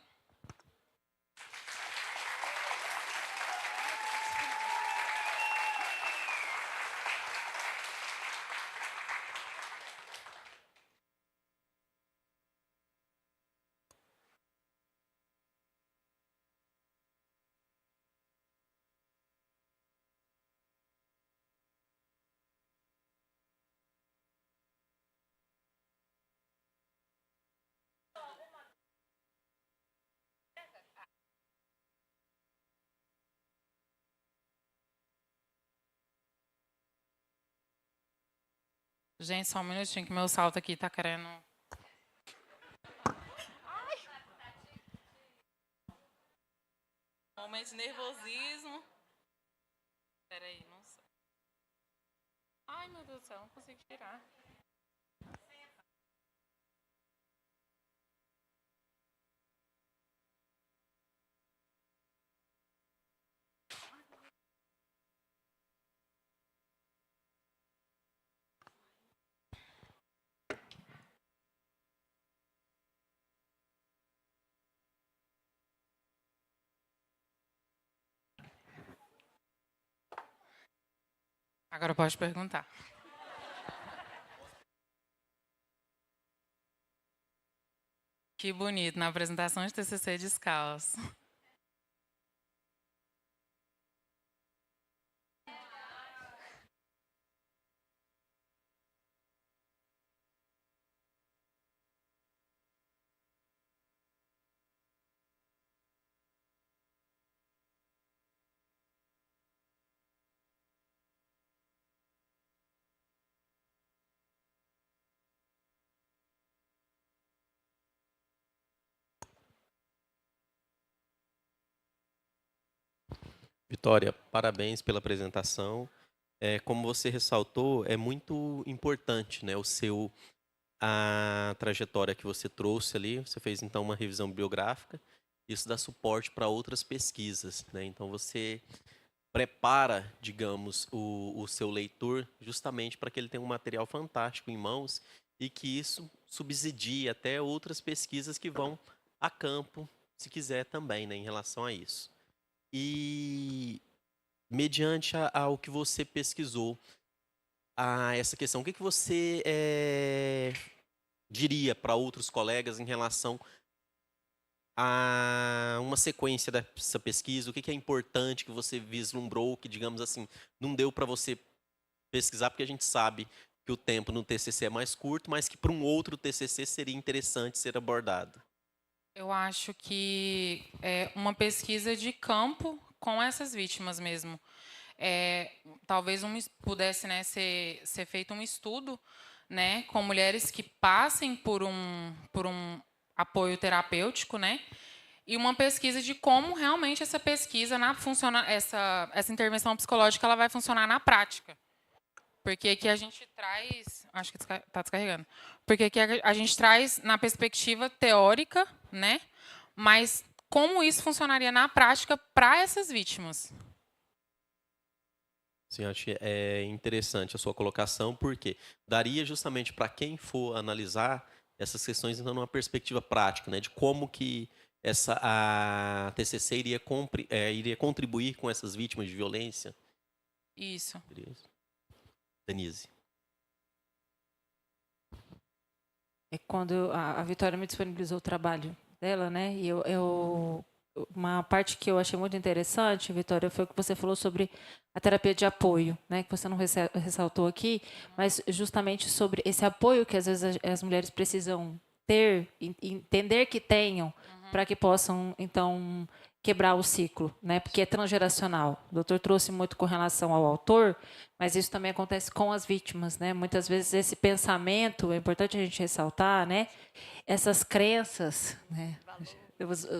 Speaker 4: Gente, só um minutinho que meu salto aqui tá querendo... Momento de nervosismo. Peraí, não sei. Ai, meu Deus do céu, não consigo tirar. Agora pode perguntar. Que bonito, na apresentação de TCC descalço.
Speaker 5: Vitória, parabéns pela apresentação. Como você ressaltou, é muito importante, né, a trajetória que você trouxe ali. Você fez, então, uma revisão bibliográfica. Isso dá suporte para outras pesquisas, né? Então, você prepara, digamos, o seu leitor justamente para que ele tenha um material fantástico em mãos e que isso subsidie até outras pesquisas que vão a campo, se quiser também, né, em relação a isso. E, mediante ao que você pesquisou, a essa questão, o que você diria para outros colegas em relação a uma sequência dessa pesquisa? O que é importante que você vislumbrou, que, digamos assim, não deu para você pesquisar, porque a gente sabe que o tempo no TCC é mais curto, mas que para um outro TCC seria interessante ser abordado?
Speaker 4: Eu acho que é uma pesquisa de campo com essas vítimas mesmo. Talvez pudesse, né, ser feito um estudo, né, com mulheres que passem por um apoio terapêutico, né, e uma pesquisa de como realmente essa pesquisa, essa intervenção psicológica, ela vai funcionar na prática. Porque aqui a gente traz... Acho que está descarregando. Porque aqui a gente traz na perspectiva teórica, né? Mas como isso funcionaria na prática para essas vítimas?
Speaker 5: Sim, acho que é interessante a sua colocação, porque daria justamente para quem for analisar essas questões, então, numa perspectiva prática, né? De como que a TCC iria contribuir com essas vítimas de violência.
Speaker 4: Isso.
Speaker 5: Denise.
Speaker 1: Quando a Vitória me disponibilizou o trabalho dela, né? E uma parte que eu achei muito interessante, Vitória, foi o que você falou sobre a terapia de apoio, né? Que você não ressaltou aqui, mas justamente sobre esse apoio que às vezes as mulheres precisam ter, entender que tenham, para que possam, então, quebrar o ciclo, né? Porque é transgeracional. O doutor trouxe muito com relação ao autor, mas isso também acontece com as vítimas, né? Muitas vezes esse pensamento, é importante a gente ressaltar, né? Essas crenças, né?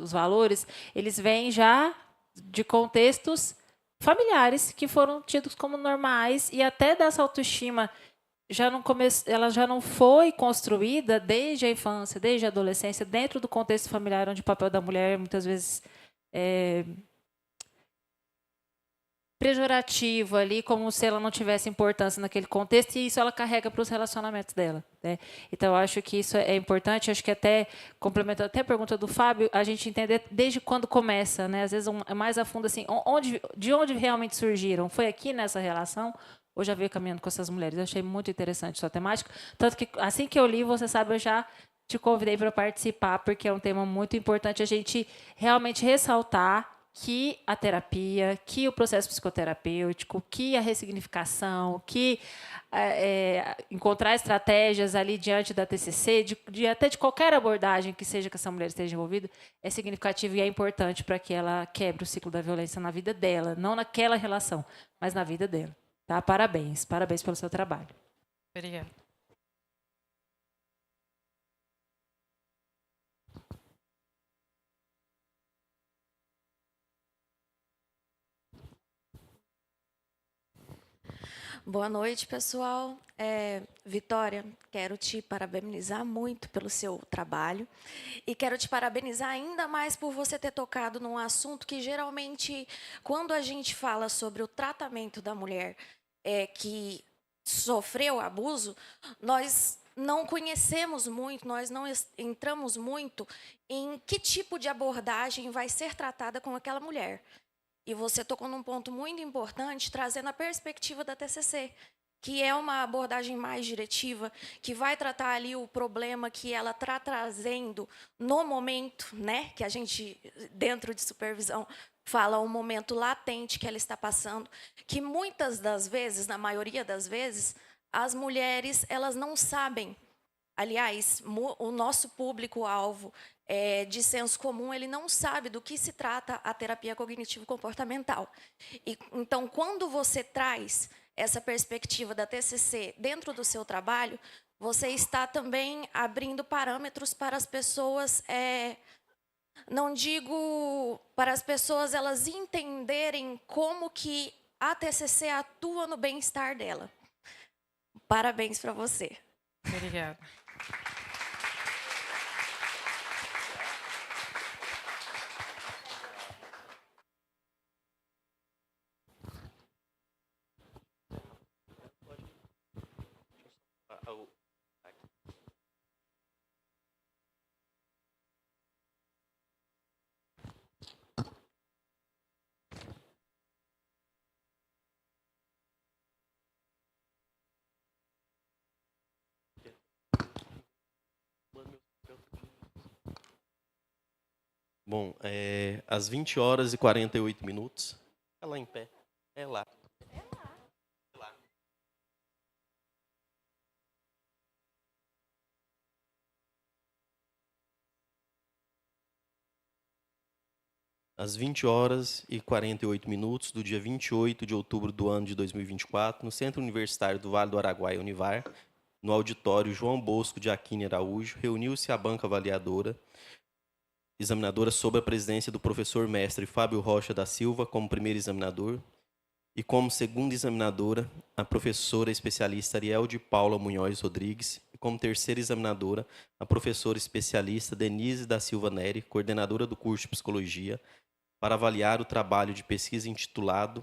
Speaker 1: Os valores, eles vêm já de contextos familiares que foram tidos como normais, e até dessa autoestima ela já não foi construída desde a infância, desde a adolescência, dentro do contexto familiar, onde o papel da mulher muitas vezes pejorativo ali, como se ela não tivesse importância naquele contexto, e isso ela carrega para os relacionamentos dela, né? Então, eu acho que isso é importante, acho que até, complementando até a pergunta do Fábio, a gente entender desde quando começa, né? Às vezes, mais a fundo, assim, de onde realmente surgiram? Foi aqui nessa relação? Ou já veio caminhando com essas mulheres? Eu achei muito interessante sua temática, tanto que, assim que eu li, você sabe, eu já te convidei para participar, porque é um tema muito importante a gente realmente ressaltar que a terapia, que o processo psicoterapêutico, que a ressignificação, que encontrar estratégias ali diante da TCC, até de qualquer abordagem que seja que essa mulher esteja envolvida, é significativo e é importante para que ela quebre o ciclo da violência na vida dela, não naquela relação, mas na vida dela. Tá? Parabéns, parabéns pelo seu trabalho.
Speaker 4: Obrigada.
Speaker 6: Boa noite, pessoal. Vitória, quero te parabenizar muito pelo seu trabalho e quero te parabenizar ainda mais por você ter tocado num assunto que, geralmente, quando a gente fala sobre o tratamento da mulher que sofreu abuso, nós não conhecemos muito, nós não entramos muito em que tipo de abordagem vai ser tratada com aquela mulher. E você tocou num ponto muito importante, trazendo a perspectiva da TCC, que é uma abordagem mais diretiva, que vai tratar ali o problema que ela está trazendo no momento, né, que a gente, dentro de supervisão, fala o momento latente que ela está passando, que muitas das vezes, na maioria das vezes, as mulheres elas não sabem. Aliás, o nosso público-alvo de senso comum, ele não sabe do que se trata a terapia cognitivo-comportamental. Então, quando você traz essa perspectiva da TCC dentro do seu trabalho, você está também abrindo parâmetros para as pessoas, não digo para as pessoas elas entenderem como que a TCC atua no bem-estar dela. Parabéns para você.
Speaker 4: Obrigada.
Speaker 5: Bom, às 20 horas e 48 minutos. É lá em pé. É lá. Às 20 horas e 48 minutos do dia 28 de outubro do ano de 2024, no Centro Universitário do Vale do Araguaia, Univar, no auditório João Bosco de Aquino Araújo, reuniu-se a banca avaliadora, examinadora sob a presidência do professor mestre Fábio Rocha da Silva como primeiro examinador e como segunda examinadora a professora especialista Ariel de Paula Munhoz Rodrigues e como terceira examinadora a professora especialista Denise da Silva Neri, coordenadora do curso de Psicologia, para avaliar o trabalho de pesquisa intitulado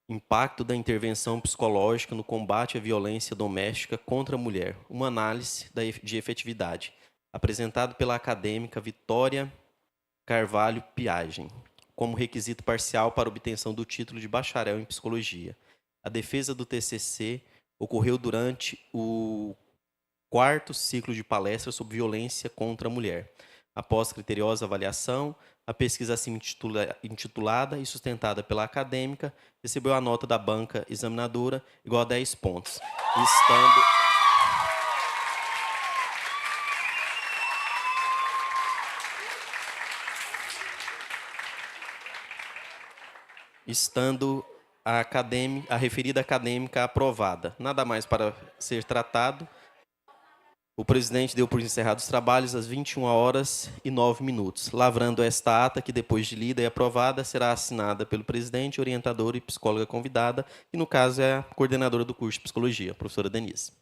Speaker 5: Impacto da intervenção psicológica no combate à violência doméstica contra a mulher, uma análise de efetividade, apresentado pela acadêmica Vitória Carvalho Piagem, como requisito parcial para obtenção do título de bacharel em psicologia. A defesa do TCC ocorreu durante o 4º ciclo de palestras sobre violência contra a mulher. Após criteriosa avaliação, a pesquisa assim intitulada e sustentada pela acadêmica recebeu a nota da banca examinadora igual a 10 pontos, estando a referida acadêmica aprovada. Nada mais para ser tratado. O presidente deu por encerrados os trabalhos às 21 horas e 9 minutos, lavrando esta ata que, depois de lida e aprovada, será assinada pelo presidente, orientador e psicóloga convidada, que no caso é a coordenadora do curso de Psicologia, a professora Denise.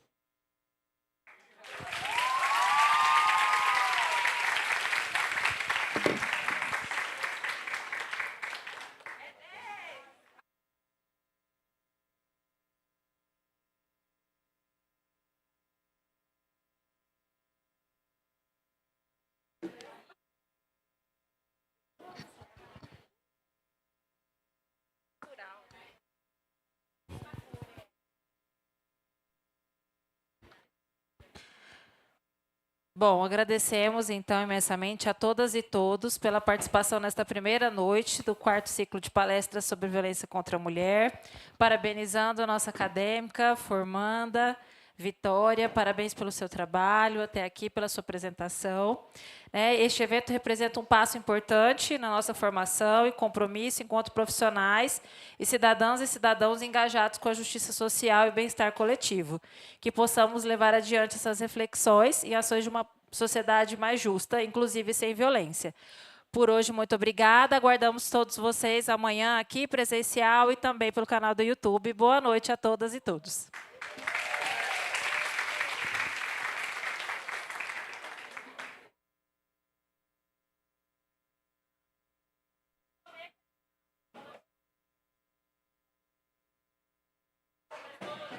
Speaker 1: Bom, agradecemos então imensamente a todas e todos pela participação nesta primeira noite do 4º ciclo de palestras sobre violência contra a mulher. Parabenizando a nossa acadêmica, formanda, Vitória, parabéns pelo seu trabalho, até aqui pela sua apresentação. Este evento representa um passo importante na nossa formação e compromisso enquanto profissionais e cidadãos engajados com a justiça social e bem-estar coletivo. Que possamos levar adiante essas reflexões e ações de uma sociedade mais justa, inclusive sem violência. Por hoje, muito obrigada. Aguardamos todos vocês amanhã aqui, presencial e também pelo canal do YouTube. Boa noite a todas e todos.